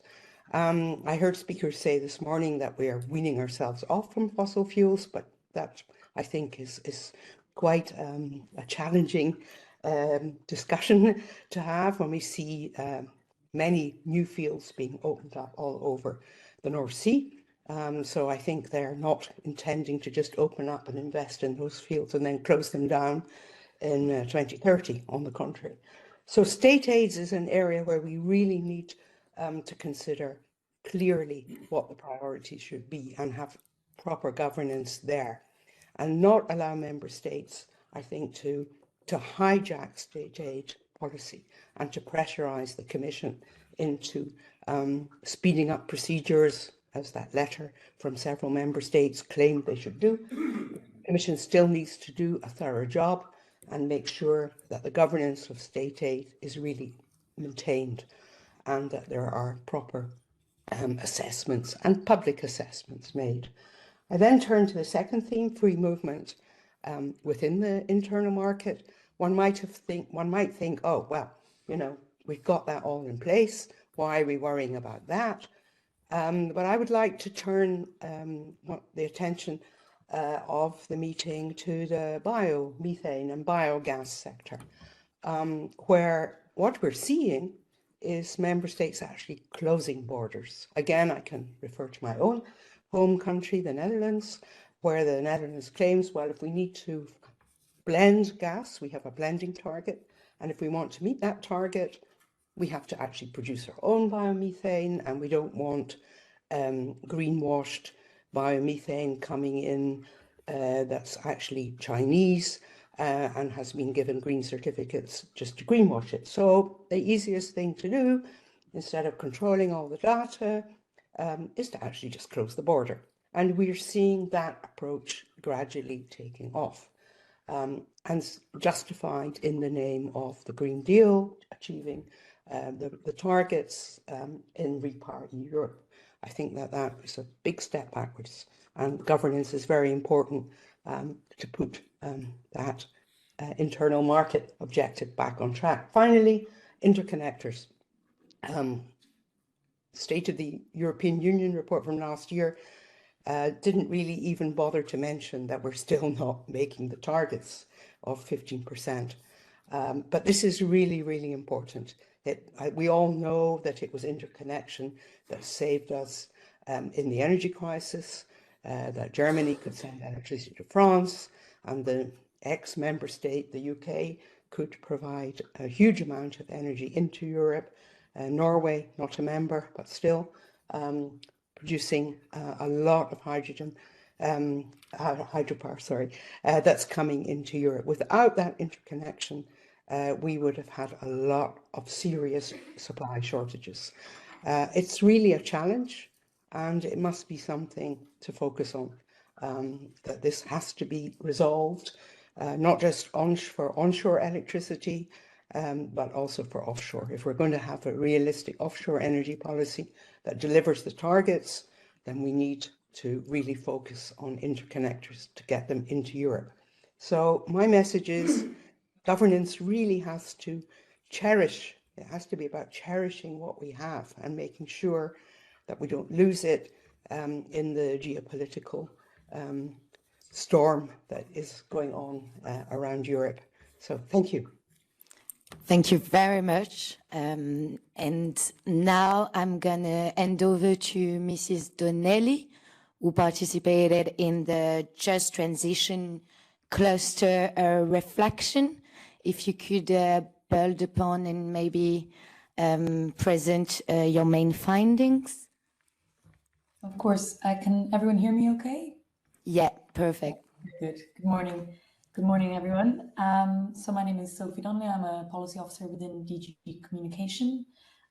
I heard speakers say this morning that we are weaning ourselves off from fossil fuels, but that I think is quite a challenging discussion to have when we see many new fields being opened up all over the North Sea. So I think they're not intending to just open up and invest in those fields and then close them down in 2030, on the contrary. So state aids is an area where we really need to consider clearly what the priorities should be and have proper governance there, and not allow member states, I think, to hijack state aid policy and to pressurize the Commission into speeding up procedures as that letter from several member states claimed they should do. The Commission still needs to do a thorough job and make sure that the governance of state aid is really maintained and that there are proper assessments and public assessments made. I then turn to the second theme, free movement within the internal market. One might think, oh, well, you know, we've got that all in place. Why are we worrying about that? But I would like to turn the attention of the meeting to the biomethane and biogas sector, where what we're seeing is member states actually closing borders. Again, I can refer to my own home country, the Netherlands, where the Netherlands claims, well, if we need to blend gas, we have a blending target, and if we want to meet that target, we have to actually produce our own biomethane, and we don't want greenwashed biomethane coming in that's actually Chinese and has been given green certificates just to greenwash it. So the easiest thing to do, instead of controlling all the data, is to actually just close the border. And we're seeing that approach gradually taking off and justified in the name of the Green Deal, achieving the targets in Repower Europe. I think that that is a big step backwards, and governance is very important to put that internal market objective back on track. Finally, interconnectors. State of the European Union report from last year didn't really even bother to mention that we're still not making the targets of 15%. But this is really, really important. We all know that it was interconnection that saved us in the energy crisis, that Germany could send electricity to France, and the ex-member state, the UK, could provide a huge amount of energy into Europe. Norway, not a member, but still producing a lot of hydrogen, hydropower, sorry, that's coming into Europe. Without that interconnection, we would have had a lot of serious supply shortages. It's really a challenge, and it must be something to focus on, that this has to be resolved, not just for onshore electricity, but also for offshore. If we're going to have a realistic offshore energy policy that delivers the targets, then we need to really focus on interconnectors to get them into Europe. So my message is governance really has to cherish, it has to be about cherishing what we have and making sure that we don't lose it in the geopolitical storm that is going on around Europe. So thank you. Thank you very much. And now I'm going to hand over to Mrs. Donnelly, who participated in the Just Transition Cluster reflection. If you could build upon and maybe present your main findings. Of course. Can everyone hear me okay? Yeah, perfect. Good. Good morning. Good morning, everyone. So my name is Sophie Donnelly. I'm a policy officer within DG Communication,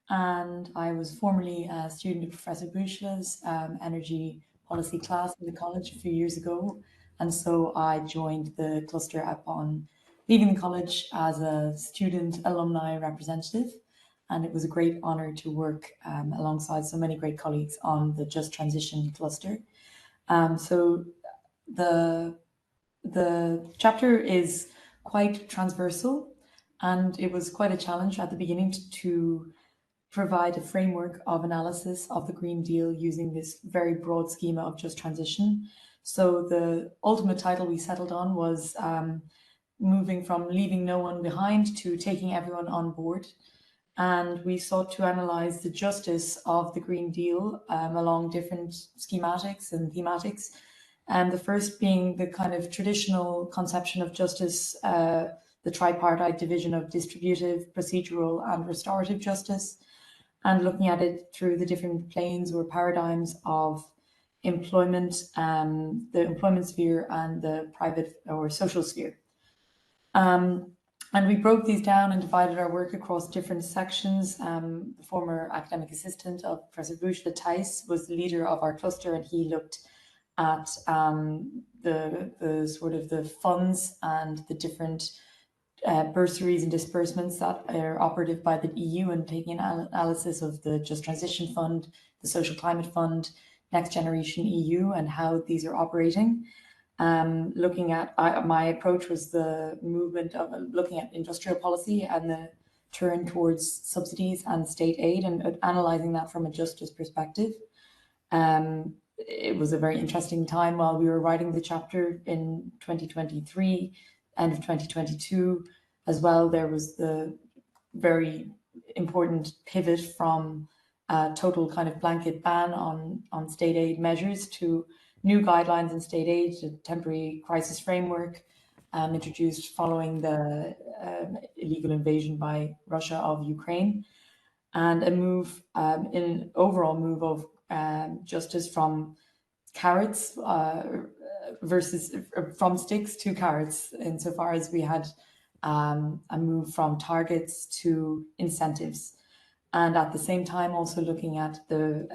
and I was formerly a student of Professor Bruchle's energy policy class in the college a few years ago. And so I joined the cluster upon leaving the college as a student alumni representative. And it was a great honor to work alongside so many great colleagues on the Just Transition cluster. So the chapter is quite transversal, and it was quite a challenge at the beginning to provide a framework of analysis of the Green Deal using this very broad schema of just transition. So the ultimate title we settled on was moving from leaving no one behind to taking everyone on board. And we sought to analyze the justice of the Green Deal along different schematics and thematics. And the first being the kind of traditional conception of justice, the tripartite division of distributive, procedural, and restorative justice, and looking at it through the different planes or paradigms of employment, the employment sphere and the private or social sphere. And we broke these down and divided our work across different sections. The former academic assistant of Professor Bruges was the leader of our cluster, and he looked at the sort of the funds and the different bursaries and disbursements that are operative by the EU, and taking an analysis of the Just Transition Fund, the Social Climate Fund, Next Generation EU, and how these are operating. Looking at, my approach was the movement of looking at industrial policy and the turn towards subsidies and state aid, and analysing that from a justice perspective. It was a very interesting time while we were writing the chapter in 2023, end of 2022 as well. There was the very important pivot from a total kind of blanket ban on state aid measures to new guidelines in state aid, a temporary crisis framework introduced following the illegal invasion by Russia of Ukraine, and a move, in overall move of justice from carrots versus from sticks to carrots, insofar as we had a move from targets to incentives. And at the same time, also looking at the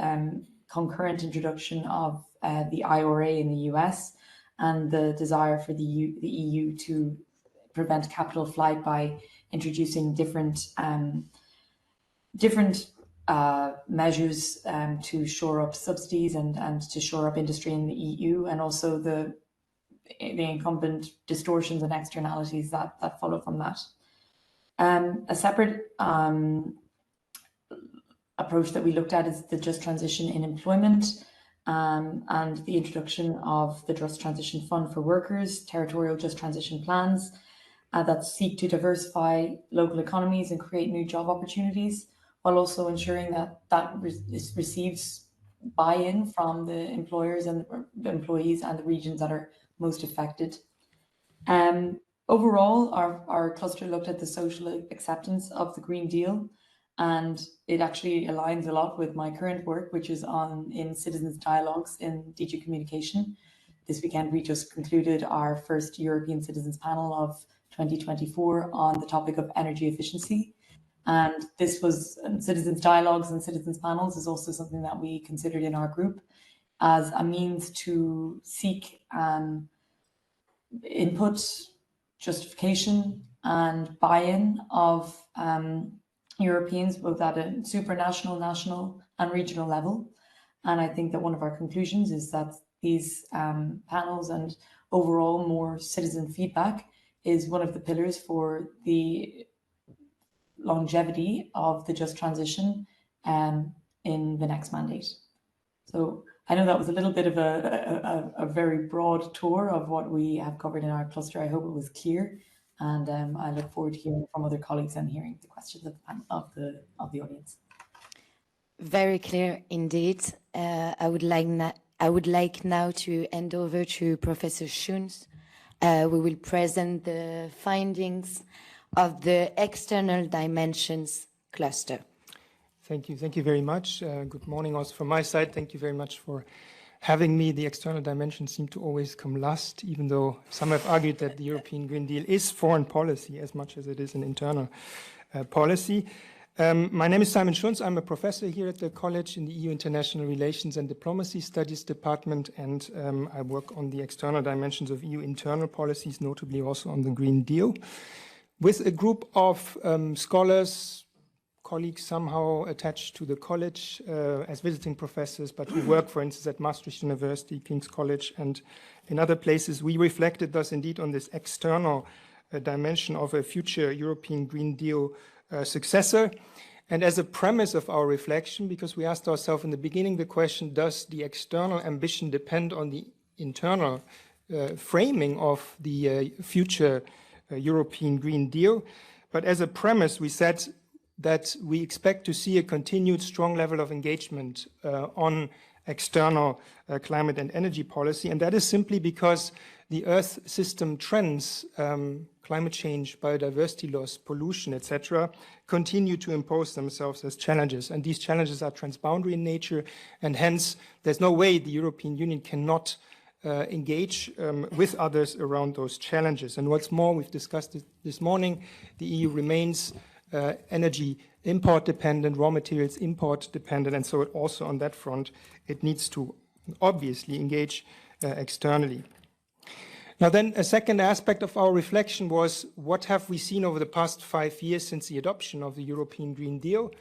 concurrent introduction of the IRA in the US, and the desire for the EU to prevent capital flight by introducing different measures to shore up subsidies and to shore up industry in the EU, and also the incumbent distortions and externalities that follow from that. A separate approach that we looked at is the just transition in employment, and the introduction of the Just Transition Fund for Workers, territorial just transition plans that seek to diversify local economies and create new job opportunities, while also ensuring that receives buy-in from the employers and the employees and the regions that are most affected. Overall, our cluster looked at the social acceptance of the Green Deal, and it actually aligns a lot with my current work, which is in citizens' dialogues in DG Communication. This weekend, we just concluded our first European Citizens Panel of 2024 on the topic of energy efficiency. And this was citizens' dialogues and citizens' panels is also something that we considered in our group as a means to seek input, justification, and buy-in of Europeans, both at a supranational, national, and regional level. And I think that one of our conclusions is that these panels and overall more citizen feedback is one of the pillars for the longevity of the just transition in the next mandate. So I know that was a little bit of a very broad tour of what we have covered in our cluster. I hope it was clear, and I look forward to hearing from other colleagues and hearing the questions of the audience. Very clear indeed. I would like now to hand over to Professor Schoens. We will present the findings of the external dimensions cluster. Thank you very much. Good morning also from my side. Thank you very much for having me. The external dimensions seem to always come last, even though some have argued that the European Green Deal is foreign policy as much as it is an internal policy. My name is Simon Schoens. I'm a professor here at the college in the EU International Relations and Diplomacy Studies Department, and I work on the external dimensions of EU internal policies, notably also on the Green Deal, with a group of scholars, colleagues somehow attached to the college as visiting professors, but who work, for instance, at Maastricht University, King's College, and in other places. We reflected thus indeed on this external dimension of a future European Green Deal successor. And as a premise of our reflection, because we asked ourselves in the beginning the question, does the external ambition depend on the internal framing of the future European Green Deal? But as a premise, we said that we expect to see a continued strong level of engagement on external climate and energy policy. And that is simply because the Earth system trends, climate change, biodiversity loss, pollution, etc., continue to impose themselves as challenges. And these challenges are transboundary in nature, and hence there's no way the European Union cannot engage with others around those challenges. And what's more, we've discussed it this morning, the EU remains energy import dependent, raw materials import dependent, and so also on that front, it needs to obviously engage externally. Now then, a second aspect of our reflection was, what have we seen over the past 5 years since the adoption of the European Green Deal?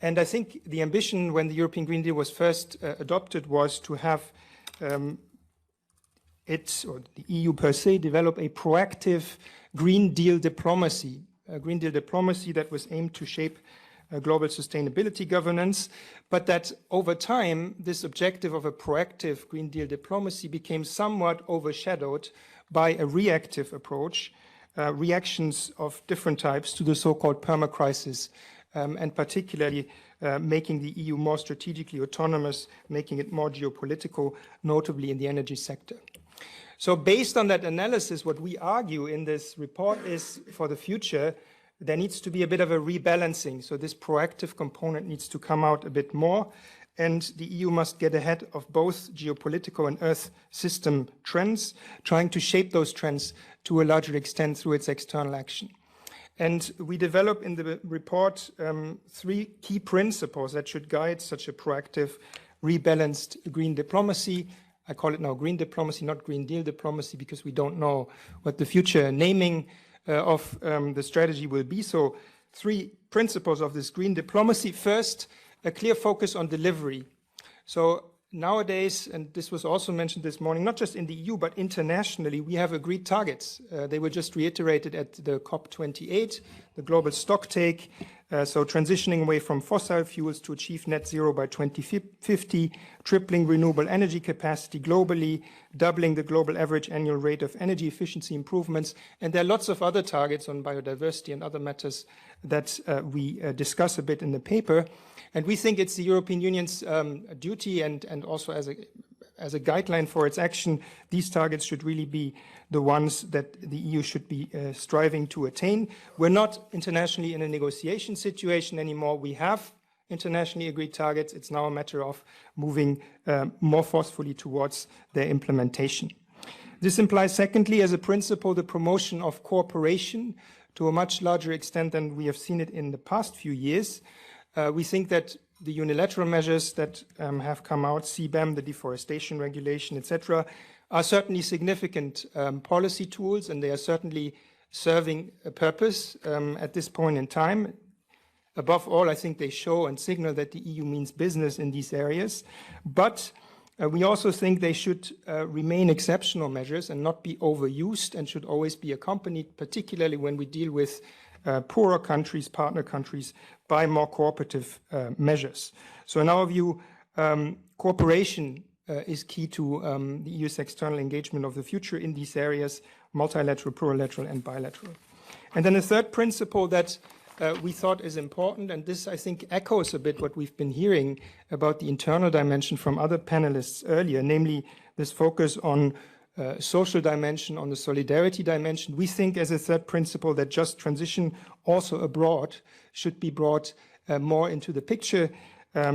And I think the ambition when the European Green Deal was first adopted was to have or the EU per se, develop a proactive Green Deal diplomacy, a Green Deal diplomacy that was aimed to shape global sustainability governance, but that over time, this objective of a proactive Green Deal diplomacy became somewhat overshadowed by a reactive approach, reactions of different types to the so-called perma-crisis, and particularly making the EU more strategically autonomous, making it more geopolitical, notably in the energy sector. So based on that analysis, what we argue in this report is, for the future, there needs to be a bit of a rebalancing. So this proactive component needs to come out a bit more, and the EU must get ahead of both geopolitical and Earth system trends, trying to shape those trends to a larger extent through its external action. And we develop in the report 3 key principles that should guide such a proactive, rebalanced green diplomacy. I call it now green diplomacy, not Green Deal diplomacy, because we don't know what the future naming of the strategy will be. So 3 principles of this green diplomacy. First, a clear focus on delivery. So nowadays, and this was also mentioned this morning, not just in the EU, but internationally, we have agreed targets. They were just reiterated at the COP28, the global stocktake. So transitioning away from fossil fuels to achieve net zero by 2050, tripling renewable energy capacity globally, doubling the global average annual rate of energy efficiency improvements. And there are lots of other targets on biodiversity and other matters that we discuss a bit in the paper. And we think it's the European Union's duty and also as a guideline for its action, these targets should really be the ones that the EU should be striving to attain. We're not internationally in a negotiation situation anymore. We have internationally agreed targets. It's now a matter of moving more forcefully towards their implementation. This implies, secondly, as a principle, the promotion of cooperation to a much larger extent than we have seen it in the past few years. We think that the unilateral measures that have come out, CBAM, the deforestation regulation, etc., are certainly significant policy tools, and they are certainly serving a purpose at this point in time. Above all, I think they show and signal that the EU means business in these areas. But we also think they should remain exceptional measures and not be overused, and should always be accompanied, particularly when we deal with poorer countries, partner countries, by more cooperative measures. So in our view, cooperation is key to the EU's external engagement of the future in these areas, multilateral, plurilateral, and bilateral. And then a third principle that we thought is important, and this, I think, echoes a bit what we've been hearing about the internal dimension from other panelists earlier, namely this focus on social dimension, on the solidarity dimension. We think as a third principle that just transition also abroad should be brought more into the picture.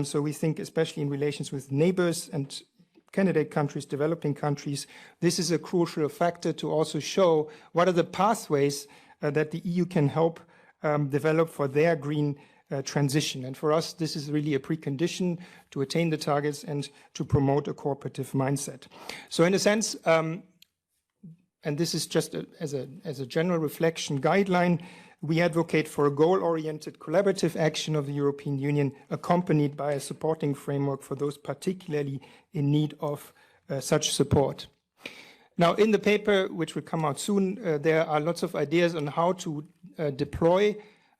So we think, especially in relations with neighbors and candidate countries, developing countries, this is a crucial factor to also show what are the pathways that the EU can help develop for their green transition. And for us, this is really a precondition to attain the targets and to promote a cooperative mindset. So in a sense, and this is just as a general reflection guideline, we advocate for a goal-oriented collaborative action of the European Union, accompanied by a supporting framework for those particularly in need of such support. Now, in the paper, which will come out soon, there are lots of ideas on how to deploy,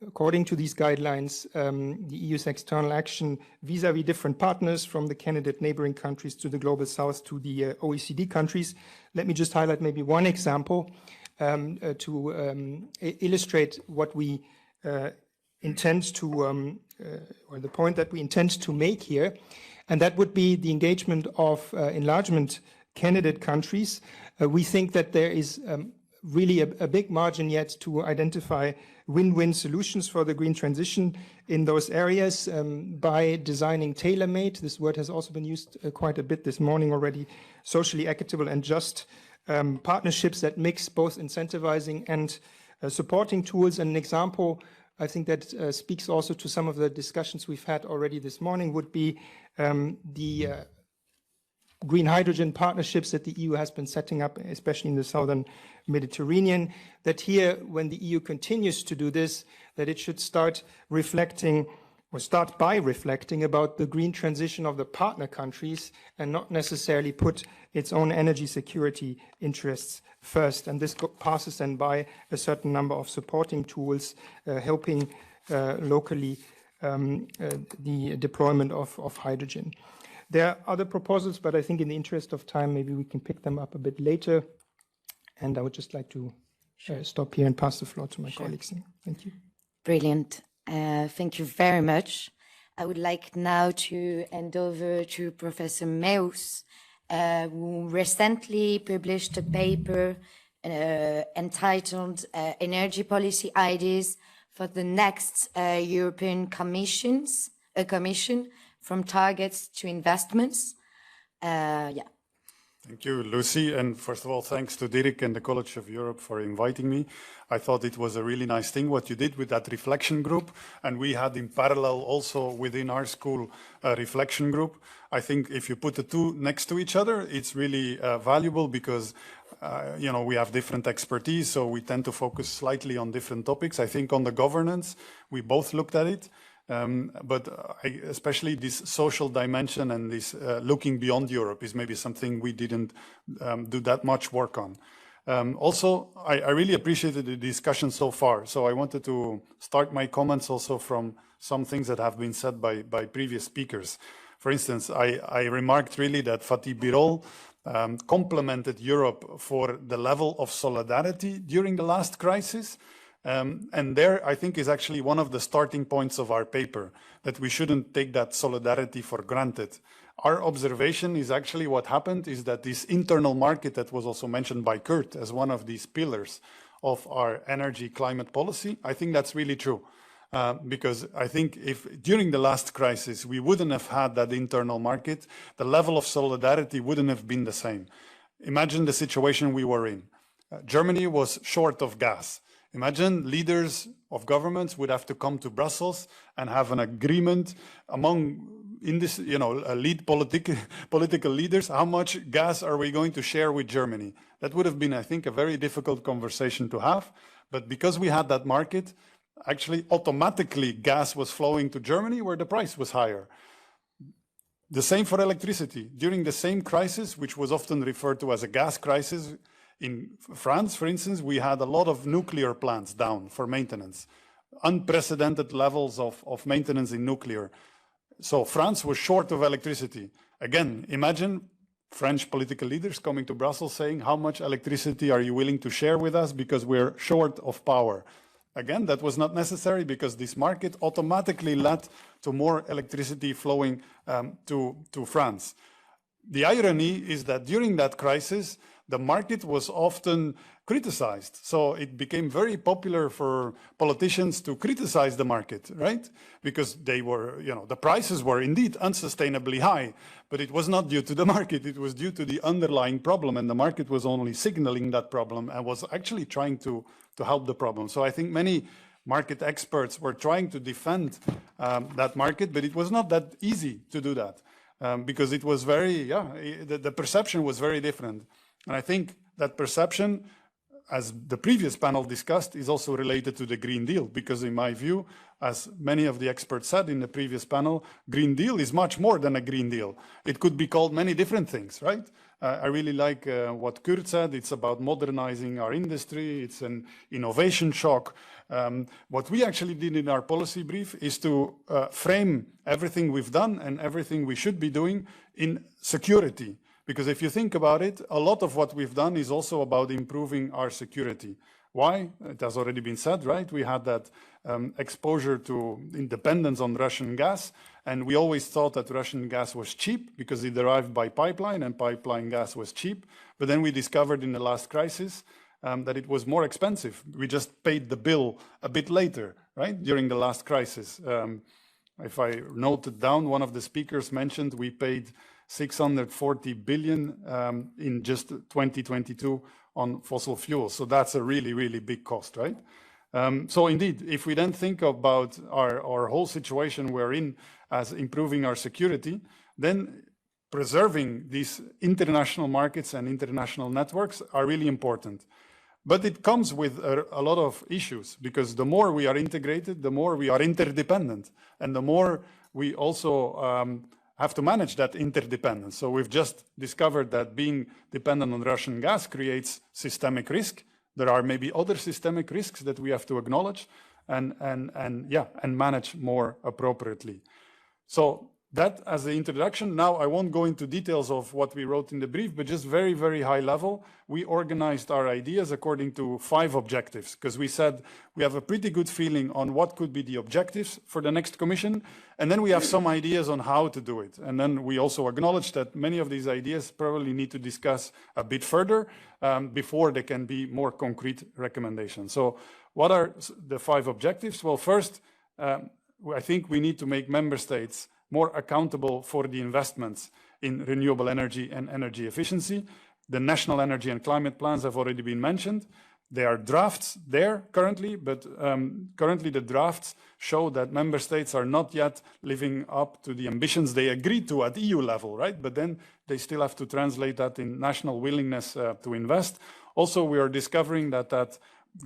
according to these guidelines, the EU's external action vis-à-vis different partners, from the candidate neighboring countries to the global south to the OECD countries. Let me just highlight maybe one example to illustrate what we intend to, or the point that we intend to make here, and that would be the engagement of enlargement candidate countries. We think that there is really a big margin yet to identify win-win solutions for the green transition in those areas by designing tailor-made. This word has also been used quite a bit this morning already. Socially equitable and just partnerships that mix both incentivizing and supporting tools. And an example, I think, that speaks also to some of the discussions we've had already this morning would be the green hydrogen partnerships that the EU has been setting up, especially in the southern Mediterranean, that here, when the EU continues to do this, that it should start reflecting or start by reflecting about the green transition of the partner countries and not necessarily put its own energy security interests first. And this passes then by a certain number of supporting tools, helping locally the deployment of hydrogen. There are other proposals, but I think in the interest of time, maybe we can pick them up a bit later. And I would just like to stop here and pass the floor to my colleagues. Thank you. Brilliant. Thank you very much. I would like now to hand over to Professor Meus, who recently published a paper entitled Energy Policy Ideas for the Next European Commission, from Targets to Investments. Thank you, Lucy. And first of all, thanks to Dirk and the College of Europe for inviting me. I thought it was a really nice thing what you did with that reflection group. And we had in parallel also within our school a reflection group. I think if you put the two next to each other, it's really valuable because you know, we have different expertise, so we tend to focus slightly on different topics. I think on the governance, we both looked at it. But especially this social dimension and this looking beyond Europe is maybe something we didn't do that much work on. Also, I really appreciated the discussion so far. So I wanted to start my comments also from some things that have been said by previous speakers. For instance, I remarked really that Fatih Birol complimented Europe for the level of solidarity during the last crisis. And there, I think, is actually one of the starting points of our paper, that we shouldn't take that solidarity for granted. Our observation is actually what happened is that this internal market that was also mentioned by Kurt as one of these pillars of our energy climate policy, I think that's really true. Because I think if during the last crisis we wouldn't have had that internal market, the level of solidarity wouldn't have been the same. Imagine the situation we were in. Germany was short of gas. Imagine leaders of governments would have to come to Brussels and have an agreement among, in this, you know, lead political leaders, how much gas are we going to share with Germany? That would have been, I think, a very difficult conversation to have. But because we had that market, actually automatically gas was flowing to Germany where the price was higher. The same for electricity. During the same crisis, which was often referred to as a gas crisis, in France, for instance, we had a lot of nuclear plants down for maintenance, unprecedented levels of maintenance in nuclear. So France was short of electricity. Again, imagine French political leaders coming to Brussels saying, how much electricity are you willing to share with us because we're short of power? Again, that was not necessary because this market automatically led to more electricity flowing to France. The irony is that during that crisis, the market was often criticized. So it became very popular for politicians to criticize the market, right? Because they were, you know, the prices were indeed unsustainably high, but it was not due to the market. It was due to the underlying problem, and the market was only signaling that problem and was actually trying to help the problem. So I think many market experts were trying to defend that market, but it was not that easy to do that because it was very, the perception was very different. And I think that perception, as the previous panel discussed, is also related to the Green Deal, because in my view, as many of the experts said in the previous panel, Green Deal is much more than a Green Deal. It could be called many different things, right? I really like what Kurt said. It's about modernizing our industry. It's an innovation shock. What we actually did in our policy brief is to frame everything we've done and everything we should be doing in security. Because if you think about it, a lot of what we've done is also about improving our security. Why? It has already been said, right? We had that exposure to independence on Russian gas, and we always thought that Russian gas was cheap because it arrived by pipeline, and pipeline gas was cheap. But then we discovered in the last crisis that it was more expensive. We just paid the bill a bit later, right, during the last crisis. If I noted down, one of the speakers mentioned we paid 640 billion in just 2022 on fossil fuels. So that's a really, really big cost, right? So indeed, if we then think about our whole situation we're in as improving our security, then preserving these international markets and international networks are really important. But it comes with a lot of issues, because the more we are integrated, the more we are interdependent, and the more we also have to manage that interdependence. So we've just discovered that being dependent on Russian gas creates systemic risk. There are maybe other systemic risks that we have to acknowledge and manage more appropriately. So that as the introduction. Now I won't go into details of what we wrote in the brief, but just very, very high level. We organized our ideas according to 5 objectives, because we said we have a pretty good feeling on what could be the objectives for the next Commission, and then we have some ideas on how to do it. And then we also acknowledge that many of these ideas probably need to discuss a bit further before there can be more concrete recommendations. So what are the 5 objectives? Well, first, I think we need to make member states more accountable for the investments in renewable energy and energy efficiency. The national energy and climate plans have already been mentioned. There are drafts there currently, but currently the drafts show that member states are not yet living up to the ambitions they agreed to at EU level, right? But then they still have to translate that in national willingness to invest. Also, we are discovering that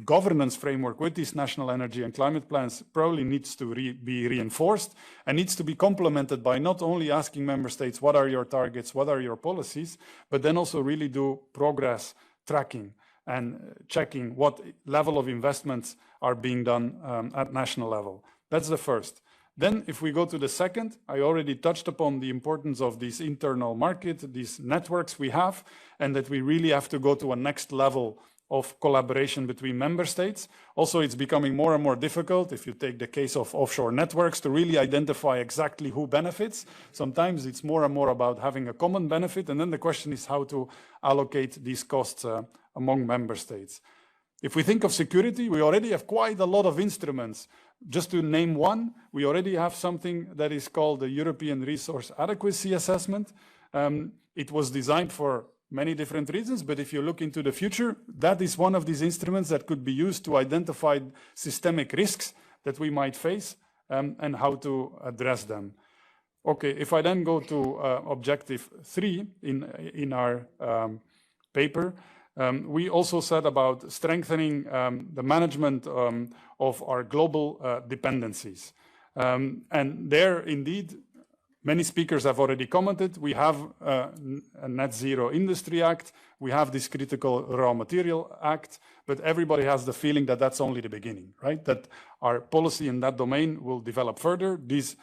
governance framework with these national energy and climate plans probably needs to be reinforced and needs to be complemented by not only asking member states, what are your targets, what are your policies, but then also really do progress tracking and checking what level of investments are being done at national level. That's the first. Then if we go to the second, I already touched upon the importance of this internal market, these networks we have, and that we really have to go to a next level of collaboration between member states. Also, it's becoming more and more difficult, if you take the case of offshore networks, to really identify exactly who benefits. Sometimes it's more and more about having a common benefit, and then the question is how to allocate these costs among member states. If we think of security, we already have quite a lot of instruments. Just to name one, we already have something that is called the European Resource Adequacy Assessment. It was designed for many different reasons, but if you look into the future, that is one of these instruments that could be used to identify systemic risks that we might face and how to address them. Okay, if I then go to objective 3 in our paper, we also said about strengthening the management of our global dependencies. And there, indeed, many speakers have already commented. We have a Net Zero Industry Act. We have this Critical Raw Material Act, but everybody has the feeling that that's only the beginning, right? That our policy in that domain will develop further. This,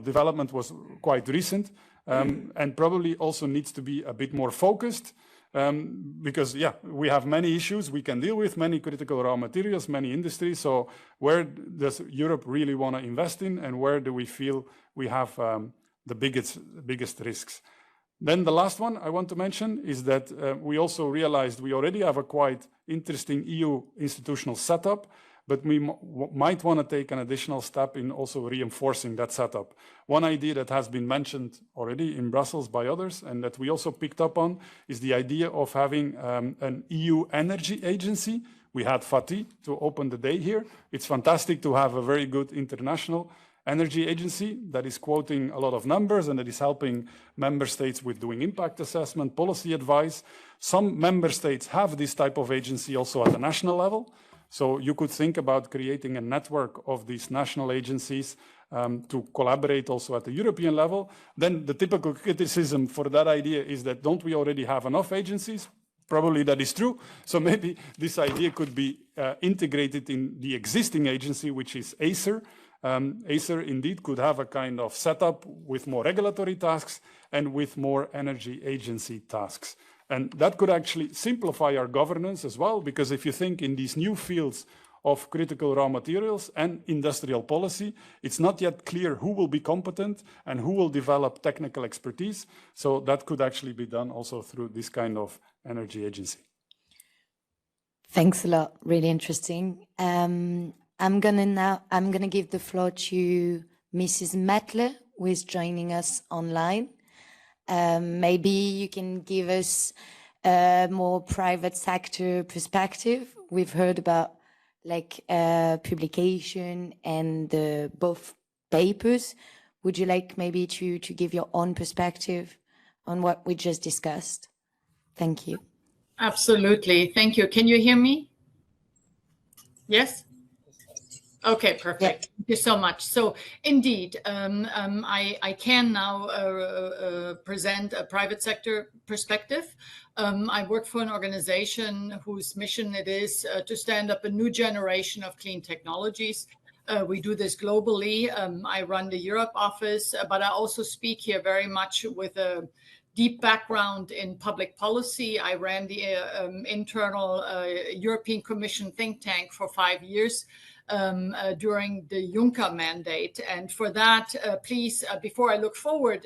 development was quite recent and probably also needs to be a bit more focused because, we have many issues we can deal with, many critical raw materials, many industries. So where does Europe really want to invest in, and where do we feel we have the biggest risks? Then the last one I want to mention is that we also realized we already have a quite interesting EU institutional setup, but we might want to take an additional step in also reinforcing that setup. One idea that has been mentioned already in Brussels by others, and that we also picked up on, is the idea of having an EU energy agency. We had Fatih to open the day here. It's fantastic to have a very good international energy agency that is quoting a lot of numbers and that is helping member states with doing impact assessment, policy advice. Some member states have this type of agency also at the national level. So you could think about creating a network of these national agencies to collaborate also at the European level. Then the typical criticism for that idea is that don't we already have enough agencies? Probably that is true. So maybe this idea could be integrated in the existing agency, which is ACER. ACER indeed could have a kind of setup with more regulatory tasks and with more energy agency tasks. And that could actually simplify our governance as well, because if you think in these new fields of critical raw materials and industrial policy, it's not yet clear who will be competent and who will develop technical expertise. So that could actually be done also through this kind of energy agency. Thanks a lot. Really interesting. I'm gonna give the floor to Mrs. Mettler, who is joining us online. Maybe you can give us a more private sector perspective. We've heard about like publication and both papers. Would you like maybe to give your own perspective on what we just discussed? Thank you. Absolutely. Thank you. Can you hear me? Yes? Okay, perfect. Yeah. Thank you so much. So indeed, I can now present a private sector perspective. I work for an organization whose mission it is to stand up a new generation of clean technologies. We do this globally. I run the Europe office, but I also speak here very much with a deep background in public policy. I ran the internal European Commission think tank for 5 years during the Juncker mandate. And for that, please, before I look forward,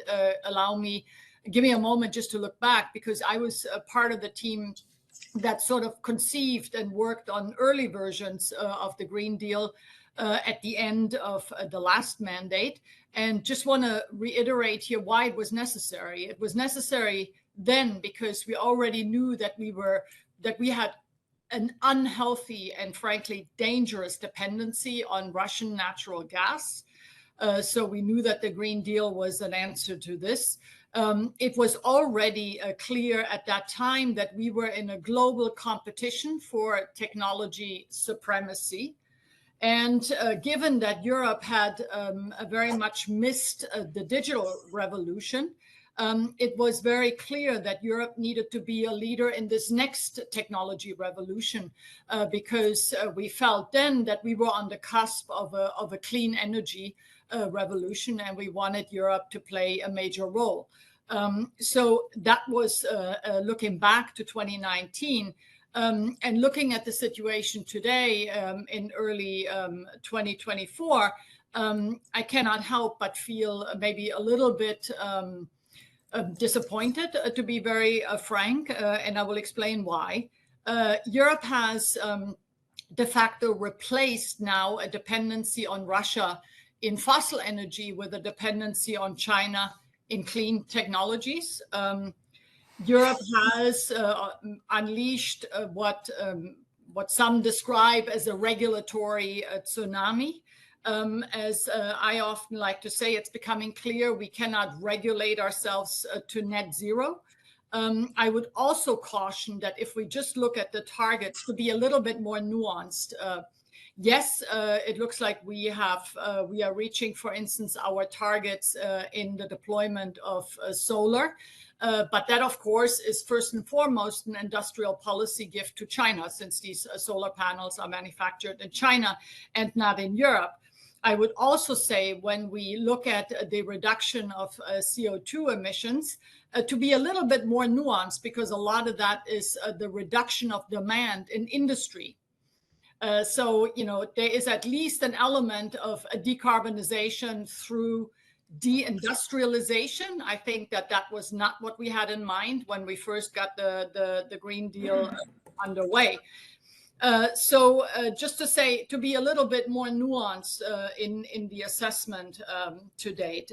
give me a moment just to look back, because I was a part of the team that sort of conceived and worked on early versions of the Green Deal at the end of the last mandate. And just want to reiterate here why it was necessary. It was necessary then because we already knew that we had an unhealthy and frankly dangerous dependency on Russian natural gas. So we knew that the Green Deal was an answer to this. It was already clear at that time that we were in a global competition for technology supremacy. And given that Europe had very much missed the digital revolution, it was very clear that Europe needed to be a leader in this next technology revolution because we felt then that we were on the cusp of a clean energy revolution, and we wanted Europe to play a major role. So that was looking back to 2019. And looking at the situation today in early 2024, I cannot help but feel maybe a little bit disappointed, to be very frank, and I will explain why. Europe has de facto replaced now a dependency on Russia in fossil energy with a dependency on China in clean technologies. Europe has unleashed what some describe as a regulatory tsunami. As I often like to say, it's becoming clear we cannot regulate ourselves to net zero. I would also caution that if we just look at the targets, to be a little bit more nuanced. Yes, it looks like we are reaching, for instance, our targets in the deployment of solar. But that, of course, is first and foremost an industrial policy gift to China, since these solar panels are manufactured in China and not in Europe. I would also say when we look at the reduction of CO2 emissions, to be a little bit more nuanced, because a lot of that is the reduction of demand in industry. So, there is at least an element of a decarbonization through deindustrialization. I think that was not what we had in mind when we first got the Green Deal underway. So just to say, to be a little bit more nuanced in the assessment to date.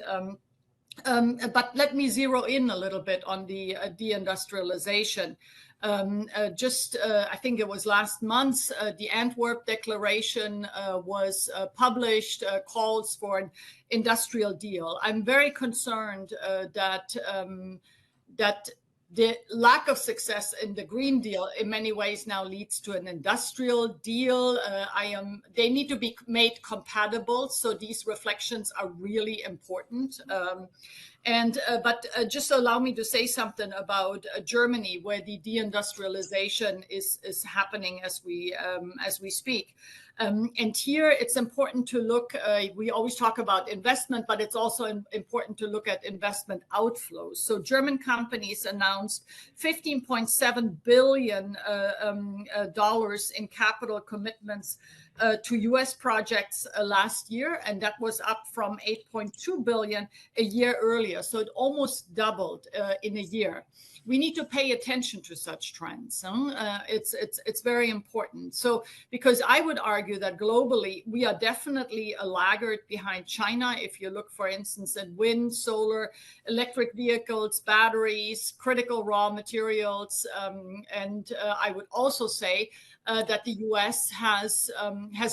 But let me zero in a little bit on the deindustrialization. I think it was last month, the Antwerp Declaration was published, calls for an industrial deal. I'm very concerned that the lack of success in the Green Deal in many ways now leads to an industrial deal. They need to be made compatible, so these reflections are really important. But just allow me to say something about Germany, where the deindustrialization is happening as we speak. And here it's important to look, we always talk about investment, but it's also important to look at investment outflows. So German companies announced $15.7 billion in capital commitments to US projects last year, and that was up from 8.2 billion a year earlier. So it almost doubled in a year. We need to pay attention to such trends. It's very important. So, because I would argue that globally, we are definitely a laggard behind China. If you look, for instance, at wind, solar, electric vehicles, batteries, critical raw materials. And I would also say that the US has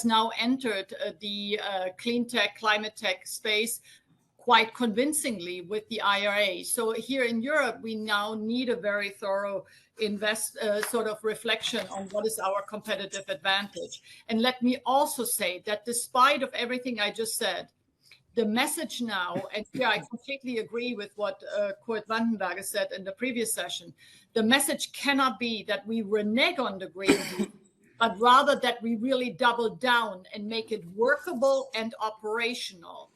now entered the clean tech, climate tech space quite convincingly with the IRA. So here in Europe, we now need a very thorough sort of reflection on what is our competitive advantage. And let me also say that despite of everything I just said, the message now, and here I completely agree with what Kurt Vandenberger said in the previous session, the message cannot be that we renege on the Green Deal, but rather that we really double down and make it workable and operational.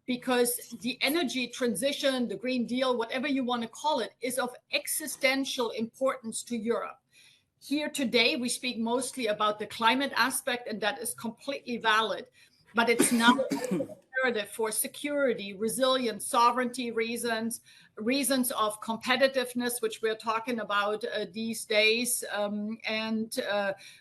Because the energy transition, the Green Deal, whatever you want to call it, is of existential importance to Europe. Here today, we speak mostly about the climate aspect, and that is completely valid. But it's now imperative for security, resilience, sovereignty reasons of competitiveness, which we're talking about these days.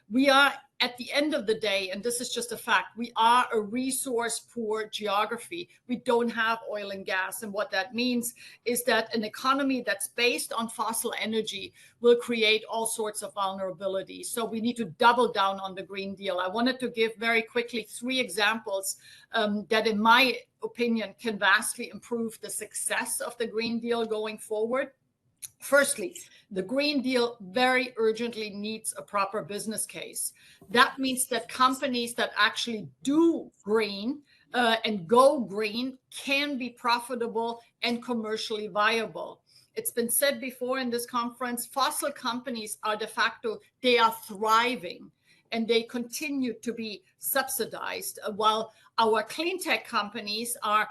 We are, at the end of the day, and this is just a fact, we are a resource-poor geography. We don't have oil and gas. And what that means is that an economy that's based on fossil energy will create all sorts of vulnerability. So we need to double down on the Green Deal. I wanted to give very quickly 3 examples that, in my opinion, can vastly improve the success of the Green Deal going forward. Firstly, the Green Deal very urgently needs a proper business case. That means that companies that actually do green and go green can be profitable and commercially viable. It's been said before in this conference, fossil companies are de facto, they are thriving and they continue to be subsidized, while our clean tech companies are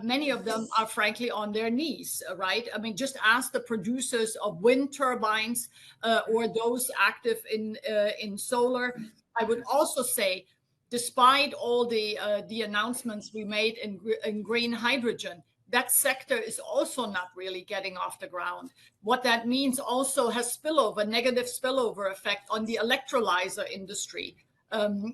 many of them are frankly on their knees, right? I mean, just ask the producers of wind turbines or those active in solar. I would also say, despite all the announcements we made in green hydrogen, that sector is also not really getting off the ground. What that means also has negative spillover effect on the electrolyzer industry.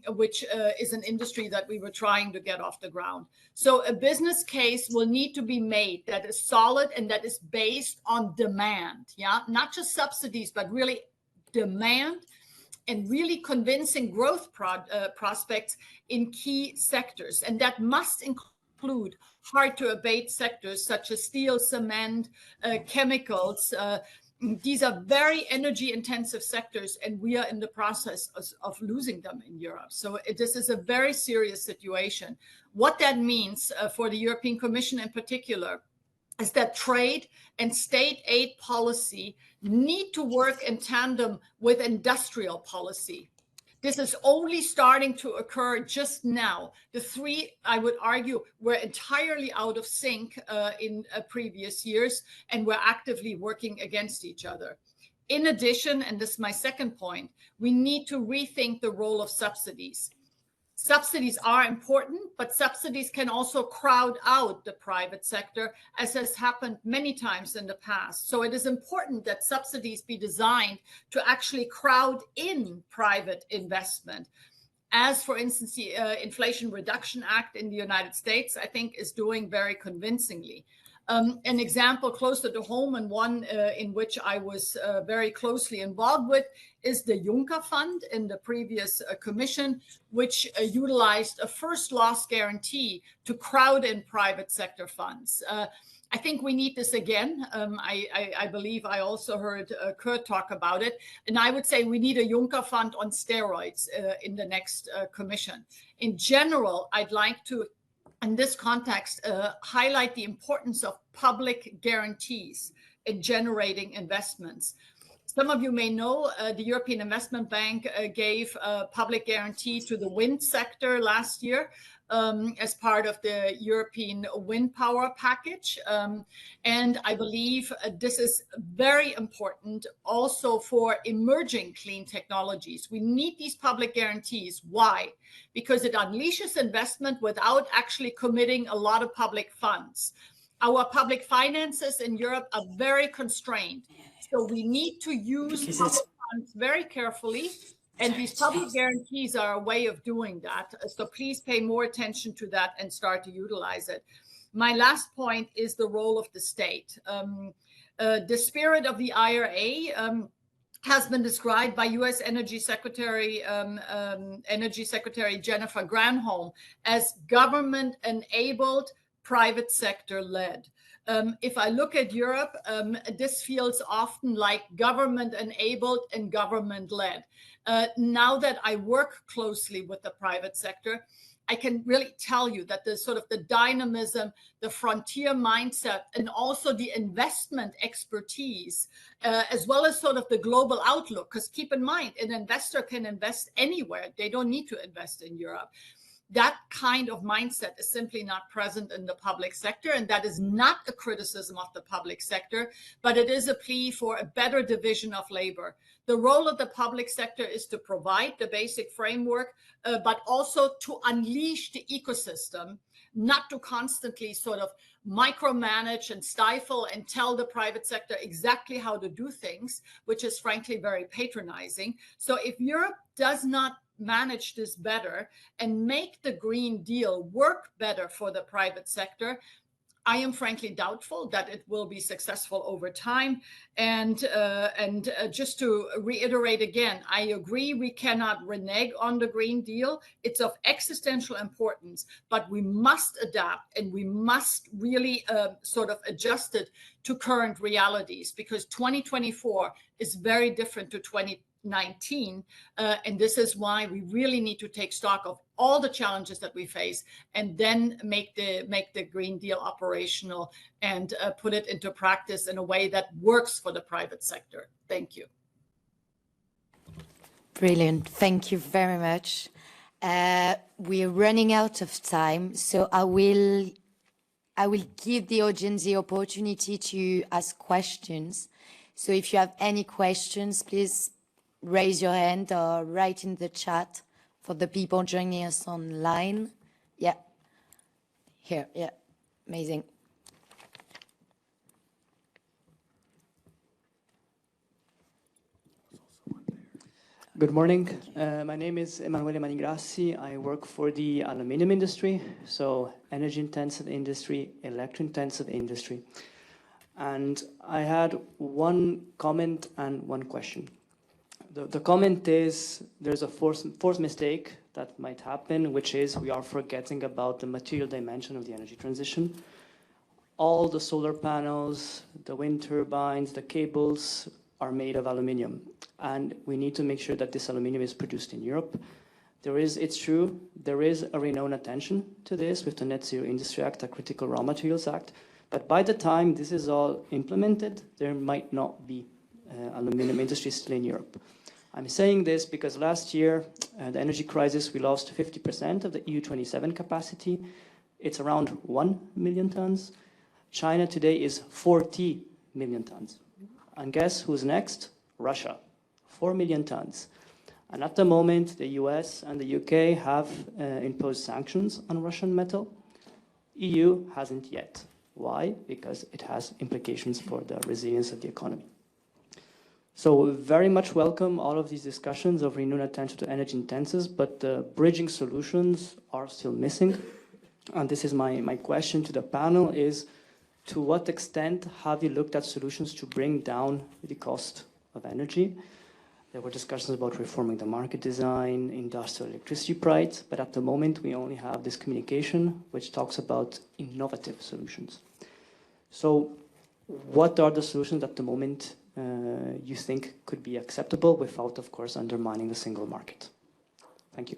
Which is an industry that we were trying to get off the ground. So a business case will need to be made that is solid and that is based on demand, yeah, not just subsidies, but really demand and really convincing growth prospects in key sectors. And that must include hard to abate sectors such as steel, cement, chemicals. These are very energy intensive sectors, and we are in the process of losing them in Europe. So this is a very serious situation. What that means for the European Commission in particular is that trade and state aid policy need to work in tandem with industrial policy. This is only starting to occur just now. The 3, I would argue, were entirely out of sync in previous years, and we're actively working against each other. In addition, and this is my second point, we need to rethink the role of subsidies. Subsidies are important, but subsidies can also crowd out the private sector, as has happened many times in the past. So it is important that subsidies be designed to actually crowd in private investment. As, for instance, the Inflation Reduction Act in the United States, I think, is doing very convincingly. An example closer to home, and one in which I was very closely involved with, is the Juncker Fund in the previous commission, which utilized a first loss guarantee to crowd in private sector funds. I think we need this again. I believe I also heard Kurt talk about it. And I would say we need a Juncker Fund on steroids in the next commission. In general, I'd like to, in this context, highlight the importance of public guarantees in generating investments. Some of you may know the European Investment Bank gave a public guarantee to the wind sector last year. as part of the European wind power package. And I believe this is very important also for emerging clean technologies. We need these public guarantees. Why? Because it unleashes investment without actually committing a lot of public funds. Our public finances in Europe are very constrained. So we need to use public funds very carefully. And these public guarantees are a way of doing that. So please pay more attention to that and start to utilize it. My last point is the role of the state. The spirit of the IRA has been described by U.S. Energy Secretary Jennifer Granholm as government-enabled, private sector-led. If I look at Europe, this feels often like government-enabled and government-led. Now that I work closely with the private sector, I can really tell you that the sort of the dynamism, the frontier mindset, and also the investment expertise, as well as sort of the global outlook, because keep in mind, an investor can invest anywhere. They don't need to invest in Europe. That kind of mindset is simply not present in the public sector, and that is not a criticism of the public sector, but it is a plea for a better division of labor. The role of the public sector is to provide the basic framework, but also to unleash the ecosystem, not to constantly sort of micromanage and stifle and tell the private sector exactly how to do things, which is frankly very patronizing. So if Europe does not manage this better and make the Green Deal work better for the private sector, I am frankly doubtful that it will be successful over time. And just to reiterate again, I agree we cannot renege on the Green Deal. It's of existential importance, but we must adapt and we must really sort of adjust it to current realities, because 2024 is very different to 2019, and this is why we really need to take stock of all the challenges that we face and then make the Green Deal operational and put it into practice in a way that works for the private sector. Thank you. Brilliant. Thank you very much. We're running out of time, so I will give the audience the opportunity to ask questions. So if you have any questions, please raise your hand or write in the chat for the people joining us online. Yeah. Here, yeah. Amazing. Good morning. My name is Emanuele Manigrassi. I work for the aluminum industry, so energy-intensive industry, electro-intensive industry. And I had one comment and one question. The comment is there's a fourth mistake that might happen, which is we are forgetting about the material dimension of the energy transition. All the solar panels, the wind turbines, the cables are made of aluminium. And we need to make sure that this aluminium is produced in Europe. It's true, there is a renowned attention to this with the Net Zero Industry Act, the Critical Raw Materials Act. But by the time this is all implemented, there might not be aluminum industry still in Europe. I'm saying this because last year, the energy crisis, we lost 50% of the EU 27 capacity. It's around 1 million tons. China today is 40 million tons. And guess who's next? Russia, 4 million tons. And at the moment, the US and the UK have imposed sanctions on Russian metal. EU hasn't yet. Why? Because it has implications for the resilience of the economy. So very much welcome all of these discussions of renewed attention to energy intensives, but the bridging solutions are still missing. And this is my question to the panel is, to what extent have you looked at solutions to bring down the cost of energy? There were discussions about reforming the market design, industrial electricity price, but at the moment we only have this communication which talks about innovative solutions. So what are the solutions at the moment you think could be acceptable without, of course, undermining the single market? Thank you.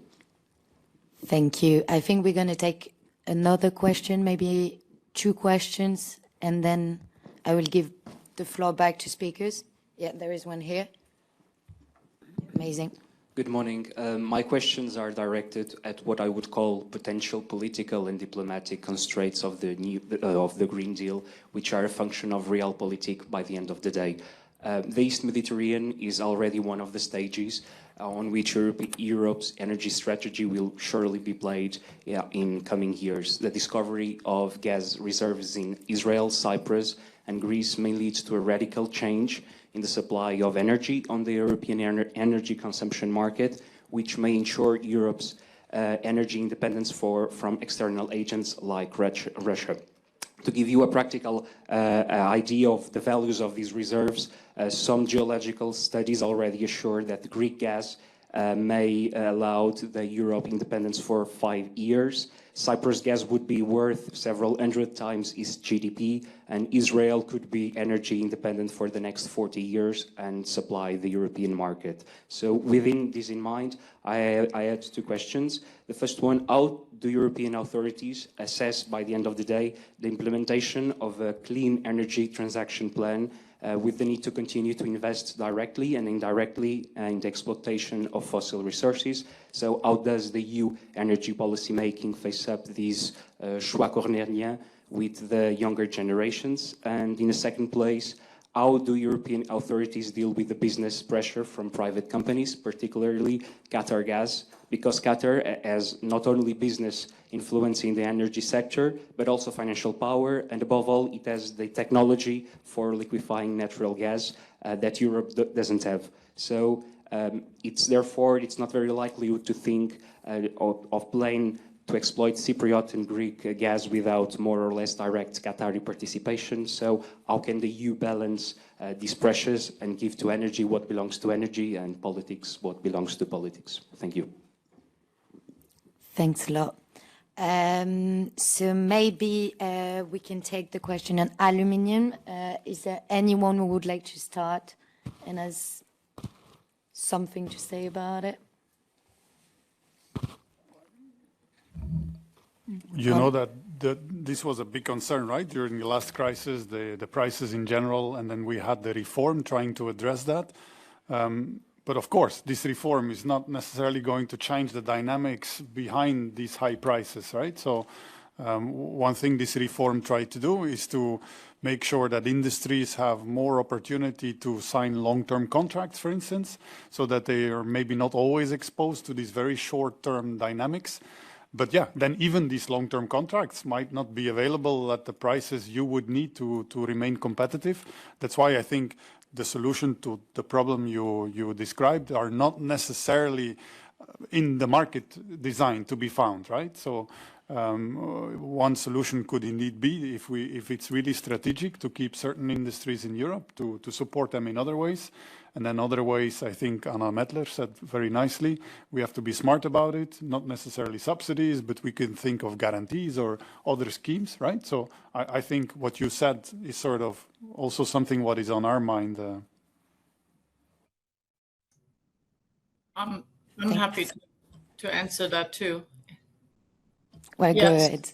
Thank you. I think we're going to take another question, maybe 2 questions, and then I will give the floor back to speakers. Yeah, there is one here. Amazing. Good morning. My questions are directed at what I would call potential political and diplomatic constraints of the Green Deal, which are a function of realpolitik by the end of the day. The East Mediterranean is already one of the stages on which Europe's energy strategy will surely be played in coming years. The discovery of gas reserves in Israel, Cyprus, and Greece may lead to a radical change in the supply of energy on the European energy consumption market, which may ensure Europe's energy independence from external agents like Russia. To give you a practical idea of the values of these reserves, some geological studies already assure that the Greek gas may allow the Europe independence for 5 years. Cyprus gas would be worth several hundred times its GDP, and Israel could be energy independent for the next 40 years and supply the European market. So within this in mind, I had 2 questions. The first one, how do European authorities assess by the end of the day the implementation of a clean energy transaction plan with the need to continue to invest directly and indirectly in the exploitation of fossil resources? So how does the EU energy policy making face up these choix cornéliens with the younger generations? And in the second place, how do European authorities deal with the business pressure from private companies, particularly Qatar Gas? Because Qatar has not only business influence in the energy sector, but also financial power, and above all, it has the technology for liquefying natural gas that Europe doesn't have. So it's not very likely to think of planning to exploit Cypriot and Greek gas without more or less direct Qatari participation. So how can the EU balance these pressures and give to energy what belongs to energy and politics what belongs to politics? Thank you. Thanks a lot. So maybe we can take the question on aluminium. Is there anyone who would like to start and has something to say about it? You know that this was a big concern, right? During the last crisis, the prices in general, and then we had the reform trying to address that. But of course, this reform is not necessarily going to change the dynamics behind these high prices, right? So one thing this reform tried to do is to make sure that industries have more opportunity to sign long-term contracts, for instance, so that they are maybe not always exposed to these very short-term dynamics. But yeah, then even these long-term contracts might not be available at the prices you would need to remain competitive. That's why I think the solution to the problem you described are not necessarily in the market design to be found, right? So one solution could indeed be if it's really strategic to keep certain industries in Europe, to support them in other ways. And then other ways, I think Anna Mettler said very nicely, we have to be smart about it, not necessarily subsidies, but we can think of guarantees or other schemes, right? So I think what you said is sort of also something what is on our mind. I'm happy to answer that too. Well, yes. Go ahead.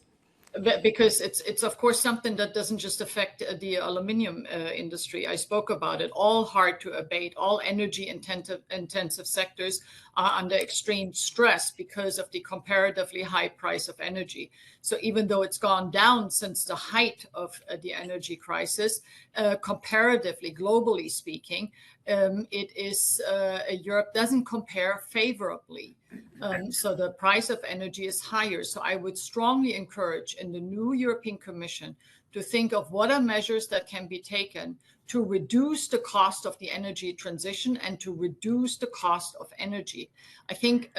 Because it's of course something that doesn't just affect the aluminium industry. I spoke about it. All hard to abate, all energy intensive sectors are under extreme stress because of the comparatively high price of energy. So even though it's gone down since the height of the energy crisis, comparatively, globally speaking, Europe doesn't compare favorably. So the price of energy is higher. So I would strongly encourage in the new European Commission to think of what are measures that can be taken to reduce the cost of the energy transition and to reduce the cost of energy. I think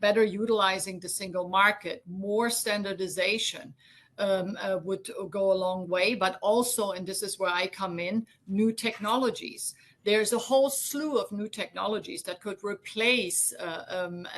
better utilizing the single market, more standardization would go a long way, but also, and this is where I come in, new technologies. There's a whole slew of new technologies that could replace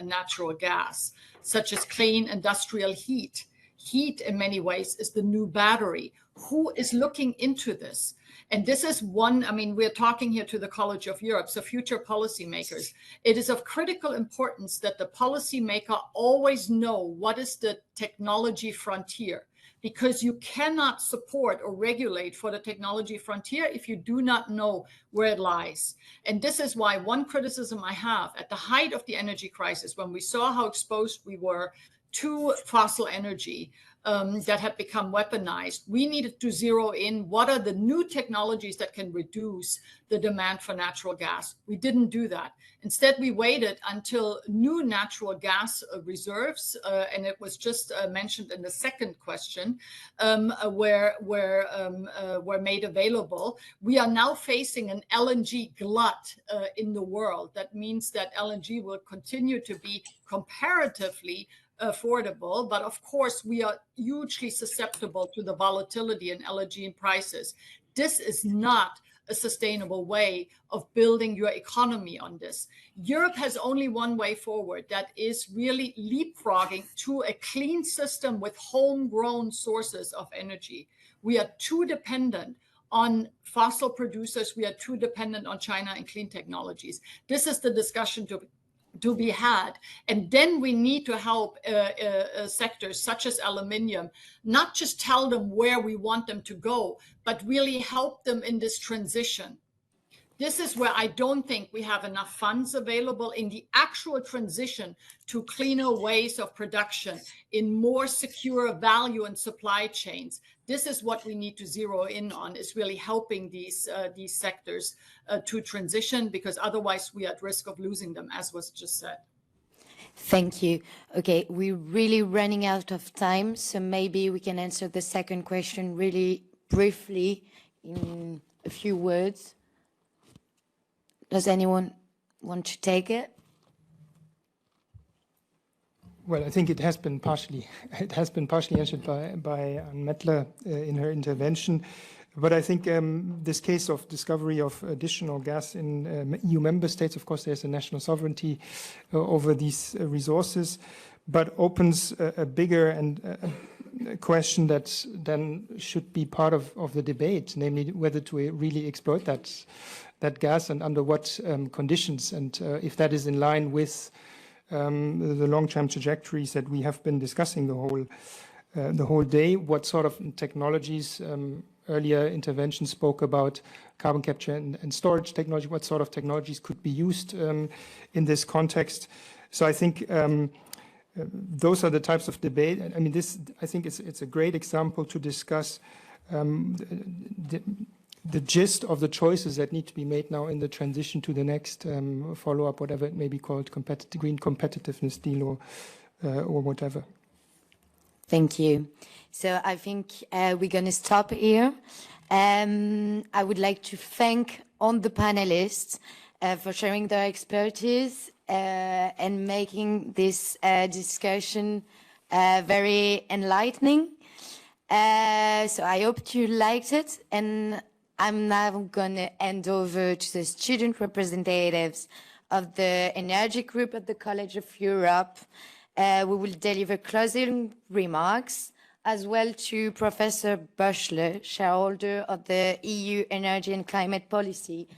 natural gas, such as clean industrial heat. Heat, in many ways, is the new battery. Who is looking into this? And this is one, I mean, we're talking here to the College of Europe, so future policymakers. It is of critical importance that the policymaker always know what is the technology frontier. because you cannot support or regulate for the technology frontier if you do not know where it lies. And this is why one criticism I have at the height of the energy crisis, when we saw how exposed we were to fossil energy that had become weaponized, we needed to zero in what are the new technologies that can reduce the demand for natural gas. We didn't do that. Instead, we waited until new natural gas reserves, and it was just mentioned in the second question, were made available. We are now facing an LNG glut in the world. That means that LNG will continue to be comparatively affordable, but of course we are hugely susceptible to the volatility in LNG prices. This is not a sustainable way of building your economy on this. Europe has only one way forward, that is really leapfrogging to a clean system with homegrown sources of energy. We are too dependent on fossil producers. We are too dependent on China and clean technologies. This is the discussion to be had. And then we need to help sectors such as aluminium, not just tell them where we want them to go, but really help them in this transition. This is where I don't think we have enough funds available in the actual transition to cleaner ways of production, in more secure value and supply chains. This is what we need to zero in on, is really helping these sectors to transition, because otherwise we are at risk of losing them, as was just said. Thank you. Okay, we're really running out of time, so maybe we can answer the second question really briefly in a few words. Does anyone want to take it? Well, I think it has been partially answered by Anne Mettler in her intervention. But I think this case of discovery of additional gas in EU member states, of course, there's a national sovereignty over these resources, but opens a bigger and question that then should be part of the debate, namely whether to really exploit that gas and under what conditions, and if that is in line with the long-term trajectories that we have been discussing the whole day. What sort of technologies? Earlier intervention spoke about carbon capture and storage technology. What sort of technologies could be used in this context? So I think those are the types of debate. I mean, I think it's a great example to discuss the gist of the choices that need to be made now in the transition to the next follow-up, whatever it may be called, green competitiveness deal or whatever. Thank you. So I think we're going to stop here. I would like to thank all the panelists for sharing their expertise and making this discussion very enlightening. So I hope you liked it, and I'm now going to hand over to the student representatives of the Energy Group at the College of Europe. We will deliver closing remarks, as well to Professor Büchler, shareholder of the EU Energy and Climate Policy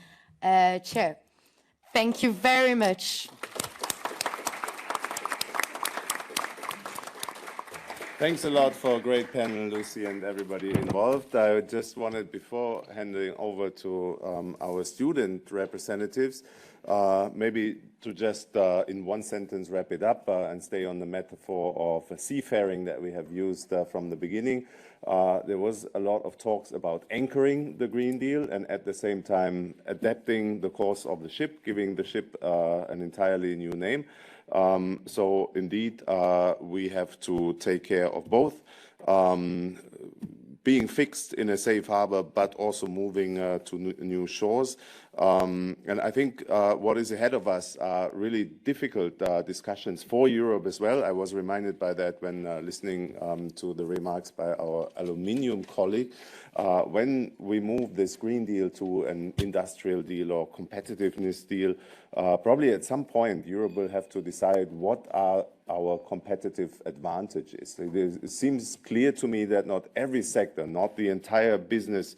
Chair. Thank you very much. Thanks a lot for a great panel, Lucy, and everybody involved. I just wanted, before handing over to our student representatives, maybe to just in one sentence wrap it up and stay on the metaphor of seafaring that we have used from the beginning. There was a lot of talks about anchoring the Green Deal and at the same time adapting the course of the ship, giving the ship an entirely new name. So indeed, we have to take care of both, being fixed in a safe harbor, but also moving to new shores. And I think what is ahead of us are really difficult discussions for Europe as well. I was reminded by that when listening to the remarks by our aluminium colleague. When we move this Green Deal to an industrial deal or competitiveness deal, probably at some point Europe will have to decide what are our competitive advantages. It seems clear to me that not every sector, not the entire business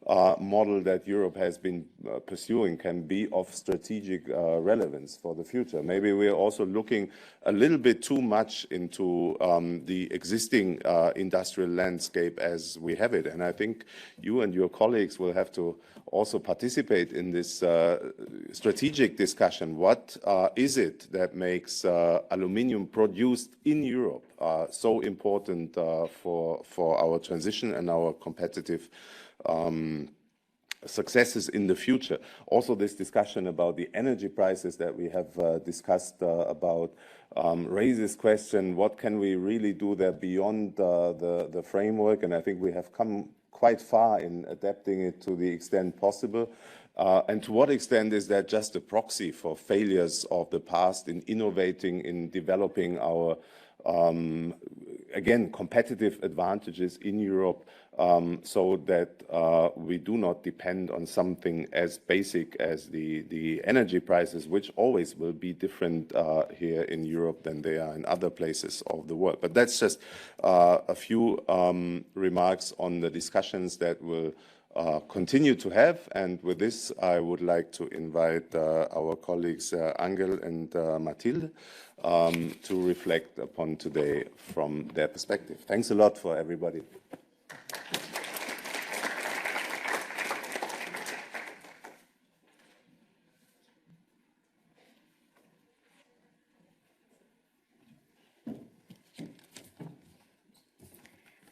model that Europe has been pursuing can be of strategic relevance for the future. Maybe we're also looking a little bit too much into the existing industrial landscape as we have it. And I think you and your colleagues will have to also participate in this strategic discussion. What is it that makes aluminium produced in Europe so important for our transition and our competitive successes in the future? Also, this discussion about the energy prices that we have discussed about raises question, what can we really do there beyond the framework? And I think we have come quite far in adapting it to the extent possible. And to what extent is that just a proxy for failures of the past in innovating, in developing our, again, competitive advantages in Europe, so that we do not depend on something as basic as the energy prices, which always will be different here in Europe than they are in other places of the world. But that's just a few remarks on the discussions that will continue to have. And with this, I would like to invite our colleagues Angel and Mathilde to reflect upon today from their perspective. Thanks a lot for everybody.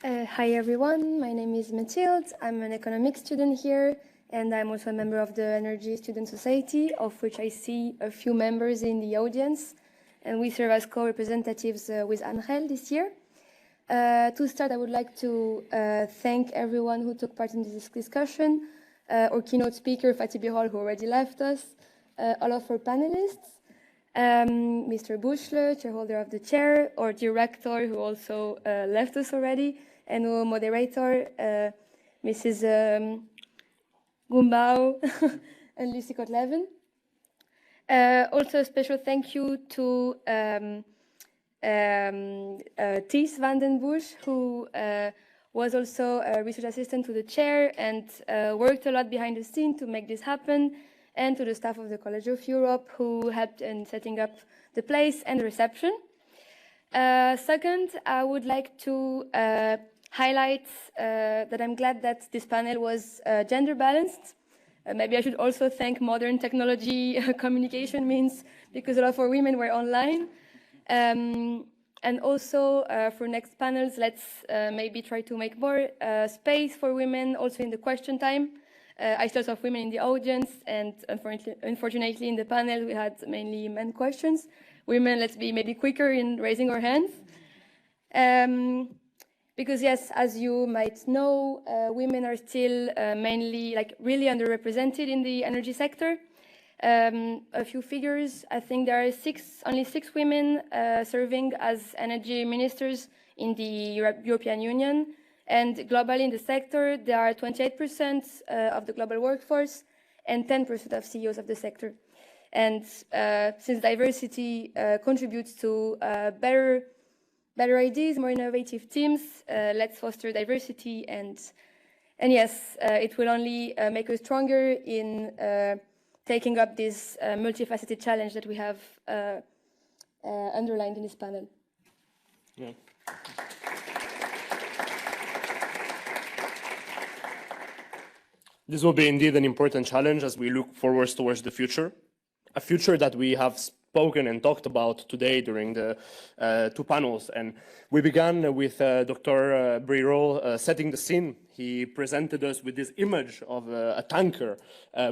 Hi everyone, my name is Mathilde. I'm an economics student here, and I'm also a member of the Energy Student Society, of which I see a few members in the audience, and we serve as co-representatives with Angel this year. To start, I would like to thank everyone who took part in this discussion, our keynote speaker, Fatih Birol, who already left us, all of our panelists, Mr. Buschle, chairholder of the chair, our director, who also left us already, and our moderator, Mrs. Gumbau and Lucy Kotlevin. Also a special thank you to Thies van den Busch, who was also a research assistant to the chair and worked a lot behind the scene to make this happen, and to the staff of the College of Europe who helped in setting up the place and the reception. Second, I would like to highlight that I'm glad that this panel was gender balanced. Maybe I should also thank modern technology communication means, because a lot of our women were online. And also for next panels, let's maybe try to make more space for women also in the question time. I still saw women in the audience, and unfortunately in the panel we had mainly men questions. Women, let's be maybe quicker in raising our hands. Because yes, as you might know, women are still mainly really underrepresented in the energy sector. A few figures, I think there are only six women serving as energy ministers in the European Union. And globally in the sector, there are 28% of the global workforce and 10% of CEOs of the sector. And since diversity contributes to better ideas, more innovative teams, let's foster diversity. And yes, it will only make us stronger in taking up this multifaceted challenge that we have underlined in this panel. Yeah. This will be indeed an important challenge as we look forward towards the future, a future that we have spoken and talked about today during the two panels. And we began with Dr. Birol setting the scene. He presented us with this image of a tanker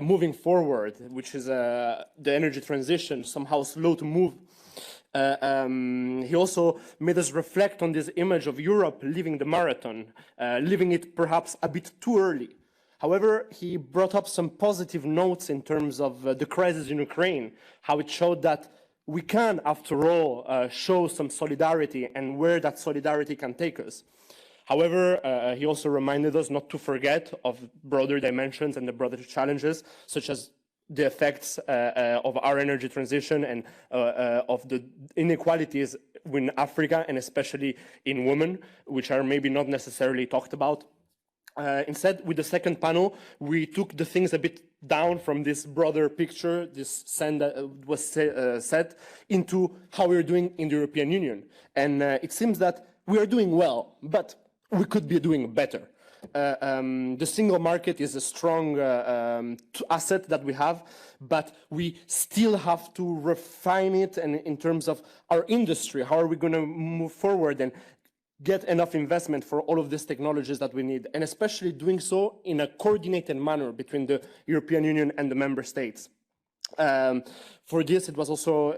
moving forward, which is the energy transition, somehow slow to move. He also made us reflect on this image of Europe leaving the marathon, leaving it perhaps a bit too early. However, he brought up some positive notes in terms of the crisis in Ukraine, how it showed that we can, after all, show some solidarity and where that solidarity can take us. However, he also reminded us not to forget of broader dimensions and the broader challenges, such as the effects of our energy transition and of the inequalities in Africa, and especially in women, which are maybe not necessarily talked about. Instead, with the second panel, we took the things a bit down from this broader picture, this scene that was set, into how we're doing in the European Union. And it seems that we are doing well, but we could be doing better. The single market is a strong asset that we have, but we still have to refine it, and in terms of our industry, how are we going to move forward and get enough investment for all of these technologies that we need, and especially doing so in a coordinated manner between the European Union and the member states. For this, it was also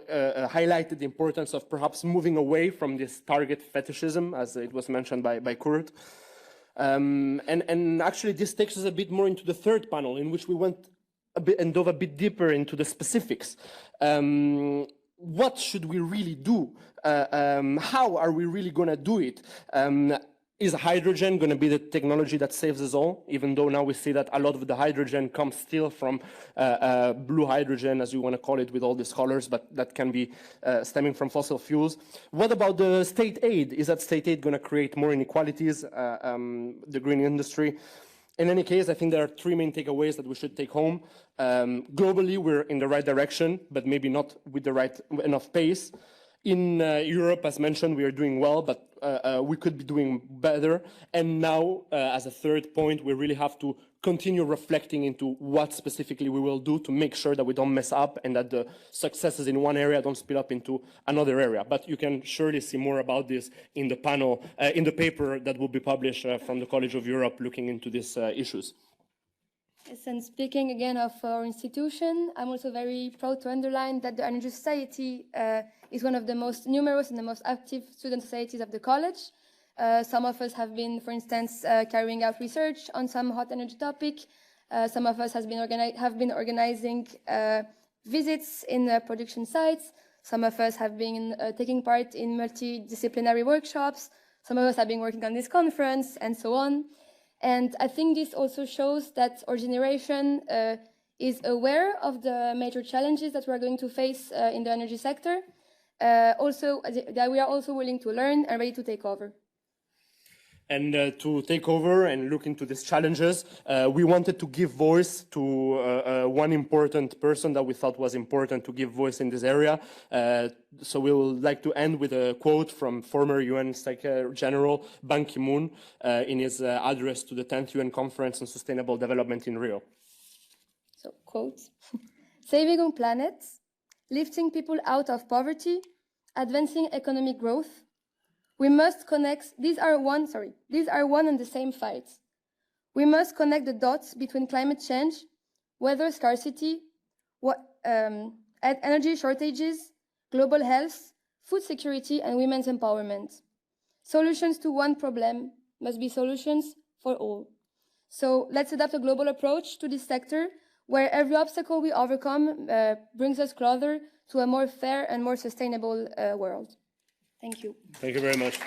highlighted the importance of perhaps moving away from this target fetishism, as it was mentioned by Kurt. And actually, this takes us a bit more into the third panel, in which we went a bit and dove a bit deeper into the specifics. What should we really do? How are we really going to do it? Is hydrogen going to be the technology that saves us all? Even though now we see that a lot of the hydrogen comes still from blue hydrogen, as you want to call it, with all these colors, but that can be stemming from fossil fuels. What about the state aid? Is that state aid going to create more inequalities, the green industry? In any case, I think there are three main takeaways that we should take home. Globally, we're in the right direction, but maybe not with the right enough pace. In Europe, as mentioned, we are doing well, but we could be doing better. And now, as a third point, we really have to continue reflecting into what specifically we will do to make sure that we don't mess up and that the successes in one area don't spill up into another area. But you can surely see more about this in the panel, in the paper that will be published from the College of Europe looking into these issues. Yes, and speaking again of our institution, I'm also very proud to underline that the Energy Society is one of the most numerous and the most active student societies of the college. Some of us have been, for instance, carrying out research on some hot energy topic. Some of us have been organizing visits in production sites. Some of us have been taking part in multidisciplinary workshops. Some of us have been working on this conference, and so on. And I think this also shows that our generation is aware of the major challenges that we are going to face in the energy sector. Also, that we are also willing to learn and ready to take over. And to take over and look into these challenges, we wanted to give voice to one important person that we thought was important to give voice in this area. So we would like to end with a quote from former UN Secretary General Ban Ki-moon in his address to the 10th UN Conference on Sustainable Development in Rio. So, quote, saving our planet, lifting people out of poverty, advancing economic growth. We must connect, these are one and the same fights. We must connect the dots between climate change, weather scarcity, energy shortages, global health, food security, and women's empowerment. Solutions to one problem must be solutions for all. So let's adopt a global approach to this sector where every obstacle we overcome brings us closer to a more fair and more sustainable world. Thank you. Thank you very much.